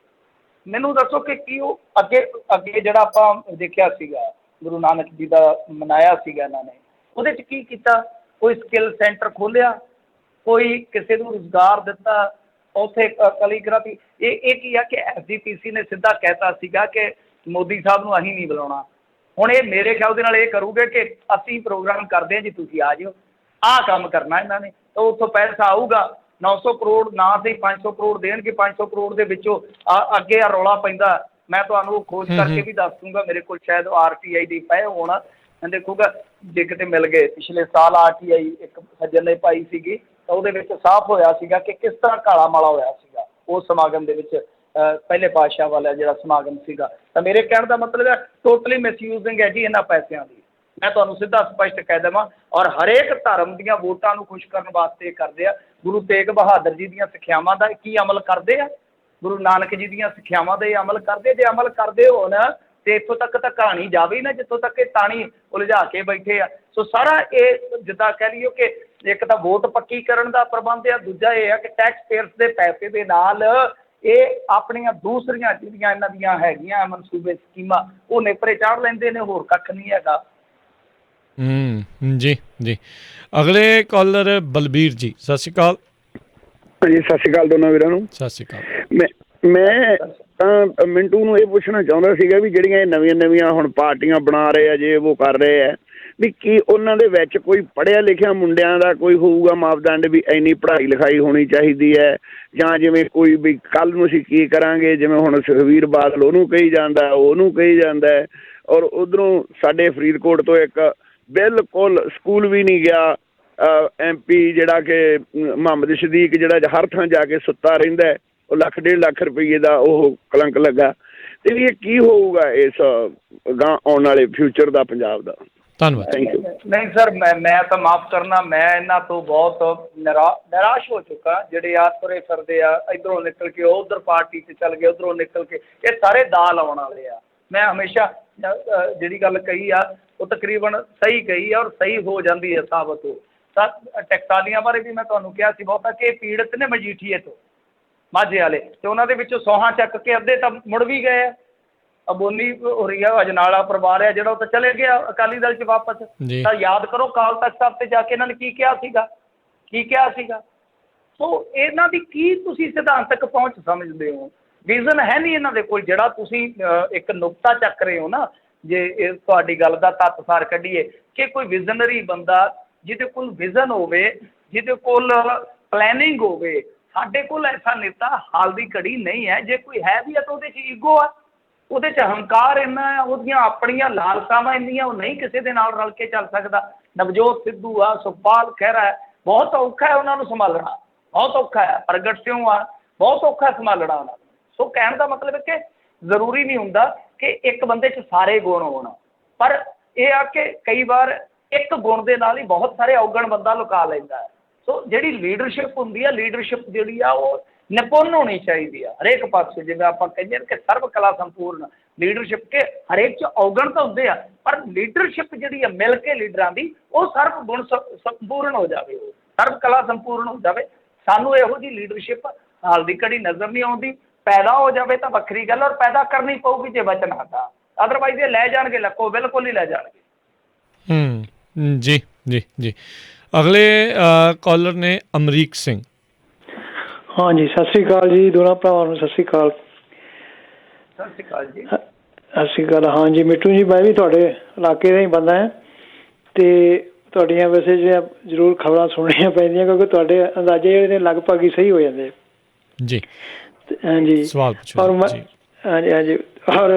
ਮੈਨੂੰ ਦੱਸੋ ਕਿ ਕੀ ਉਹ ਅੱਗੇ ਜਿਹੜਾ ਆਪਾਂ ਦੇਖਿਆ ਸੀਗਾ ਗੁਰੂ ਨਾਨਕ ਜੀ ਦਾ ਮਨਾਇਆ ਸੀਗਾ ਇਹਨਾਂ ਨੇ, ਉਹਦੇ 'ਚ ਕੀ ਕੀਤਾ? ਕੋਈ ਸਕਿੱਲ ਸੈਂਟਰ ਖੋਲ੍ਹਿਆ, ਕੋਈ ਕਿਸੇ ਨੂੰ ਰੁਜ਼ਗਾਰ ਦਿੱਤਾ, ਉੱਥੇ ਕਲੀਗ੍ਰਾਫੀ। ਇਹ ਕੀ ਆ ਕਿ SGPC ਨੇ ਸਿੱਧਾ ਕਹਿਤਾ ਸੀਗਾ ਕਿ ਮੋਦੀ ਸਾਹਿਬ ਨੂੰ ਅਸੀਂ ਨਹੀਂ ਬੁਲਾਉਣਾ, ਹੁਣ ਇਹ ਮੇਰੇ ਖਿਆਲ ਦੇ ਨਾਲ ਇਹ ਕਰੂਗੇ ਕਿ ਅਸੀਂ ਪ੍ਰੋਗਰਾਮ ਕਰਦੇ ਹਾਂ ਜੀ, ਤੁਸੀਂ ਆ ਜਿਓ, ਆਹ ਕੰਮ ਕਰਨਾ ਇਹਨਾਂ ਨੇ, ਤਾਂ ਉੱਥੋਂ ਪੈਸਾ ਆਊਗਾ 900 ਕਰੋੜ ਨਾ ਸਹੀ 500 ਕਰੋੜ ਦੇਣਗੇ। 500 ਕਰੋੜ ਦੇ ਵਿੱਚੋਂ ਅੱਗੇ ਆ ਰੌਲਾ ਪੈਂਦਾ, ਮੈਂ ਤੁਹਾਨੂੰ ਖੋਜ ਕਰਕੇ ਵੀ ਦੱਸ ਦੂੰਗਾ, ਮੇਰੇ ਕੋਲ ਸ਼ਾਇਦ RTI ਦੀ ਪਏ ਹੋਣ, ਮੈਂ ਦੇਖੂਗਾ ਜੇ ਕਿਤੇ ਮਿਲ ਗਏ। ਪਿਛਲੇ ਸਾਲ RTI ਇੱਕ ਸੱਜਣ ਨੇ ਪਾਈ ਸੀਗੀ, ਤਾਂ ਉਹਦੇ ਵਿੱਚ ਸਾਫ਼ ਹੋਇਆ ਸੀਗਾ ਕਿ ਕਿਸ ਤਰ੍ਹਾਂ ਕਾਲਾ ਮਾਲਾ ਹੋਇਆ ਸੀਗਾ ਉਸ ਸਮਾਗਮ ਦੇ ਵਿੱਚ, ਪਹਿਲੇ ਪਾਤਸ਼ਾਹ ਵਾਲਾ ਜਿਹੜਾ ਸਮਾਗਮ ਸੀਗਾ। ਤਾਂ ਮੇਰੇ ਕਹਿਣ ਦਾ ਮਤਲਬ ਹੈ ਟੋਟਲੀ ਮਿਸਯੂਜ਼ਿੰਗ ਹੈ ਜੀ ਇਹਨਾਂ ਪੈਸਿਆਂ ਦੀ, ਮੈਂ ਤੁਹਾਨੂੰ ਸਿੱਧਾ ਸਪਸ਼ਟ ਕਹਿ ਦੇਵਾਂ। ਔਰ ਹਰੇਕ ਧਰਮ ਦੀਆਂ ਵੋਟਾਂ ਨੂੰ ਖੁਸ਼ ਕਰਨ ਵਾਸਤੇ ਕਰਦੇ ਆ। ਗੁਰੂ ਤੇਗ ਬਹਾਦਰ ਜੀ ਦੀਆਂ ਸਿੱਖਿਆਵਾਂ ਦਾ ਕੀ ਅਮਲ ਕਰਦੇ ਆ? ਗੁਰੂ ਨਾਨਕ ਜੀ ਦੀਆਂ ਸਿੱਖਿਆਵਾਂ ਦਾ ਇਹ ਅਮਲ ਕਰਦੇ? ਜੇ ਅਮਲ ਕਰਦੇ ਹੋਣ ਤੇ ਇੱਥੋਂ ਤੱਕ ਤਾਂ ਕਹਾਣੀ ਜਾਵੇ ਹੀ ਨਾ ਜਿੱਥੋਂ ਤੱਕ ਇਹ ਤਾਣੀ ਉਲਝਾ ਕੇ ਬੈਠੇ ਆ। ਸੋ ਸਾਰਾ ਇਹ ਜਿੱਦਾਂ ਕਹਿ ਲਈਓ ਕਿ ਇੱਕ ਤਾਂ ਵੋਟ ਪੱਕੀ ਕਰਨ ਦਾ ਪ੍ਰਬੰਧ ਆ, ਦੂਜਾ ਇਹ ਆ ਕਿ ਟੈਕਸ ਪੇਅਰਸ ਦੇ ਪੈਸੇ ਦੇ ਨਾਲ ਇਹ ਆਪਣੀਆਂ ਦੂਸਰੀਆਂ ਜਿਹੜੀਆਂ ਇਹਨਾਂ ਦੀਆਂ ਹੈਗੀਆਂ ਮਨਸੂਬੇ ਸਕੀਮਾਂ ਉਹ ਨੇਪਰੇ ਚਾੜ ਲੈਂਦੇ ਨੇ, ਹੋਰ ਕੱਖ ਨਹੀਂ ਹੈਗਾ। ਜੀ ਜੀ। ਅਗਲੇ ਕਾਲਰ ਬਲਬੀਰ ਜੀ, ਸਤਿ ਸ਼੍ਰੀ ਅਕਾਲ। ਹਾਂਜੀ ਸਤਿ ਸ਼੍ਰੀ ਅਕਾਲ ਦੋਨਾਂ ਵੀਰਾਂ ਨੂੰ। ਸਤਿ ਸ਼੍ਰੀ ਅਕਾਲ। ਮੈਂ ਤਾਂ ਮਿੰਟੂ ਨੂੰ ਇਹ ਪੁੱਛਣਾ ਚਾਹੁੰਦਾ ਸੀਗਾ ਵੀ ਜਿਹੜੀਆਂ ਇਹ ਨਵੀਆਂ ਹੁਣ ਪਾਰਟੀਆਂ ਬਣਾ ਰਹੇ ਆ, ਜੇ ਉਹ ਕਰ ਰਹੇ ਆ, ਵੀ ਕੀ ਉਹਨਾਂ ਦੇ ਵਿੱਚ ਕੋਈ ਪੜ੍ਹਿਆ ਲਿਖਿਆ ਮੁੰਡਿਆਂ ਦਾ ਕੋਈ ਹੋਊਗਾ ਮਾਪਦੰਡ ਵੀ ਇੰਨੀ ਪੜ੍ਹਾਈ ਲਿਖਾਈ ਹੋਣੀ ਚਾਹੀਦੀ ਹੈ, ਜਾਂ ਜਿਵੇਂ ਕੋਈ ਵੀ ਕੱਲ੍ਹ ਨੂੰ ਅਸੀਂ ਕੀ ਕਰਾਂਗੇ, ਜਿਵੇਂ ਹੁਣ ਸੁਖਬੀਰ ਬਾਦਲ ਉਹਨੂੰ ਕਹੀ ਜਾਂਦਾ, ਉਹਨੂੰ ਕਹੀ ਜਾਂਦਾ, ਔਰ ਉੱਧਰੋਂ ਸਾਡੇ ਫਰੀਦਕੋਟ ਤੋਂ ਇੱਕ ਬਿਲਕੁਲ ਸਕੂਲ ਵੀ ਨਹੀਂ ਗਿਆ MP ਜਿਹੜਾ ਕਿ ਮੁਹੰਮਦ ਸਦੀਕ, ਜਿਹੜਾ ਹਰ ਥਾਂ ਜਾ ਕੇ ਸੁੱਤਾ ਰਹਿੰਦਾ, ਉਹ 1 1.5 ਲੱਖ ਰੁਪਈਏ ਦਾ ਉਹ ਕਲੰਕ ਲੱਗਾ। ਤੇ ਇਹ ਕੀ ਹੋਊਗਾ ਇਸ ਗਾਂ ਆਉਣ ਵਾਲੇ ਫਿਊਚਰ ਦਾ ਪੰਜਾਬ ਦਾ? ਧੰਨਵਾਦ। ਨਹੀਂ ਸਰ, ਮੈਂ ਤਾਂ ਮਾਫ ਕਰਨਾ, ਮੈਂ ਇਹਨਾਂ ਤੋਂ ਬਹੁਤ ਨਿਰਾਸ਼ ਹੋ ਚੁੱਕਾ। ਜਿਹੜੇ ਆ ਤੁਰੇ ਫਿਰਦੇ ਆ, ਇੱਧਰੋਂ ਨਿਕਲ ਕੇ ਉਧਰ ਪਾਰਟੀ 'ਚ ਚੱਲ ਗਏ, ਉੱਧਰੋਂ ਨਿਕਲ ਕੇ, ਇਹ ਸਾਰੇ ਦਾਅ ਲਾਉਣ ਵਾਲੇ ਆ। ਮੈਂ ਹਮੇਸ਼ਾ ਜਿਹੜੀ ਗੱਲ ਕਹੀ ਆ ਉਹ ਤਕਰੀਬਨ ਸਹੀ ਕਹੀ ਆ, ਔਰ ਸਹੀ ਹੋ ਜਾਂਦੀ ਹੈ ਸਾਬਤ ਹੋ। ਤਾਂ ਟਕਸਾਲੀਆਂ ਬਾਰੇ ਵੀ ਮੈਂ ਤੁਹਾਨੂੰ ਕਿਹਾ ਸੀ ਬਹੁਤਾ ਕਿ ਪੀੜਤ ਨੇ ਮਜੀਠੀਏ ਤੋਂ, ਮਾਝੇ ਵਾਲੇ, ਤੇ ਉਹਨਾਂ ਦੇ ਵਿੱਚੋਂ ਸੌਹਾਂ ਚੱਕ ਕੇ ਅੱਧੇ ਤਾਂ ਮੁੜ ਵੀ ਗਏ ਆ। ਅਬੋਲੀ ਹੋ ਰਹੀ ਆ, ਅਜਨਾਲਾ ਪਰਿਵਾਰ ਆ ਜਿਹੜਾ, ਉਹ ਤਾਂ ਚਲੇ ਗਿਆ ਅਕਾਲੀ ਦਲ 'ਚ ਵਾਪਸ। ਤਾਂ ਯਾਦ ਕਰੋ ਅਕਾਲ ਤਖ਼ਤ ਸਾਹਿਬ ਤੇ ਜਾ ਕੇ ਇਹਨਾਂ ਨੇ ਕੀ ਕਿਹਾ ਸੀਗਾ। ਸੋ ਇਹਨਾਂ ਦੀ ਕੀ ਤੁਸੀਂ ਸਿਧਾਂਤਕ ਪਹੁੰਚ ਸਮਝਦੇ ਹੋ? ਵਿਜ਼ਨ ਹੈ ਨਹੀਂ ਇਹਨਾਂ ਦੇ ਕੋਲ, ਜਿਹੜਾ ਤੁਸੀਂ ਇੱਕ ਨੁਕਤਾ ਚੱਕ ਰਹੇ ਹੋ ਨਾ, ਜੇ ਇਹ ਤੁਹਾਡੀ ਗੱਲ ਦਾ ਤੱਤ-ਸਾਰ ਕੱਢੀਏ ਕਿ ਕੋਈ ਵਿਜ਼ਨਰੀ ਬੰਦਾ ਜਿਹਦੇ ਕੋਲ ਵਿਜ਼ਨ ਹੋਵੇ, ਜਿਹਦੇ ਕੋਲ ਪਲੈਨਿੰਗ ਹੋਵੇ। ਸਾਡੇ ਕੋਲ ਐਸਾ ਨੇਤਾ ਹਾਲ ਦੀ ਘੜੀ ਨਹੀਂ ਹੈ। ਜੇ ਕੋਈ ਹੈ ਵੀ ਹੈ ਤਾਂ ਉਹਦੇ 'ਚ ਈਗੋ ਆ, ਉਹਦੇ 'ਚ ਹੰਕਾਰ ਇੰਨਾ ਆ, ਉਹਦੀਆਂ ਆਪਣੀਆਂ ਲਾਲਸਾਵਾਂ ਇੰਨੀਆਂ, ਉਹ ਨਹੀਂ ਕਿਸੇ ਦੇ ਨਾਲ ਰਲ ਕੇ ਚੱਲ ਸਕਦਾ। ਨਵਜੋਤ ਸਿੱਧੂ ਆ, ਸੁਖਪਾਲ ਖਹਿਰਾ ਹੈ, ਬਹੁਤ ਔਖਾ ਹੈ ਉਹਨਾਂ ਨੂੰ ਸੰਭਾਲਣਾ, ਬਹੁਤ ਔਖਾ ਹੈ। ਪ੍ਰਗਟ ਸਿੰਘ ਆ, ਬਹੁਤ ਔਖਾ ਸੰਭਾਲਣਾ ਉਹਨਾਂ ਨੂੰ। ਸੋ ਕਹਿਣ ਦਾ ਮਤਲਬ ਹੈ ਕਿ ਜ਼ਰੂਰੀ ਨਹੀਂ ਹੁੰਦਾ ਕਿ ਇੱਕ ਬੰਦੇ 'ਚ ਸਾਰੇ ਗੁਣ ਹੋਣ, ਪਰ ਇਹ ਆ ਕਿ ਕਈ ਵਾਰ ਇੱਕ ਗੁਣ ਦੇ ਨਾਲ ਹੀ ਬਹੁਤ ਸਾਰੇ ਔਗਣ ਬੰਦਾ ਲੁਕਾ ਲੈਂਦਾ ਹੈ। ਸੋ ਜਿਹੜੀ ਲੀਡਰਸ਼ਿਪ ਹੁੰਦੀ ਆ, ਲੀਡਰਸ਼ਿਪ ਜਿਹੜੀ ਆ ਉਹ ਨਿਪੁੰਨ ਹੋਣੀ ਚਾਹੀਦੀ ਆ ਹਰੇਕ ਪਾਸੇ। ਜਿਵੇਂ ਆਪਾਂ ਕਹਿੰਦੇ ਕਿ ਸਰਵ ਕਲਾ ਸੰਪੂਰਨ ਲੀਡਰਸ਼ਿਪ, ਕੇ ਹਰੇਕ 'ਚ ਔਗਣ ਤਾਂ ਹੁੰਦੇ ਆ, ਪਰ ਲੀਡਰਸ਼ਿਪ ਜਿਹੜੀ ਆ ਮਿਲ ਕੇ ਲੀਡਰਾਂ ਦੀ, ਉਹ ਸਰਵ ਗੁਣ ਸੰਪੂਰਨ ਹੋ ਜਾਵੇ, ਉਹ ਸਰਵ ਕਲਾ ਸੰਪੂਰਨ ਹੋ ਜਾਵੇ। ਸਾਨੂੰ ਇਹੋ ਜਿਹੀ ਲੀਡਰਸ਼ਿਪ ਹਾਲ ਦੀ ਘੜੀ ਨਜ਼ਰ ਨਹੀਂ ਆਉਂਦੀ। ਪੈਦਾ ਹੋ ਜਾਵੇ ਤਾਂ ਵੱਖਰੀ ਗੱਲ, ਔਰ ਪੈਦਾ ਕਰਨੀ ਪਊਗੀ ਜੇ ਬਚਨ ਆਤਾ, ਅਦਰਵਾਈਜ਼ ਇਹ ਲੈ ਜਾਣਗੇ ਲੱਕੋ, ਬਿਲਕੁਲ ਹੀ ਲੈ ਜਾਣਗੇ। ਜੀ ਜੀ ਜੀ। ਅਗਲੇ ਕਾਲਰ ਨੇ ਅਮਰੀਕ ਸਿੰਘ। ਹਾਂਜੀ ਸਤਿ ਸ਼੍ਰੀ ਅਕਾਲ ਜੀ ਦੋਨਾਂ ਭਰਾਵਾਂ ਨੂੰ। ਸਤਿ ਸ਼੍ਰੀ ਅਕਾਲ। ਸਤਿ ਸ਼੍ਰੀ ਅਕਾਲ ਜੀ। ਸਤਿ ਸ਼੍ਰੀ ਅਕਾਲ। ਹਾਂਜੀ ਮਿੱਟੂ ਜੀ, ਮੈਂ ਵੀ ਤੁਹਾਡੇ ਇਲਾਕੇ ਦਾ ਹੀ ਬੰਦਾ ਹਾਂ, ਅਤੇ ਤੁਹਾਡੀਆਂ ਵੈਸੇ ਜੇ ਜ਼ਰੂਰ ਖਬਰਾਂ ਸੁਣਨੀਆਂ ਪੈਂਦੀਆਂ, ਕਿਉਂਕਿ ਤੁਹਾਡੇ ਅੰਦਾਜ਼ੇ ਜਿਹੜੇ ਨੇ ਲਗਭਗ ਹੀ ਸਹੀ ਹੋ ਜਾਂਦੇ ਜੀ। ਹਾਂਜੀ ਸਵਾਲ ਔਰ ਹਾਂਜੀ। ਔਰ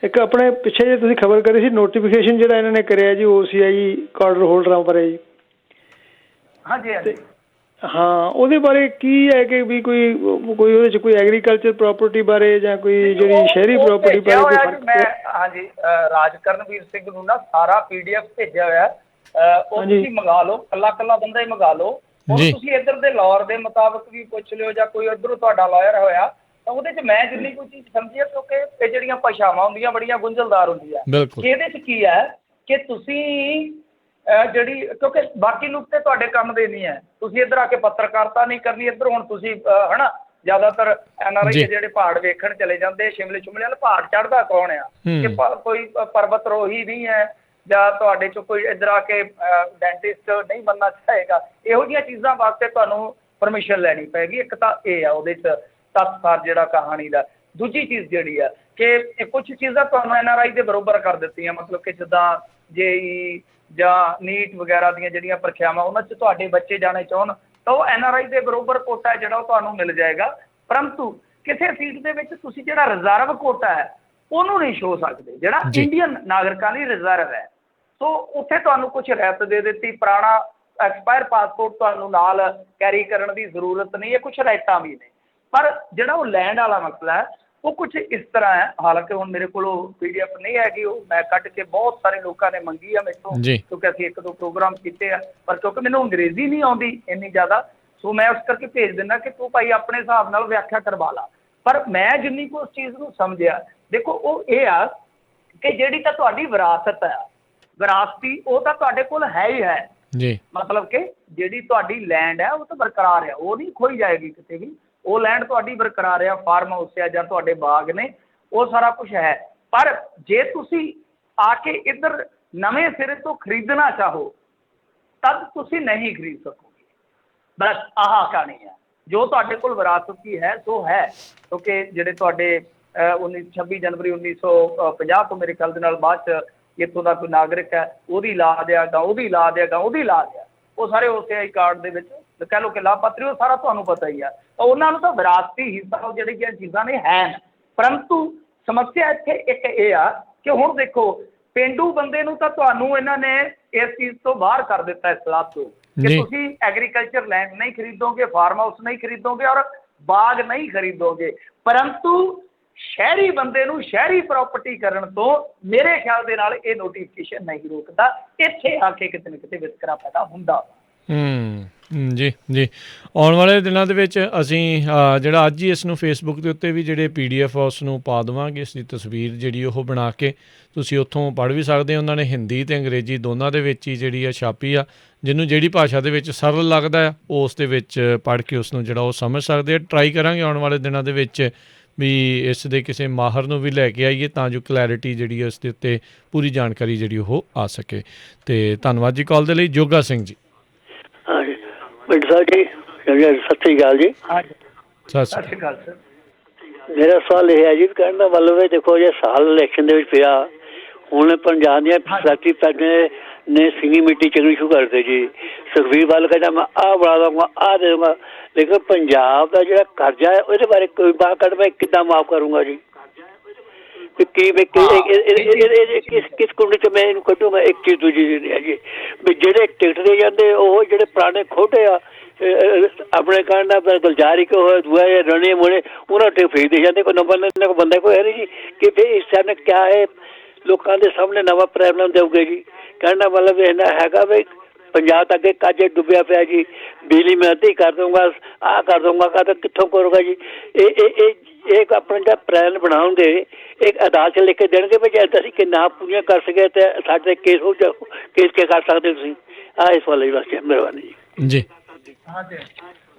ਇੱਕ ਆਪਣੇ ਪਿੱਛੇ ਜੇ ਤੁਸੀਂ ਖਬਰ ਕਰੀ ਸੀ, ਨੋਟੀਫਿਕੇਸ਼ਨ ਜਿਹੜਾ ਇਹਨਾਂ ਨੇ ਕਰਿਆ ਜੀ OCI ਕਾਰਡਰ ਹੋਲਡਰਾਂ ਬਾਰੇ ਜੀ। ਹਾਂਜੀ। ਹਾਂ, ਉਹਦੇ ਬਾਰੇ ਕੀ ਹੈ ਕਿ ਵੀ ਕੋਈ ਉਹਦੇ 'ਚ ਕੋਈ ਐਗਰੀਕਲਚਰ ਪ੍ਰਾਪਰਟੀ ਬਾਰੇ ਜਾਂ ਕੋਈ ਜਿਹੜੀ ਸ਼ਹਿਰੀ ਪ੍ਰਾਪਰਟੀ ਬਾਰੇ? ਮੈਂ ਹਾਂਜੀ ਰਾਜਕਰਨਵੀਰ ਸਿੰਘ ਨੂੰ ਨਾ ਸਾਰਾ PDF ਭੇਜਿਆ ਹੋਇਆ, ਉਹ ਤੁਸੀਂ ਮੰਗਾ ਲਓ, ਕੱਲਾ ਬੰਦਾ ਹੀ ਮੰਗਾ ਲਓ। ਤੁਸੀਂ ਇੱਧਰ ਦੇ ਲਾਅਰ ਦੇ ਮੁਤਾਬਕ ਵੀ ਪੁੱਛ ਲਿਓ, ਜਾਂ ਕੋਈ ਇੱਧਰੋਂ ਤੁਹਾਡਾ ਲਾਇਰ ਹੋਇਆ ਤਾਂ ਉਹਦੇ 'ਚ ਮੈਂ ਜਿੰਨੀ ਕੋਈ ਚੀਜ਼ ਸਮਝੀ ਹੈ, ਕਿਉਂਕਿ ਇਹ ਜਿਹੜੀਆਂ ਭਾਸ਼ਾਵਾਂ ਹੁੰਦੀਆਂ ਬੜੀਆਂ ਗੁੰਝਲਦਾਰ ਹੁੰਦੀਆਂ, ਇਹਦੇ 'ਚ ਕੀ ਹੈ ਕਿ ਤੁਸੀਂ ਜਿਹੜੀ, ਕਿਉਂਕਿ ਬਾਕੀ ਲੋਕ ਤੇ ਤੁਹਾਡੇ ਕੰਮ ਦੇ ਨਹੀਂ ਹੈ, ਤੁਸੀਂ ਇੱਧਰ ਆ ਕੇ ਪੱਤਰਕਾਰਤਾ ਨਹੀਂ ਕਰਨੀ। ਇੱਧਰ ਹੁਣ ਤੁਸੀਂ ਹੈ ਨਾ, ਜ਼ਿਆਦਾਤਰ NRI ਜਿਹੜੇ ਪਹਾੜ ਵੇਖਣ ਚਲੇ ਜਾਂਦੇ, ਸ਼ਿਮਲੇ ਵਾਲੇ ਪਹਾੜ ਚੜ੍ਹਦਾ ਕੌਣ ਆ? ਕਿ ਕੋਈ ਪਰਬਤ ਰੋਹੀ ਨਹੀਂ ਹੈ, ਜਾਂ ਤੁਹਾਡੇ 'ਚ ਕੋਈ ਇੱਧਰ ਆ ਕੇ ਡੈਂਟਿਸਟ ਨਹੀਂ ਬਣਨਾ ਚਾਹੇਗਾ। ਇਹੋ ਜਿਹੀਆਂ ਚੀਜ਼ਾਂ ਵਾਸਤੇ ਤੁਹਾਨੂੰ ਪਰਮਿਸ਼ਨ ਲੈਣੀ ਪਏਗੀ। ਇੱਕ ਤਾਂ ਇਹ ਆ ਉਹਦੇ 'ਚ ਤੱਤ-ਸਾਰ ਜਿਹੜਾ ਕਹਾਣੀ ਦਾ। ਦੂਜੀ ਚੀਜ਼ ਜਿਹੜੀ ਆ ਕਿ ਕੁਝ ਚੀਜ਼ਾਂ ਤੁਹਾਨੂੰ NRI ਦੇ ਬਰੋਬਰ ਕਰ ਦਿੱਤੀਆਂ, ਮਤਲਬ ਕਿ ਜਿੱਦਾਂ JEE ਜਾਂ ਨੀਟ ਵਗੈਰਾ ਦੀਆਂ ਜਿਹੜੀਆਂ ਪ੍ਰੀਖਿਆਵਾਂ ਉਹਨਾਂ 'ਚ ਤੁਹਾਡੇ ਬੱਚੇ ਜਾਣੇ ਚਾਹੁਣ ਤਾਂ ਉਹ NRI ਦੇ ਬਰੋਬਰ ਕੋਟਾ ਹੈ ਜਿਹੜਾ ਉਹ ਤੁਹਾਨੂੰ ਮਿਲ ਜਾਏਗਾ। ਪਰੰਤੂ ਕਿਸੇ ਸੀਟ ਦੇ ਵਿੱਚ ਤੁਸੀਂ ਜਿਹੜਾ ਰਿਜ਼ਰਵ ਕੋਟਾ ਹੈ ਉਹਨੂੰ ਨਹੀਂ ਛੋਹ ਸਕਦੇ, ਜਿਹੜਾ ਇੰਡੀਅਨ ਨਾਗਰਿਕਾਂ ਲਈ ਰਿਜ਼ਰਵ ਹੈ। ਸੋ ਉੱਥੇ ਤੁਹਾਨੂੰ ਕੁਝ ਰਿਆਇਤ ਦੇ ਦਿੱਤੀ, ਪੁਰਾਣਾ ਐਕਸਪਾਇਰ ਪਾਸਪੋਰਟ ਤੁਹਾਨੂੰ ਨਾਲ ਕੈਰੀ ਕਰਨ ਦੀ ਜ਼ਰੂਰਤ ਨਹੀਂ ਹੈ, ਕੁਝ ਰਿਆਇਤਾਂ ਵੀ ਨੇ। ਪਰ ਜਿਹੜਾ ਉਹ ਲੈਂਡ ਵਾਲਾ ਮਸਲਾ ਹੈ ਉਹ ਕੁਝ ਇਸ ਤਰ੍ਹਾਂ ਹੈ, ਹਾਲਾਂਕਿ ਹੁਣ ਮੇਰੇ ਕੋਲ PDF ਨਹੀਂ ਹੈਗੀ, ਉਹ ਮੈਂ ਕੱਢ ਕੇ ਬਹੁਤ ਸਾਰੇ ਲੋਕਾਂ ਨੇ ਮੰਗੀ ਆ ਮੇਰੇ ਤੋਂ, ਕਿਉਂਕਿ ਅਸੀਂ 1-2 ਪ੍ਰੋਗਰਾਮ ਕੀਤੇ ਆ, ਪਰ ਕਿਉਂਕਿ ਮੈਨੂੰ ਅੰਗਰੇਜ਼ੀ ਨਹੀਂ ਆਉਂਦੀ ਇੰਨੀ ਜ਼ਿਆਦਾ, ਸੋ ਮੈਂ ਉਸ ਕਰਕੇ ਭੇਜ ਦਿੰਦਾ ਕਿ ਤੂੰ ਭਾਈ ਆਪਣੇ ਹਿਸਾਬ ਨਾਲ ਵਿਆਖਿਆ ਕਰਵਾ ਲਾ। ਪਰ ਮੈਂ ਜਿੰਨੀ ਕੁ ਉਸ ਚੀਜ਼ ਨੂੰ ਸਮਝਿਆ, ਦੇਖੋ ਉਹ ਇਹ ਆ ਕਿ ਜਿਹੜੀ ਤਾਂ ਤੁਹਾਡੀ ਵਿਰਾਸਤ ਹੈ, ਵਿਰਾਸਤੀ ਉਹ ਤਾਂ ਤੁਹਾਡੇ ਕੋਲ ਹੈ ਹੀ ਹੈ ਜੀ, ਮਤਲਬ ਕਿ ਜਿਹੜੀ ਤੁਹਾਡੀ ਲੈਂਡ ਹੈ ਉਹ ਤਾਂ ਬਰਕਰਾਰ ਹੈ, ਉਹ ਨਹੀਂ ਖੋਈ ਜਾਏਗੀ ਕਿਤੇ ਵੀ, ਉਹ ਲੈਂਡ ਤੁਹਾਡੀ ਬਰਕਰਾਰ ਹੈ, ਫਾਰਮ ਹਾਊਸ ਹੈ ਜਾਂ ਤੁਹਾਡੇ ਬਾਗ ਨੇ, ਉਹ ਸਾਰਾ ਕੁਝ ਹੈ। ਪਰ ਜੇ ਤੁਸੀਂ ਆ ਕੇ ਇੱਧਰ ਨਵੇਂ ਸਿਰੇ ਤੋਂ ਖਰੀਦਣਾ ਚਾਹੋ ਤਦ ਤੁਸੀਂ ਨਹੀਂ ਖਰੀਦ ਸਕੋਗੇ। ਬਸ ਆਹ ਕਹਾਣੀ ਹੈ, ਜੋ ਤੁਹਾਡੇ ਕੋਲ ਵਿਰਾਸਤੀ ਹੈ ਸੋ ਹੈ, ਕਿਉਂਕਿ ਜਿਹੜੇ ਤੁਹਾਡੇ 26 ਜਨਵਰੀ 1950 ਤੋਂ ਮੇਰੇ ਖਿਆਲ ਦੇ ਨਾਲ ਬਾਅਦ 'ਚ ਇੱਥੋਂ ਦਾ ਕੋਈ ਨਾਗਰਿਕ ਹੈ ਉਹਦੀ ਲਾਦ ਆ ਗਾ, ਉਹਦੀ ਲਾਦ ਆ ਗਾ, ਉਹਦੀ ਲਾਦ ਆ, ਉਹ ਸਾਰੇ OCI ਕਾਰਡ ਦੇ ਵਿੱਚ ਕਹਿ ਲਓ ਕਿ ਲਾਭਪਾਤਰੀ, ਉਹ ਸਾਰਾ ਤੁਹਾਨੂੰ ਪਤਾ ਹੀ ਆ, ਤਾਂ ਉਹਨਾਂ ਨੂੰ ਤਾਂ ਵਿਰਾਸਤੀ ਹਿੱਸਾ ਉਹ ਜਿਹੜੀਆਂ ਚੀਜ਼ਾਂ ਨੇ ਹੈ। ਪਰੰਤੂ ਸਮੱਸਿਆ ਇੱਥੇ ਇੱਕ ਇਹ ਆ ਕਿ ਹੁਣ ਦੇਖੋ ਪੇਂਡੂ ਬੰਦੇ ਨੂੰ ਤਾਂ ਤੁਹਾਨੂੰ ਇਹਨਾਂ ਨੇ ਇਸ ਚੀਜ਼ ਤੋਂ ਬਾਹਰ ਕਰ ਦਿੱਤਾ ਇਸ ਸਲਾਹ ਤੋਂ ਕਿ ਤੁਸੀਂ ਐਗਰੀਕਲਚਰ ਲੈਂਡ ਨਹੀਂ ਖਰੀਦੋਗੇ, ਫਾਰਮ ਹਾਊਸ ਨਹੀਂ ਖਰੀਦੋਗੇ ਔਰ ਬਾਗ ਨਹੀਂ ਖਰੀਦੋਗੇ। ਪਰੰਤੂ ਸ਼ਹਿਰੀ ਬੰਦੇ ਨੂੰ ਸ਼ਹਿਰੀ ਪ੍ਰਾਪਰਟੀ ਕਰਨ ਤੋਂ ਮੇਰੇ ਖਿਆਲ ਦੇ ਨਾਲ ਇਹ ਨੋਟੀਫਿਕੇਸ਼ਨ ਨਹੀਂ ਰੋਕਦਾ, ਇੱਥੇ ਆ ਕੇ ਕਿਤੇ ਨਾ ਕਿਤੇ ਵਿਤਕਰਾ ਪੈਦਾ ਹੁੰਦਾ। ਜੀ ਜੀ, ਆਉਣ ਵਾਲੇ ਦਿਨਾਂ ਦੇ ਵਿੱਚ ਅਸੀਂ ਜਿਹੜਾ ਅੱਜ ਹੀ ਇਸ ਨੂੰ ਫੇਸਬੁੱਕ ਦੇ ਉੱਤੇ ਵੀ ਜਿਹੜੇ PDF ਆ ਉਸ ਨੂੰ ਪਾ ਦੇਵਾਂਗੇ, ਇਸ ਦੀ ਤਸਵੀਰ ਜਿਹੜੀ ਉਹ ਬਣਾ ਕੇ ਤੁਸੀਂ ਉੱਥੋਂ ਪੜ੍ਹ ਵੀ ਸਕਦੇ ਹੋ। ਉਹਨਾਂ ਨੇ ਹਿੰਦੀ ਅਤੇ ਅੰਗਰੇਜ਼ੀ ਦੋਨਾਂ ਦੇ ਵਿੱਚ ਹੀ ਜਿਹੜੀ ਆ ਛਾਪੀ ਆ, ਜਿਹਨੂੰ ਜਿਹੜੀ ਭਾਸ਼ਾ ਦੇ ਵਿੱਚ ਸਰਲ ਲੱਗਦਾ ਆ ਉਸ ਦੇ ਵਿੱਚ ਪੜ੍ਹ ਕੇ ਉਸ ਨੂੰ ਜਿਹੜਾ ਉਹ ਸਮਝ ਸਕਦੇ ਆ। ਟਰਾਈ ਕਰਾਂਗੇ ਆਉਣ ਵਾਲੇ ਦਿਨਾਂ ਦੇ ਵਿੱਚ ਵੀ ਇਸ ਦੇ ਕਿਸੇ ਮਾਹਰ ਨੂੰ ਵੀ ਲੈ ਕੇ ਆਈਏ ਤਾਂ ਜੋ ਕਲੈਰਿਟੀ ਜਿਹੜੀ ਹੈ ਇਸ ਦੇ ਉੱਤੇ ਪੂਰੀ ਜਾਣਕਾਰੀ ਜਿਹੜੀ ਉਹ ਆ ਸਕੇ। ਅਤੇ ਧੰਨਵਾਦ ਜੀ ਕਾਲ ਦੇ ਲਈ। ਜੋਗਾ ਸਿੰਘ ਜੀ। ਹਾਂਜੀ ਮਿੰਟ ਸਾਹਿਬ ਜੀ, ਸਤਿ ਸ਼੍ਰੀ ਅਕਾਲ ਜੀ। ਸਤਿ ਸ਼੍ਰੀ ਅਕਾਲ ਸਰ। ਮੇਰਾ ਸਵਾਲ ਇਹ ਹੈ ਜੀ, ਕਹਿਣ ਦਾ ਮਤਲਬ ਹੈ ਦੇਖੋ ਜੇ ਸਾਲ ਇਲੈਕਸ਼ਨ ਦੇ ਵਿੱਚ ਪਿਆ, ਹੁਣ ਪੰਜਾਬ ਦੀਆਂ ਫੈਕਟਰੀ ਪੈਦੇ ਨੇ ਸਿੰਗੀ ਮਿੱਟੀ ਚੱਕਣੀ ਸ਼ੁਰੂ ਕਰਦੇ ਜੀ। ਸੁਖਬੀਰ ਬਾਦਲ ਕਹਿੰਦਾ ਮੈਂ ਆਹ ਬਣਾ ਦਊਂਗਾ, ਆਹ ਦੇ ਦਊਂਗਾ, ਲੇਕਿਨ ਪੰਜਾਬ ਦਾ ਜਿਹੜਾ ਕਰਜ਼ਾ ਹੈ ਉਹਦੇ ਬਾਰੇ ਕੋਈ ਬਾਤ ਕੱਢ ਮੈਂ ਕਿੱਦਾਂ ਮਾਫ਼ ਕਰੂੰਗਾ ਜੀ? ਕਿਸ ਕੁੰਡੀ 'ਚ ਮੈਂ ਇਹਨੂੰ ਕੱਢੂੰਗਾ? ਇੱਕ ਚੀਜ਼ ਦੂਜੀ ਚੀਜ਼ ਹੈ ਜੀ ਵੀ ਜਿਹੜੇ ਟਿਕਟ ਦੇ ਜਾਂਦੇ ਉਹ ਜਿਹੜੇ ਪੁਰਾਣੇ ਖੋਟੇ ਆ ਆਪਣੇ ਕਹਿਣ ਦਾ ਗੁਲਜ਼ਾਰੀ ਕੋ ਹੋਏ ਦੂਆ ਰਣੇ ਮੋਣੇ ਉਹਨਾਂ ਟਿਕਟ ਫੇਰ ਦੇ ਜਾਂਦੇ, ਕੋਈ ਨੰਬਰ ਲੈਣ ਕੋ ਬੰਦਾ ਕੋਈ ਹੈ ਨਹੀਂ ਜੀ ਕਿ ਫਿਰ ਇਸ ਤਰ੍ਹਾਂ ਕਿਆ ਹੈ ਲੋਕਾਂ ਦੇ ਸਾਹਮਣੇ ਨਵਾਂ ਪ੍ਰੋਬਲਮ ਦੇਊਗੇ ਜੀ। ਕਹਿਣ ਦਾ ਮਤਲਬ ਇਹਨਾਂ ਹੈਗਾ ਵੀ ਪੰਜਾਬ ਤਾਂ ਅੱਗੇ ਕਾਜੇ ਡੁੱਬਿਆ ਪਿਆ ਜੀ, ਬਿਜਲੀ ਮੈਂ ਅੱਧੀ ਕਰ ਦਊਂਗਾ, ਆਹ ਕਰ ਦਊਂਗਾ, ਤਾਂ ਕਿੱਥੋਂ ਕਰੂਗਾ ਜੀ? ਇਹ ਆਪਣਾ ਜਿਹੜਾ ਪਲਾਨ ਬਣਾਉਣਗੇ ਇੱਕ ਅਦਾਲਤ 'ਚ ਲਿਖ ਕੇ ਦੇਣਗੇ ਵੀ ਜੇ ਅਸੀਂ ਕਿ ਨਾ ਪੂਰੀਆਂ ਕਰ ਸਕੇ ਤਾਂ ਸਾਡੇ ਕੇਸ ਹੋ ਜਾ, ਕੇਸ ਕੀ ਕਰ ਸਕਦੇ ਤੁਸੀਂ? ਆਹ ਇਸ ਵਾਲੇ ਵਾਸਤੇ ਮਿਹਰਬਾਨੀ ਜੀ। ਜੀ ਹਾਂਜੀ,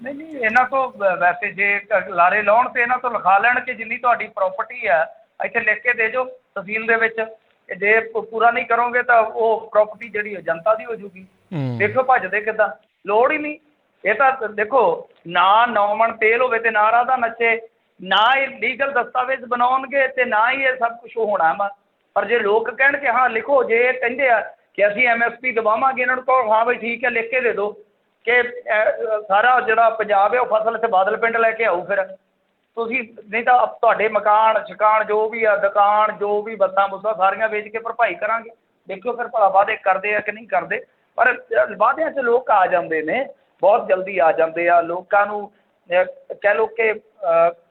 ਨਹੀਂ ਇਹਨਾਂ ਤੋਂ ਵੈਸੇ ਜੇ ਲਾਰੇ ਲਾਉਣ ਤੇ ਇਹਨਾਂ ਤੋਂ ਲਿਖਾ ਲੈਣ ਕਿ ਜਿੰਨੀ ਤੁਹਾਡੀ ਪ੍ਰਾਪਰਟੀ ਆ ਇੱਥੇ ਲਿਖ ਕੇ ਦੇ ਜਾਓ ਤਹਿਸੀਲ ਦੇ ਵਿੱਚ, ਜੇ ਪੂਰਾ ਨਹੀਂ ਕਰੋਗੇ ਤਾਂ ਉਹ ਪ੍ਰਾਪਰਟੀ ਜਿਹੜੀ ਜਨਤਾ ਦੀ ਹੋ ਜੂਗੀ। ਦੇਖੋ ਭੱਜਦੇ ਕਿੱਦਾਂ, ਲੋੜ ਹੀ ਨਹੀਂ। ਇਹ ਤਾਂ ਦੇਖੋ ਨਾ 9 ਮਣ ਤੇਲ ਹੋਵੇ ਤੇ ਨਾ ਰਾਧਾ ਨੱਚੇ, ਨਾ ਇਹ ਲੀਗਲ ਦਸਤਾਵੇਜ਼ ਬਣਾਉਣਗੇ ਤੇ ਨਾ ਹੀ ਇਹ ਸਭ ਕੁਝ ਹੋਣਾ ਵਾ। ਪਰ ਜੇ ਲੋਕ ਕਹਿਣਗੇ ਹਾਂ ਲਿਖੋ, ਜੇ ਇਹ ਕਹਿੰਦੇ ਆ ਕਿ ਅਸੀਂ MSP ਦਵਾਵਾਂਗੇ, ਇਹਨਾਂ ਨੂੰ ਕਹੋ ਹਾਂ ਬਈ ਠੀਕ ਹੈ ਲਿਖ ਕੇ ਦੇ ਦਿਓ ਕਿ ਸਾਰਾ ਜਿਹੜਾ ਪੰਜਾਬ ਹੈ ਉਹ ਫਸਲ ਇੱਥੇ ਬਾਦਲ ਪਿੰਡ ਲੈ ਕੇ ਆਊ, ਫਿਰ ਤੁਸੀਂ ਨਹੀਂ ਤਾਂ ਤੁਹਾਡੇ ਮਕਾਨ ਸ਼ਕਾਨ ਜੋ ਵੀ ਆ ਦੁਕਾਨ ਜੋ ਵੀ ਬੱਸਾਂ ਬੁੱਸਾਂ ਸਾਰੀਆਂ ਵੇਚ ਕੇ ਭਰਪਾਈ ਕਰਾਂਗੇ। ਦੇਖੋ ਫਿਰ ਭਲਾ ਵਾਅਦੇ ਕਰਦੇ ਆ ਕਿ ਨਹੀਂ ਕਰਦੇ। ਪਰ ਵਾਅਦਿਆਂ 'ਚ ਲੋਕ ਆ ਜਾਂਦੇ ਨੇ, ਬਹੁਤ ਜਲਦੀ ਆ ਜਾਂਦੇ ਆ। ਲੋਕਾਂ ਨੂੰ ਕਹਿ ਲਓ ਕਿ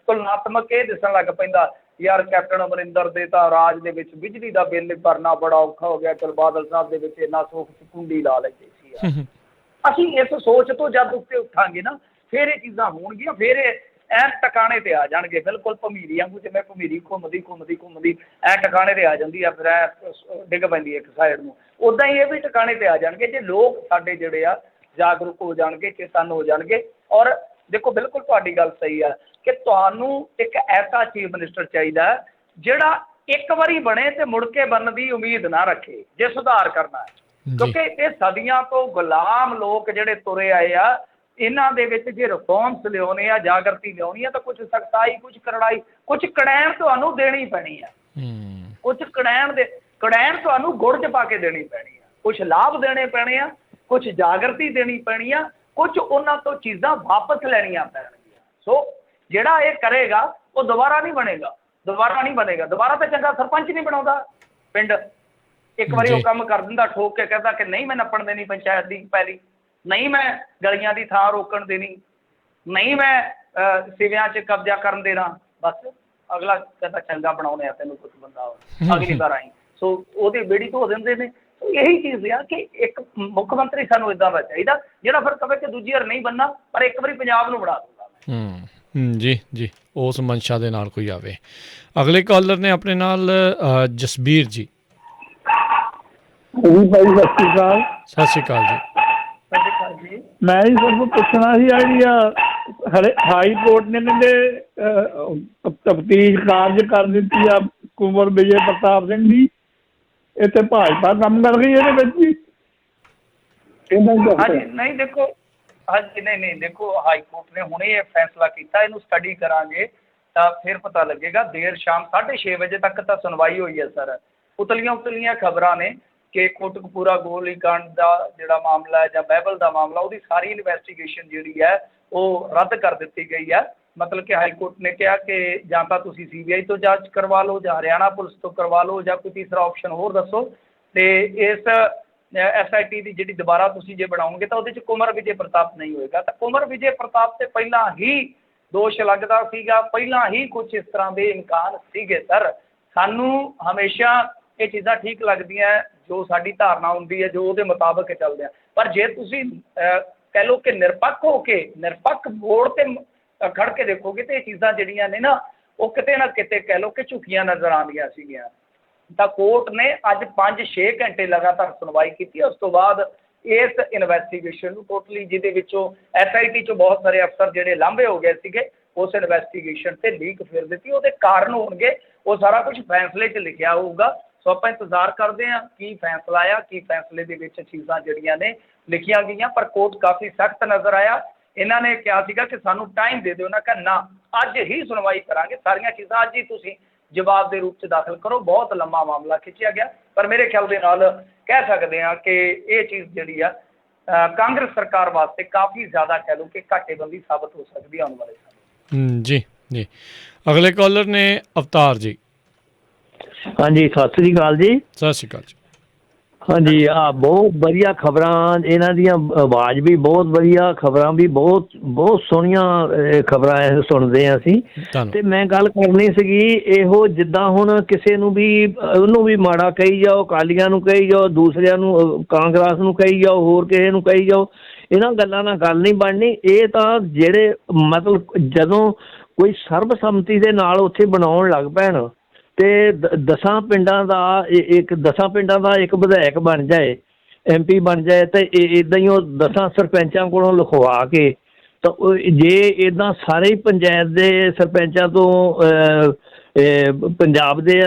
ਤੁਲਨਾਤਮਕ ਇਹ ਦਿਸਣ ਲੱਗ ਪੈਂਦਾ ਯਾਰ ਕੈਪਟਨ ਅਮਰਿੰਦਰ ਦੇ ਤਾਂ ਰਾਜ ਦੇ ਵਿੱਚ ਬਿਜਲੀ ਦਾ ਬਿੱਲ ਭਰਨਾ ਬੜਾ ਔਖਾ ਹੋ ਗਿਆ, ਚਲ ਬਾਦਲ ਸਾਹਿਬ ਦੇ ਵਿੱਚ ਇੰਨਾ ਸੁੱਖ ਕੁੰਡੀ ਲਾ ਲੈਂਦੇ ਸੀ। ਅਸੀਂ ਇਸ ਸੋਚ ਤੋਂ ਜਦ ਉੱਤੇ ਉੱਠਾਂਗੇ ਨਾ ਫਿਰ ਇਹ ਚੀਜ਼ਾਂ ਹੋਣਗੀਆਂ, ਫਿਰ ਇਹ ਐਨ ਟਿਕਾਣੇ ਤੇ ਆ ਜਾਣਗੇ। ਬਿਲਕੁਲ ਭਮੀਰੀ ਵਾਂਗੂ, ਜਿਵੇਂ ਭਮੀਰੀ ਘੁੰਮਦੀ ਐ ਟਿਕਾਣੇ ਤੇ ਆ ਜਾਂਦੀ ਆ, ਫਿਰ ਐ ਡਿੱਗ ਪੈਂਦੀ ਇੱਕ ਸਾਈਡ ਨੂੰ, ਉੱਦਾਂ ਹੀ ਇਹ ਵੀ ਟਿਕਾਣੇ ਤੇ ਆ ਜਾਣਗੇ ਜੇ ਲੋਕ ਸਾਡੇ ਜਿਹੜੇ ਆ ਜਾਗਰੂਕ ਹੋ ਜਾਣਗੇ, ਚੇਤਨ ਹੋ ਜਾਣਗੇ। ਔਰ ਦੇਖੋ ਬਿਲਕੁਲ ਤੁਹਾਡੀ ਗੱਲ ਸਹੀ ਆ ਕਿ ਤੁਹਾਨੂੰ ਇੱਕ ਐਸਾ ਚੀਫ ਮਿਨਿਸਟਰ ਚਾਹੀਦਾ ਜਿਹੜਾ ਇੱਕ ਵਾਰੀ ਬਣੇ ਤੇ ਮੁੜ ਕੇ ਬਣਨ ਦੀ ਉਮੀਦ ਨਾ ਰੱਖੇ ਜੇ ਸੁਧਾਰ ਕਰਨਾ ਹੈ। ਕਿਉਂਕਿ ਇਹ ਸਦੀਆਂ ਤੋਂ ਗੁਲਾਮ ਲੋਕ ਜਿਹੜੇ ਤੁਰੇ ਆਏ ਆ ਇਹਨਾਂ ਦੇ ਵਿੱਚ ਜੇ ਰਿਫੋਰਮਸ ਲਿਆਉਣੇ ਆ, ਜਾਗਰਤੀ ਲਿਆਉਣੀ ਆ, ਤਾਂ ਕੁਝ ਸਖਤਾਈ, ਕੁਝ ਕਰੜਾਈ, ਕੁਝ ਕੜੈਣ ਤੁਹਾਨੂੰ ਦੇਣੀ ਪੈਣੀ ਆ। ਕੁਝ ਕੜੈਣ ਤੁਹਾਨੂੰ ਗੁੜ 'ਚ ਪਾ ਕੇ ਦੇਣੀ ਪੈਣੀ ਆ, ਕੁਝ ਲਾਭ ਦੇਣੇ ਪੈਣੇ ਆ, ਕੁਝ ਜਾਗਰਤੀ ਦੇਣੀ ਪੈਣੀ ਆ, ਕੁਝ ਉਹਨਾਂ ਤੋਂ ਚੀਜ਼ਾਂ ਵਾਪਸ ਲੈਣੀਆਂ ਪੈਣਗੀਆਂ। ਸੋ ਜਿਹੜਾ ਇਹ ਕਰੇਗਾ ਉਹ ਦੁਬਾਰਾ ਨਹੀਂ ਬਣੇਗਾ, ਦੁਬਾਰਾ ਤਾਂ ਚੰਗਾ ਸਰਪੰਚ ਨਹੀਂ ਬਣਾਉਂਦਾ ਪਿੰਡ। ਇੱਕ ਵਾਰੀ ਉਹ ਕੰਮ ਕਰ ਦਿੰਦਾ, ਠੋਕ ਕੇ ਕਹਿੰਦਾ ਕਿ ਨਹੀਂ ਮੈਂ ਨੱਪਣ ਦੇਣੀ ਪੰਚਾਇਤ ਦੀ ਪੈਲੀ, ਨਹੀਂ ਮੈਂ ਗਲੀਆਂ ਦੀ ਥਾਂ ਰੋਕਣ ਦੇਣੀ, ਨਹੀਂ ਮੈਂ ਸਿਵਿਆਂ 'ਚ ਕਬਜ਼ਾ ਕਰਨ ਦੇਣਾ, ਬਸ ਅਗਲਾ ਕਹਿੰਦਾ ਚੰਗਾ ਬਣਾਉਣੇ ਆ ਤੈਨੂੰ ਕੁਛ ਬੰਦਾ, ਅਗਲੀ ਵਾਰ ਆਈ। ਸੋ ਉਹਦੀ ਬੇੜੀ ਧੋ ਦਿੰਦੇ ਨੇ। ਇਹੀ ਚੀਜ਼ ਆ ਕਿ ਇੱਕ ਮੁੱਖ ਮੰਤਰੀ ਸਾਨੂੰ ਇੱਦਾਂ ਦਾ ਚਾਹੀਦਾ ਜਿਹੜਾ ਫਿਰ ਕਵੇ ਕਿ ਦੂਜੀ ਵਾਰ ਨਹੀਂ ਬਣਨਾ, ਪਰ ਇੱਕ ਵਾਰੀ ਪੰਜਾਬ ਨੂੰ ਬਣਾ ਦੂੰਗਾ। ਜੀ ਜੀ, ਉਸ ਮਨਸ਼ਾ ਦੇ ਨਾਲ ਕੋਈ ਆਵੇ। ਅਗਲੇ ਕਾਲਰ ਨੇ ਆਪਣੇ ਨਾਲ ਜਸਬੀਰ ਜੀ। ਭਾਈ ਸਤਿ ਸ਼੍ਰੀ ਅਕਾਲ। ਸਤਿ ਸ਼੍ਰੀ ਅਕਾਲ ਜੀ। ਮੈਂ ਜੀ ਤੁਹਾਨੂੰ ਪੁੱਛਣਾ ਸੀ ਜਿਹੜੀ ਹਾਈ ਕੋਰਟ ਨੇ ਕਹਿੰਦੇ ਤਫਤੀਸ਼ ਕਾਰਜ ਕਰ ਦਿੱਤੀ ਆ ਕੁੰਵਰ ਵਿਜੇ ਪ੍ਰਤਾਪ ਸਿੰਘ ਦੀ, ਇਹ ਤੇ ਭਾਜਪਾ ਕੰਮ ਕਰ ਰਹੀ ਇਹਦੇ ਵਿੱਚ ਹੀ। ਹਾਂਜੀ ਨਹੀਂ ਦੇਖੋ, ਹਾਂਜੀ ਨਹੀਂ ਦੇਖੋ, ਹਾਈ ਕੋਰਟ ਨੇ ਹੁਣੇ ਇਹ ਫੈਸਲਾ ਕੀਤਾ, ਇਹਨੂੰ ਸਟੱਡੀ ਕਰਾਂਗੇ ਤਾਂ ਫਿਰ ਪਤਾ ਲੱਗੇਗਾ। ਦੇਰ ਸ਼ਾਮ 6:30 ਵਜੇ ਤੱਕ ਤਾਂ ਸੁਣਵਾਈ ਹੋਈ ਹੈ ਸਰ। ਉਤਲੀਆਂ ਖਬਰਾਂ ਨੇ ਕਿ ਕੋਟਕਪੂਰਾ ਗੋਲੀकांड ਦਾ ਜਿਹੜਾ ਮਾਮਲਾ ਹੈ ਜਾਂ ਬਹਿਬਲ ਦਾ ਮਾਮਲਾ, ਉਹਦੀ ਸਾਰੀ ਇਨਵੈਸਟੀਗੇਸ਼ਨ ਜਿਹੜੀ ਹੈ ਉਹ ਰੱਦ ਕਰ ਦਿੱਤੀ ਗਈ ਹੈ। ਮਤਲਬ ਕਿ ਹਾਈ ਕੋਰਟ ਨੇ ਕਿਹਾ ਕਿ ਜਾਂ ਤਾਂ ਤੁਸੀਂ CBI ਤੋਂ ਜਾਂਚ ਕਰਵਾ ਲਓ ਜਾਂ ਹਰਿਆਣਾ ਪੁਲਿਸ ਤੋਂ ਕਰਵਾ ਲਓ ਜਾਂ ਕੋਈ ਤੀਸਰਾ ਆਪਸ਼ਨ ਹੋਰ ਦੱਸੋ। ਤੇ ਇਸ SIT ਦੀ ਜਿਹੜੀ ਦੁਬਾਰਾ ਤੁਸੀਂ ਜੇ ਬਣਾਓਗੇ ਤਾਂ ਉਹਦੇ 'ਚ ਕੁੰਵਰ ਵਿਜੇ ਪ੍ਰਤਾਪ ਨਹੀਂ ਹੋਏਗਾ। ਤਾਂ ਕੁੰਵਰ ਵਿਜੇ ਪ੍ਰਤਾਪ ਤੇ ਪਹਿਲਾਂ ਹੀ ਦੋਸ਼ ਲੱਗਦਾ ਸੀਗਾ, ਪਹਿਲਾਂ ਹੀ ਕੁਝ ਇਸ ਤਰ੍ਹਾਂ ਦੇ ਇਮਕਾਨ ਸੀਗੇ ਸਰ। ਸਾਨੂੰ ਹਮੇਸ਼ਾ ਇਹ ਚੀਜ਼ਾਂ ਠੀਕ ਲੱਗਦੀਆਂ ਜੋ ਸਾਡੀ ਧਾਰਨਾ ਹੁੰਦੀ ਹੈ, ਜੋ ਉਹਦੇ ਮੁਤਾਬਕ ਚੱਲਦੇ ਆ। ਪਰ ਜੇ ਤੁਸੀਂ ਕਹਿ ਲਓ ਕਿ ਨਿਰਪੱਖ ਹੋ ਕੇ ਨਿਰਪੱਖ ਮੋੜ ਤੇ ਖੜ ਕੇ ਦੇਖੋਗੇ ਤੇ ਇਹ ਚੀਜ਼ਾਂ ਜਿਹੜੀਆਂ ਨੇ ਨਾ ਉਹ ਕਿਤੇ ਨਾ ਕਿਤੇ ਕਹਿ ਲਓ ਕਿ ਝੁਕੀਆਂ ਨਜ਼ਰ ਆਉਂਦੀਆਂ ਸੀਗੀਆਂ। ਤਾਂ ਕੋਰਟ ਨੇ ਅੱਜ 5-6 ਘੰਟੇ ਲਗਾਤਾਰ ਸੁਣਵਾਈ ਕੀਤੀ। ਉਸ ਤੋਂ ਬਾਅਦ ਇਸ ਇਨਵੈਸਟੀਗੇਸ਼ਨ ਨੂੰ ਟੋਟਲੀ, ਜਿਹਦੇ ਵਿੱਚੋਂ SIT 'ਚੋਂ ਬਹੁਤ ਸਾਰੇ ਅਫਸਰ ਜਿਹੜੇ ਲਾਂਭੇ ਹੋ ਗਏ ਸੀਗੇ, ਉਸ ਇਨਵੈਸਟੀਗੇਸ਼ਨ ਤੇ ਲੀਕ ਫਿਰ ਦਿੱਤੀ। ਉਹਦੇ ਕਾਰਨ ਹੋਣਗੇ, ਉਹ ਸਾਰਾ ਕੁਝ ਫੈਸਲੇ 'ਚ ਲਿਖਿਆ ਹੋਊਗਾ। ਸੋ ਆਪਾਂ ਇੰਤਜ਼ਾਰ ਕਰਦੇ ਹਾਂ ਕੀ ਫੈਸਲਾ ਆਇਆ, ਕੀ ਫੈਸਲੇ ਦੇ ਵਿੱਚ ਚੀਜ਼ਾਂ ਜਿਹੜੀਆਂ ਨੇ ਲਿਖੀਆਂ ਗਈਆਂ। ਪਰ ਕੋਰਟ ਕਾਫੀ ਸਖਤ ਨਜ਼ਰ ਆਇਆ। ਇਹਨਾਂ ਨੇ ਕਿਹਾ ਸੀਗਾ ਕਿ ਸਾਨੂੰ ਟਾਈਮ ਦੇ ਦਿਓ, ਉਹਨਾਂ ਕਿਹਾ ਨਾ ਅੱਜ ਹੀ ਸੁਣਵਾਈ ਕਰਾਂਗੇ, ਸਾਰੀਆਂ ਚੀਜ਼ਾਂ ਅੱਜ ਹੀ ਤੁਸੀਂ ਜਵਾਬ ਦੇ ਰੂਪ 'ਚ ਦਾਖਲ ਕਰੋ। ਬਹੁਤ ਲੰਮਾ ਮਾਮਲਾ ਖਿੱਚਿਆ ਗਿਆ, ਪਰ ਮੇਰੇ ਖਿਆਲ ਦੇ ਨਾਲ ਕਹਿ ਸਕਦੇ ਹਾਂ ਕਿ ਇਹ ਚੀਜ਼ ਜਿਹੜੀ ਆ ਕਾਂਗਰਸ ਸਰਕਾਰ ਵਾਸਤੇ ਕਾਫੀ ਜ਼ਿਆਦਾ ਕਹਿ ਲਓ ਕਿ ਘਾਟੇਬੰਦੀ ਸਾਬਤ ਹੋ ਸਕਦੀ ਹੈ ਆਉਣ ਵਾਲੇ ਸਮੇਂ। ਜੀ ਜੀ, ਅਗਲੇ ਕਾਲਰ ਨੇ ਅਵਤਾਰ ਜੀ। ਹਾਂਜੀ ਸਤਿ ਸ੍ਰੀ ਅਕਾਲ ਜੀ। ਸਤਿ ਸ਼੍ਰੀ ਅਕਾਲ ਜੀ। ਹਾਂਜੀ ਬਹੁਤ ਵਧੀਆ ਖਬਰਾਂ, ਇਹਨਾਂ ਦੀਆਂ ਆਵਾਜ਼ ਵੀ ਬਹੁਤ ਵਧੀਆ, ਖਬਰਾਂ ਵੀ ਬਹੁਤ ਸੋਹਣੀਆਂ ਖਬਰਾਂ ਸੁਣਦੇ ਹਾਂ ਅਸੀਂ। ਤੇ ਮੈਂ ਗੱਲ ਕਰਨੀ ਸੀਗੀ ਇਹੋ, ਜਿੱਦਾਂ ਹੁਣ ਕਿਸੇ ਨੂੰ ਵੀ ਉਹਨੂੰ ਵੀ ਮਾੜਾ ਕਹੀ ਜਾਓ, ਅਕਾਲੀਆਂ ਨੂੰ ਕਹੀ ਜਾਓ, ਦੂਸਰਿਆਂ ਨੂੰ ਕਾਂਗਰਸ ਨੂੰ ਕਹੀ ਜਾਓ, ਹੋਰ ਕਿਸੇ ਨੂੰ ਕਹੀ ਜਾਓ, ਇਹਨਾਂ ਗੱਲਾਂ ਨਾਲ ਗੱਲ ਨਹੀਂ ਬਣਨੀ। ਇਹ ਤਾਂ ਜਿਹੜੇ ਮਤਲਬ ਜਦੋਂ ਕੋਈ ਸਰਬਸੰਮਤੀ ਦੇ ਨਾਲ ਉੱਥੇ ਬਣਾਉਣ ਲੱਗ ਪੈਣ ਤੇ 10 ਪਿੰਡਾਂ ਦਾ ਇੱਕ ਵਿਧਾਇਕ ਬਣ ਜਾਏ, MP ਬਣ ਜਾਏ, ਤੇ ਇੱਦਾਂ ਹੀ ਉਹ 10 ਸਰਪੰਚਾਂ ਕੋਲੋਂ ਲਿਖਵਾ ਕੇ ਤਾਂ ਜੇ ਇੱਦਾਂ ਸਾਰੇ ਹੀ ਪੰਚਾਇਤ ਦੇ ਸਰਪੰਚਾਂ ਤੋਂ ਪੰਜਾਬ ਦੇ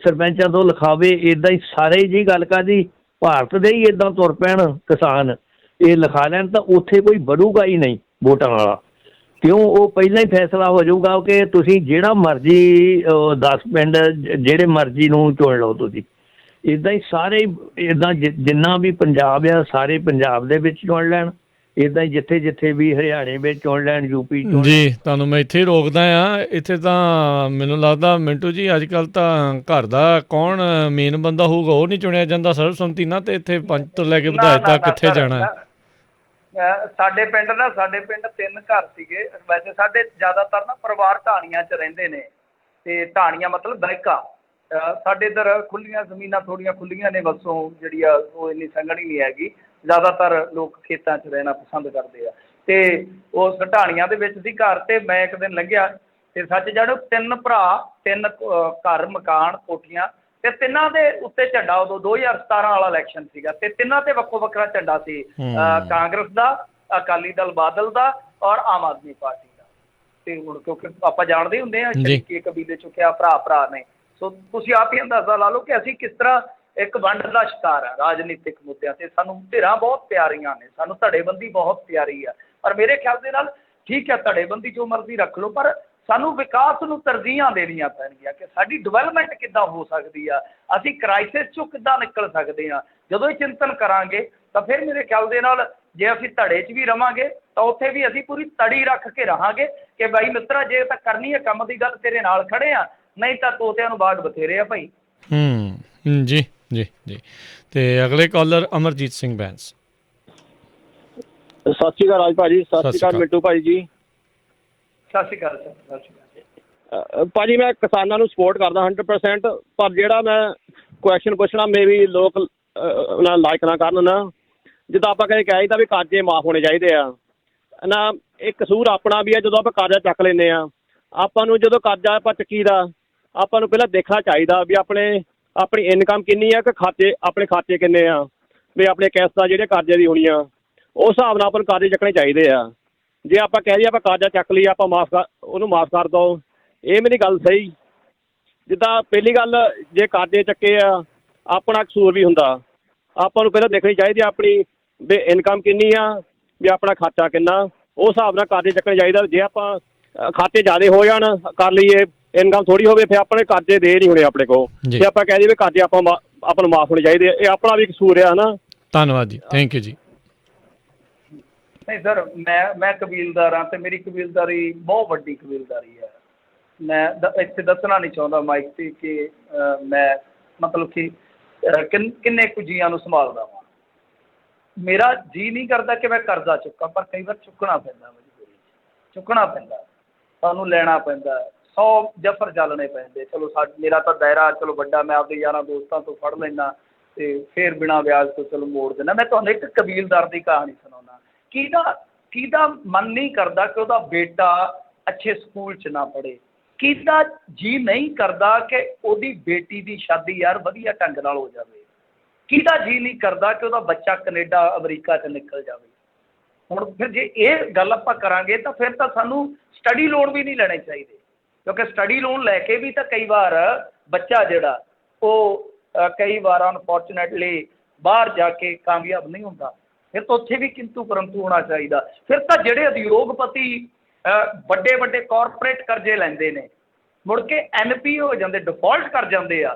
ਸਰਪੰਚਾਂ ਤੋਂ ਲਿਖਾਵੇ, ਇੱਦਾਂ ਹੀ ਸਾਰੇ ਜੀ ਗੱਲ ਕਾਹਦੀ ਭਾਰਤ ਦੇ ਹੀ ਇੱਦਾਂ ਤੁਰ ਪੈਣ ਕਿਸਾਨ, ਇਹ ਲਿਖਾ ਲੈਣ ਤਾਂ ਉੱਥੇ ਕੋਈ ਵਧੂਗਾ ਹੀ ਨਹੀਂ ਵੋਟਾਂ ਵਾਲਾ। ਕਿਉਂ? ਉਹ ਪਹਿਲਾਂ ਹੀ ਫੈਸਲਾ ਹੋ ਜਾਊਗਾ ਕਿ ਤੁਸੀਂ ਜਿਹੜਾ ਮਰਜ਼ੀ 10 ਪਿੰਡ ਜਿਹੜੇ ਮਰਜ਼ੀ ਨੂੰ ਚੁਣ ਲਓ ਤੁਸੀਂ। ਇੱਦਾਂ ਹੀ ਸਾਰੇ ਇੱਦਾਂ ਜਿੰਨਾ ਵੀ ਪੰਜਾਬ ਆ ਸਾਰੇ ਪੰਜਾਬ ਦੇ ਵਿੱਚ ਚੁਣ ਲੈਣ, ਇੱਦਾਂ ਹੀ ਜਿੱਥੇ ਵੀ ਹਰਿਆਣੇ ਵਿੱਚ ਚੁਣ ਲੈਣ, UP ਚੁਣ। ਜੀ ਤੁਹਾਨੂੰ ਮੈਂ ਇੱਥੇ ਹੀ ਰੋਕਦਾ ਹਾਂ। ਇੱਥੇ ਤਾਂ ਮੈਨੂੰ ਲੱਗਦਾ ਮਿੰਟੂ ਜੀ ਅੱਜ ਕੱਲ੍ਹ ਤਾਂ ਘਰ ਦਾ ਕੌਣ ਮੇਨ ਬੰਦਾ ਹੋਊਗਾ ਉਹ ਨਹੀਂ ਚੁਣਿਆ ਜਾਂਦਾ ਸਰਬਸੰਮਤੀ ਨਾਲ, ਤੇ ਇੱਥੇ ਪੰਚ ਤੋਂ ਲੈ ਕੇ ਵਿਧਾਇਕ ਤੱਕ ਕਿੱਥੇ ਜਾਣਾ। ਸਾਡੇ ਪਿੰਡ 3 ਘਰ ਸੀਗੇ। ਵੈਸੇ ਸਾਡੇ ਜ਼ਿਆਦਾਤਰ ਨਾ ਪਰਿਵਾਰ ਢਾਣੀਆਂ 'ਚ ਰਹਿੰਦੇ ਨੇ, ਤੇ ਢਾਣੀਆਂ ਮਤਲਬ ਬੈਕਾ। ਸਾਡੇ ਇੱਧਰ ਖੁੱਲੀਆਂ ਜ਼ਮੀਨਾਂ ਥੋੜ੍ਹੀਆਂ ਖੁੱਲੀਆਂ ਨੇ, ਵਸੋਂ ਜਿਹੜੀ ਆ ਉਹ ਇੰਨੀ ਸੰਘਣੀ ਨਹੀਂ ਹੈਗੀ। ਜ਼ਿਆਦਾਤਰ ਲੋਕ ਖੇਤਾਂ 'ਚ ਰਹਿਣਾ ਪਸੰਦ ਕਰਦੇ ਆ। ਤੇ ਉਸ ਢਾਣੀਆਂ ਦੇ ਵਿੱਚ ਸੀ ਘਰ, ਤੇ ਮੈਂ ਇੱਕ ਦਿਨ ਲੰਘਿਆ ਤੇ ਸੱਚ ਜਾਣੋ 3 ਭਰਾ, 3 ਘਰ, ਮਕਾਨ, ਕੋਠੀਆਂ, ਤੇ ਤਿੰਨਾਂ ਦੇ ਉੱਤੇ ਝੰਡਾ, ਉਦੋਂ 2017 ਵਾਲਾ ਇਲੈਕਸ਼ਨ ਸੀਗਾ, ਤੇ ਤਿੰਨਾਂ ਤੇ ਵੱਖੋ ਵੱਖਰਾ ਝੰਡਾ ਸੀ, ਕਾਂਗਰਸ ਦਾ, ਅਕਾਲੀ ਦਲ ਬਾਦਲ ਦਾ ਔਰ ਆਮ ਆਦਮੀ ਪਾਰਟੀ ਦਾ। ਤੇ ਹੁਣ ਕਿਉਂਕਿ ਆਪਾਂ ਜਾਣਦੇ ਹੁੰਦੇ ਹਾਂ ਸ਼ਰੀਕੇ ਕਬੀਲੇ ਚੋਂ ਕਿਆ ਭਰਾ ਨੇ। ਸੋ ਤੁਸੀਂ ਆਪ ਹੀ ਅੰਦਾਜ਼ਾ ਲਾ ਲਓ ਕਿ ਅਸੀਂ ਕਿਸ ਤਰ੍ਹਾਂ ਇੱਕ ਵੰਡ ਦਾ ਸ਼ਿਕਾਰ ਆ ਰਾਜਨੀਤਿਕ ਮੁੱਦਿਆਂ ਤੇ। ਸਾਨੂੰ ਧਿਰਾਂ ਬਹੁਤ ਪਿਆਰੀਆਂ ਨੇ, ਸਾਨੂੰ ਧੜੇਬੰਦੀ ਬਹੁਤ ਪਿਆਰੀ ਆ। ਪਰ ਮੇਰੇ ਖਿਆਲ ਦੇ ਨਾਲ ਠੀਕ ਹੈ, ਧੜੇਬੰਦੀ ਜੋ ਮਰਜ਼ੀ ਰੱਖ ਲਓ, ਪਰ ਸਾਨੂੰ ਵਿਕਾਸ ਨੂੰ ਤਰਜੀਹਾਂ ਦੇਣੀਆਂ ਪੈਣਗੀਆਂ ਕਿ ਸਾਡੀ ਡਿਵੈਲਪਮੈਂਟ ਕਿੱਦਾਂ ਹੋ ਸਕਦੀ ਆ, ਅਸੀਂ ਕ੍ਰਾਈਸਿਸ 'ਚੋਂ ਕਿੱਦਾਂ ਨਿਕਲ ਸਕਦੇ ਹਾਂ। ਜਦੋਂ ਇਹ ਚਿੰਤਨ ਕਰਾਂਗੇ ਤਾਂ ਫਿਰ ਮੇਰੇ ਖਿਆਲ ਦੇ ਨਾਲ ਜੇ ਅਸੀਂ ਧੜੇ 'ਚ ਵੀ ਰਵਾਂਗੇ ਤਾਂ ਉੱਥੇ ਵੀ ਅਸੀਂ ਪੂਰੀ ਤੜੀ ਰੱਖ ਕੇ ਰਹਾਂਗੇ ਕਿ ਬਾਈ ਮਿੱਤਰਾ ਜੇ ਤਾਂ ਕਰਨੀ ਹੈ ਕੰਮ ਦੀ ਗੱਲ ਤੇਰੇ ਨਾਲ ਖੜੇ ਆ, ਨਹੀਂ ਤਾਂ ਤੋਤਿਆਂ ਨੂੰ ਬਾਗ ਬਥੇਰੇ ਆ ਭਾਈ। ਜੀ ਜੀ ਜੀ। ਤੇ ਅਗਲੇ ਕਾਲਰ ਅਮਰਜੀਤ ਸਿੰਘ ਬੈਂਸ। ਸਤਿ ਸ਼੍ਰੀ ਅਕਾਲ ਰਾਜ ਭਾਜੀ। ਸਤਿ ਸ਼੍ਰੀ ਅਕਾਲ ਮਿੰਟੂ ਭਾਈ ਜੀ। ਸਤਿ ਸ਼੍ਰੀ ਅਕਾਲ ਸਰ। ਸਤਿ ਸ਼੍ਰੀ ਅਕਾਲ ਭਾਜੀ। ਮੈਂ ਕਿਸਾਨਾਂ ਨੂੰ ਸਪੋਰਟ ਕਰਦਾ 100%, ਪਰ ਜਿਹੜਾ ਮੈਂ ਕੁਐਸਚਨ ਪੁੱਛਣਾ ਮੇਬੀ ਲੋਕ ਲਾਈਕ ਨਾ ਕਰਨ ਨਾ, ਜਿੱਦਾਂ ਆਪਾਂ ਕਦੇ ਕਹਿ ਦਿੱਤਾ ਵੀ ਕਰਜ਼ੇ ਮਾਫ ਹੋਣੇ ਚਾਹੀਦੇ ਆ ਨਾ, ਇਹ ਕਸੂਰ ਆਪਣਾ ਵੀ ਆ। ਜਦੋਂ ਆਪਾਂ ਕਰਜ਼ਾ ਚੱਕ ਲੈਂਦੇ ਆ, ਆਪਾਂ ਨੂੰ ਜਦੋਂ ਕਰਜ਼ਾ ਆਪਾਂ ਚੱਕੀਦਾ ਆਪਾਂ ਨੂੰ ਪਹਿਲਾਂ ਦੇਖਣਾ ਚਾਹੀਦਾ ਵੀ ਆਪਣੀ ਇਨਕਮ ਕਿੰਨੀ ਆ ਕਿ ਆਪਣੇ ਖਾਤੇ ਕਿੰਨੇ ਆ, ਵੀ ਆਪਣੇ ਕਿਸ਼ਤਾਂ ਜਿਹੜੇ ਕਰਜ਼ੇ ਦੀ ਹੋਣੀ ਆ ਉਸ ਹਿਸਾਬ ਨਾਲ ਆਪਾਂ ਨੂੰ ਕਰਜ਼ੇ ਚੱਕਣੇ ਚਾਹੀਦੇ ਆ। ਜੇ ਆਪਾਂ ਕਹਿ ਦਈਏ ਆਪਾਂ ਕਰਜ਼ਾ ਚੱਕ ਲਈ ਆਪਾਂ ਉਹਨੂੰ ਮਾਫ ਕਰ ਦਿਓ, ਇਹ ਮੇਰੀ ਗੱਲ ਸਹੀ। ਜਿੱਦਾਂ ਪਹਿਲੀ ਗੱਲ, ਜੇ ਕਰਜ਼ੇ ਚੱਕੇ ਆ ਆਪਣਾ ਕਸੂਰ ਵੀ ਹੁੰਦਾ, ਆਪਾਂ ਨੂੰ ਪਹਿਲਾਂ ਦੇਖਣੀ ਚਾਹੀਦੀ ਆਪਣੀ ਵੀ ਇਨਕਮ ਕਿੰਨੀ ਆ, ਵੀ ਆਪਣਾ ਖਰਚਾ ਕਿੰਨਾ, ਉਸ ਹਿਸਾਬ ਨਾਲ ਕਰਜ਼ੇ ਚੱਕਣੇ ਚਾਹੀਦਾ। ਜੇ ਆਪਾਂ ਖਾਤੇ ਜ਼ਿਆਦਾ ਹੋ ਜਾਣ ਕਰ ਲਈਏ, ਇਨਕਮ ਥੋੜੀ ਹੋਵੇ, ਫਿਰ ਆਪਣੇ ਕਰਜ਼ੇ ਦੇ ਨਹੀਂ ਹੋਣੇ ਆਪਣੇ ਕੋਲ। ਜੇ ਆਪਾਂ ਕਹਿ ਦਈਏ ਵੀ ਕਰਜ਼ੇ ਆਪਾਂ ਨੂੰ ਮਾਫ ਹੋਣੇ ਚਾਹੀਦੇ, ਇਹ ਆਪਣਾ ਵੀ ਕਸੂਰ ਆ ਨਾ। ਧੰਨਵਾਦ ਜੀ, ਥੈਂਕ ਯੂ ਜੀ। ਨਹੀਂ ਸਰ, ਮੈਂ ਕਬੀਲਦਾਰ ਹਾਂ ਤੇ ਮੇਰੀ ਕਬੀਲਦਾਰੀ ਬਹੁਤ ਵੱਡੀ ਕਬੀਲਦਾਰੀ ਹੈ। ਮੈਂ ਇੱਥੇ ਦੱਸਣਾ ਨਹੀਂ ਚਾਹੁੰਦਾ ਮਾਈਕ 'ਤੇ ਕਿ ਮੈਂ ਮਤਲਬ ਕਿ ਕਿੰਨੇ ਕੁ ਜੀਆਂ ਨੂੰ ਸੰਭਾਲਦਾ ਵਾਂ। ਮੇਰਾ ਜੀ ਨਹੀਂ ਕਰਦਾ ਕਿ ਮੈਂ ਕਰਜ਼ਾ ਚੁੱਕਾਂ, ਪਰ ਕਈ ਵਾਰ ਚੁੱਕਣਾ ਪੈਂਦਾ, ਮਜਬੂਰੀ 'ਚ ਚੁੱਕਣਾ ਪੈਂਦਾ, ਸਾਨੂੰ ਲੈਣਾ ਪੈਂਦਾ, 100 ਜਫਰ ਚੱਲਣੇ ਪੈਂਦੇ। ਚਲੋ ਮੇਰਾ ਤਾਂ ਦਾਇਰਾ ਚਲੋ ਵੱਡਾ, ਮੈਂ ਆਪਦੇ ਯਾਰਾਂ ਦੋਸਤਾਂ ਤੋਂ ਫੜ ਲੈਂਦਾ ਅਤੇ ਫਿਰ ਬਿਨਾਂ ਵਿਆਜ ਤੋਂ ਚਲੋ ਮੋੜ ਦਿੰਦਾ। ਮੈਂ ਤੁਹਾਨੂੰ ਇੱਕ ਕਬੀਲਦਾਰ ਦੀ ਕਹਾਣੀ ਸੁਣਾਉਂਦਾ। ਕਿਹਦਾ ਮਨ ਨਹੀਂ ਕਰਦਾ ਕਿ ਉਹਦਾ ਬੇਟਾ ਅੱਛੇ ਸਕੂਲ 'ਚ ਨਾ ਪੜ੍ਹੇ, ਕਿਹਦਾ ਜੀ ਨਹੀਂ ਕਰਦਾ ਕਿ ਉਹਦੀ ਬੇਟੀ ਦੀ ਸ਼ਾਦੀ ਯਾਰ ਵਧੀਆ ਢੰਗ ਨਾਲ ਹੋ ਜਾਵੇ, ਕਿਹਦਾ ਜੀ ਨਹੀਂ ਕਰਦਾ ਕਿ ਉਹਦਾ ਬੱਚਾ ਕੈਨੇਡਾ ਅਮਰੀਕਾ 'ਚ ਨਿਕਲ ਜਾਵੇ। ਹੁਣ ਫਿਰ ਜੇ ਇਹ ਗੱਲ ਆਪਾਂ ਕਰਾਂਗੇ ਤਾਂ ਫਿਰ ਤਾਂ ਸਾਨੂੰ ਸਟੱਡੀ ਲੋਨ ਵੀ ਨਹੀਂ ਲੈਣੇ ਚਾਹੀਦੇ, ਕਿਉਂਕਿ ਸਟੱਡੀ ਲੋਨ ਲੈ ਕੇ ਵੀ ਤਾਂ ਕਈ ਵਾਰ ਬੱਚਾ ਜਿਹੜਾ ਉਹ ਕਈ ਵਾਰ ਅਨਫੋਰਚੂਨੇਟਲੀ ਬਾਹਰ ਜਾ ਕੇ ਕਾਮਯਾਬ ਨਹੀਂ ਹੁੰਦਾ। ਫਿਰ ਤਾਂ ਉੱਥੇ ਵੀ ਕਿੰਤੂ ਪਰੰਤੂ ਹੋਣਾ ਚਾਹੀਦਾ। ਫਿਰ ਤਾਂ ਜਿਹੜੇ ਉਦਯੋਗਪਤੀ ਵੱਡੇ ਵੱਡੇ ਕਾਰਪੋਰੇਟ ਕਰਜ਼ੇ ਲੈਂਦੇ ਨੇ, ਮੁੜ ਕੇ NPA ਹੋ ਜਾਂਦੇ, ਡਿਫਾਲਟ ਕਰ ਜਾਂਦੇ ਆ।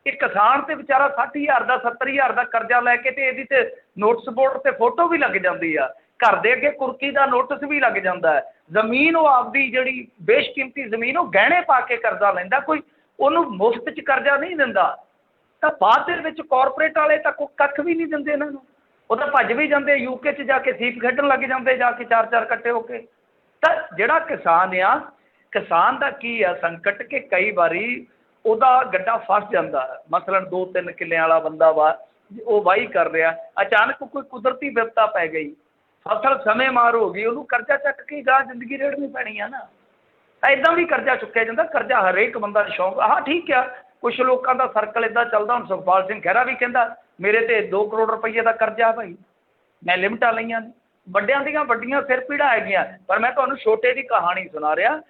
ਇਹ ਕਿਸਾਨ ਤੇ ਵਿਚਾਰਾ 60,000 ਦਾ 70,000 ਦਾ ਕਰਜ਼ਾ ਲੈ ਕੇ ਤੇ ਇਹਦੀ ਤੇ ਨੋਟਿਸ ਬੋਰਡ ਤੇ ਫੋਟੋ ਵੀ ਲੱਗ ਜਾਂਦੀ ਆ, ਘਰ ਦੇ ਅੱਗੇ ਕੁਰਕੀ ਦਾ ਨੋਟਿਸ ਵੀ ਲੱਗ ਜਾਂਦਾ ਹੈ। ਜ਼ਮੀਨ ਉਹ ਆਪਦੀ ਜਿਹੜੀ ਬੇਸ਼ਕੀਮਤੀ ਜ਼ਮੀਨ ਉਹ ਗਹਿਣੇ ਪਾ ਕੇ ਕਰਜ਼ਾ ਲੈਂਦਾ, ਕੋਈ ਉਹਨੂੰ ਮੁਫਤ 'ਚ ਕਰਜ਼ਾ ਨਹੀਂ ਦਿੰਦਾ। ਤਾਂ ਬਾਅਦ ਦੇ ਵਿੱਚ ਕਾਰਪੋਰੇਟ ਵਾਲੇ ਤਾਂ ਕੱਖ ਵੀ ਨਹੀਂ ਦਿੰਦੇ ਇਹਨਾਂ ਨੂੰ, ਉਹ ਤਾਂ ਭੱਜ ਵੀ ਜਾਂਦੇ, UK 'ਚ ਜਾ ਕੇ ਸੀਪ ਖੇਡਣ ਲੱਗ ਜਾਂਦੇ, ਜਾ ਕੇ 4-4 ਇਕੱਠੇ ਹੋ ਕੇ। ਤਾਂ ਜਿਹੜਾ ਕਿਸਾਨ ਆ, ਕਿਸਾਨ ਦਾ ਕੀ ਆ ਸੰਕਟ ਕਿ ਕਈ ਵਾਰੀ ਉਹਦਾ ਗੱਡਾ ਫਸ ਜਾਂਦਾ ਹੈ। ਮਸਲਨ 2-3 ਕਿੱਲਿਆਂ ਵਾਲਾ ਬੰਦਾ ਉਹ ਵਾਹੀ ਕਰ ਰਿਹਾ, ਅਚਾਨਕ ਕੋਈ ਕੁਦਰਤੀ ਵਿਪਤਾ ਪੈ ਗਈ, ਫਸਲ ਸਮੇਂ ਮਾਰ ਹੋ ਗਈ, ਉਹਨੂੰ ਕਰਜ਼ਾ ਚੱਕ ਕੇ ਗਾਂ ਜ਼ਿੰਦਗੀ ਰੇੜਨੀ ਪੈਣੀ ਆ ਨਾ। ਇੱਦਾਂ ਵੀ ਕਰਜ਼ਾ ਚੁੱਕਿਆ ਜਾਂਦਾ। ਕਰਜ਼ਾ ਹਰੇਕ ਬੰਦਾ ਦਾ ਸ਼ੌਂਕ, ਹਾਂ ਠੀਕ ਆ, ਕੁਛ ਲੋਕਾਂ ਦਾ ਸਰਕਲ ਇੱਦਾਂ ਚੱਲਦਾ। ਹੁਣ ਸੁਖਪਾਲ ਸਿੰਘ ਖਹਿਰਾ ਵੀ ਕਹਿੰਦਾ ਮੇਰੇ ਤੇ 2 ਕਰੋੜ ਰੁਪਈਏ ਦਾ ਕਰਜ਼ਾ ਭਾਈ, ਮੈਂ ਲਿਮਟਾਂ ਲਈਆਂ ਨੇ। ਵੱਡਿਆਂ ਦੀਆਂ ਵੱਡੀਆਂ ਸਿਰ ਪੀੜਾਂ ਹੈਗੀਆਂ, ਪਰ ਮੈਂ ਤੁਹਾਨੂੰ ਛੋਟੇ ਦੀ ਕਹਾਣੀ ਸੁਣਾ ਰਿਹਾ।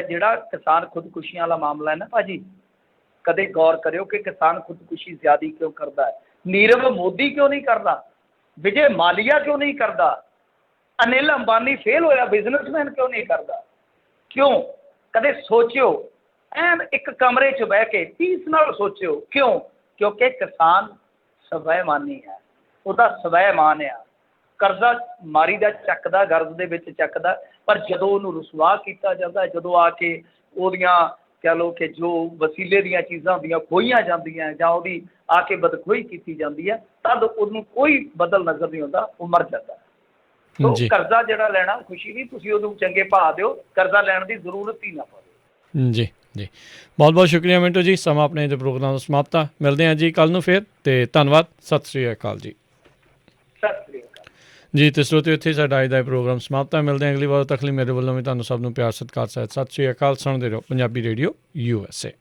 ਜਿਹੜਾ ਕਿਸਾਨ ਖੁਦਕੁਸ਼ੀਆਂ ਵਾਲਾ ਮਾਮਲਾ ਹੈ ਨਾ ਭਾਜੀ, ਕਦੇ ਗੌਰ ਕਰਿਓ ਕਿ ਕਿਸਾਨ ਖੁਦਕੁਸ਼ੀ ਜ਼ਿਆਦਾ ਕਿਉਂ ਕਰਦਾ ਹੈ। ਨੀਰਵ ਮੋਦੀ ਕਿਉਂ ਨਹੀਂ ਕਰਦਾ, ਵਿਜੇ ਮਾਲੀਆ ਕਿਉਂ ਨਹੀਂ ਕਰਦਾ, ਅਨਿਲ ਅੰਬਾਨੀ ਫੇਲ ਹੋਇਆ ਬਿਜ਼ਨਸਮੈਨ ਕਿਉਂ ਨਹੀਂ ਕਰਦਾ? ਕਿਉਂ? ਕਦੇ ਸੋਚਿਓ, ਐਨ ਇੱਕ ਕਮਰੇ 'ਚ ਬਹਿ ਕੇ ਪੀਸ ਨਾਲ ਸੋਚਿਓ ਕਿਉਂ? ਕਿਉਂਕਿ ਕਿਸਾਨ ਸਵੈਮਾਨੀ ਹੈ, ਉਹਦਾ ਸਵੈਮਾਨ ਆ। ਕਰਜ਼ਾ ਮਾਰੀ ਦਾ ਚੱਕਦਾ, ਗਰਜ਼ ਦੇ ਵਿੱਚ ਚੱਕਦਾ, ਪਰ ਜਦੋਂ ਉਹਨੂੰ ਰੁਸਵਾ ਕੀਤਾ ਜਾਂਦਾ, ਜਦੋਂ ਆ ਕੇ ਉਹਦੀਆਂ ਕਹਿ ਲਓ ਕਿ ਜੋ ਵਸੀਲੇ ਦੀਆਂ ਚੀਜ਼ਾਂ ਹੁੰਦੀਆਂ ਖੋਹੀਆਂ ਜਾਂਦੀਆਂ ਜਾਂ ਉਹਦੀ ਆ ਕੇ ਬਦਖੋਹੀ ਕੀਤੀ ਜਾਂਦੀ ਹੈ, ਤਦ ਉਹਨੂੰ ਕੋਈ ਬਦਲ ਨਜ਼ਰ ਨਹੀਂ ਆਉਂਦਾ, ਉਹ ਮਰ ਜਾਂਦਾ। ਸੋ ਕਰਜ਼ਾ ਜਿਹੜਾ ਲੈਣਾ ਖੁਸ਼ੀ ਨਹੀਂ, ਤੁਸੀਂ ਉਹਨੂੰ ਚੰਗੇ ਭਾਅ ਦਿਓ, ਕਰਜ਼ਾ ਲੈਣ ਦੀ ਜ਼ਰੂਰਤ ਹੀ ਨਾ ਪਵੇ। ਜੀ ਜੀ, ਬਹੁਤ ਬਹੁਤ ਸ਼ੁਕਰੀਆ ਮਿੰਟੂ ਜੀ। ਸਮਾਂ ਆਪਣੇ ਦੇ ਪ੍ਰੋਗਰਾਮ ਦਾ ਸਮਾਪਤ ਆ। ਮਿਲਦੇ ਹਾਂ ਜੀ ਕੱਲ੍ਹ ਨੂੰ ਫਿਰ, ਅਤੇ ਧੰਨਵਾਦ। ਸਤਿ ਸ਼੍ਰੀ ਅਕਾਲ ਜੀ। ਸਤਿ ਸ਼੍ਰੀ ਅਕਾਲ ਜੀ। ਤੇ ਸਰੋਤਿਓ, ਇੱਥੇ ਸਾਡਾ ਅੱਜ ਦਾ ਪ੍ਰੋਗਰਾਮ ਸਮਾਪਤ ਹੈ। ਮਿਲਦੇ ਹਾਂ ਅਗਲੀ ਵਾਰ ਤੱਕ ਲਈ ਮੇਰੇ ਵੱਲੋਂ ਵੀ ਤੁਹਾਨੂੰ ਸਭ ਨੂੰ ਪਿਆਰ ਸਤਿਕਾਰ ਸਹਿਤ ਸਤਿ ਸ਼੍ਰੀ ਅਕਾਲ। ਸੁਣਦੇ ਰਹੋ ਪੰਜਾਬੀ ਰੇਡੀਓ USA।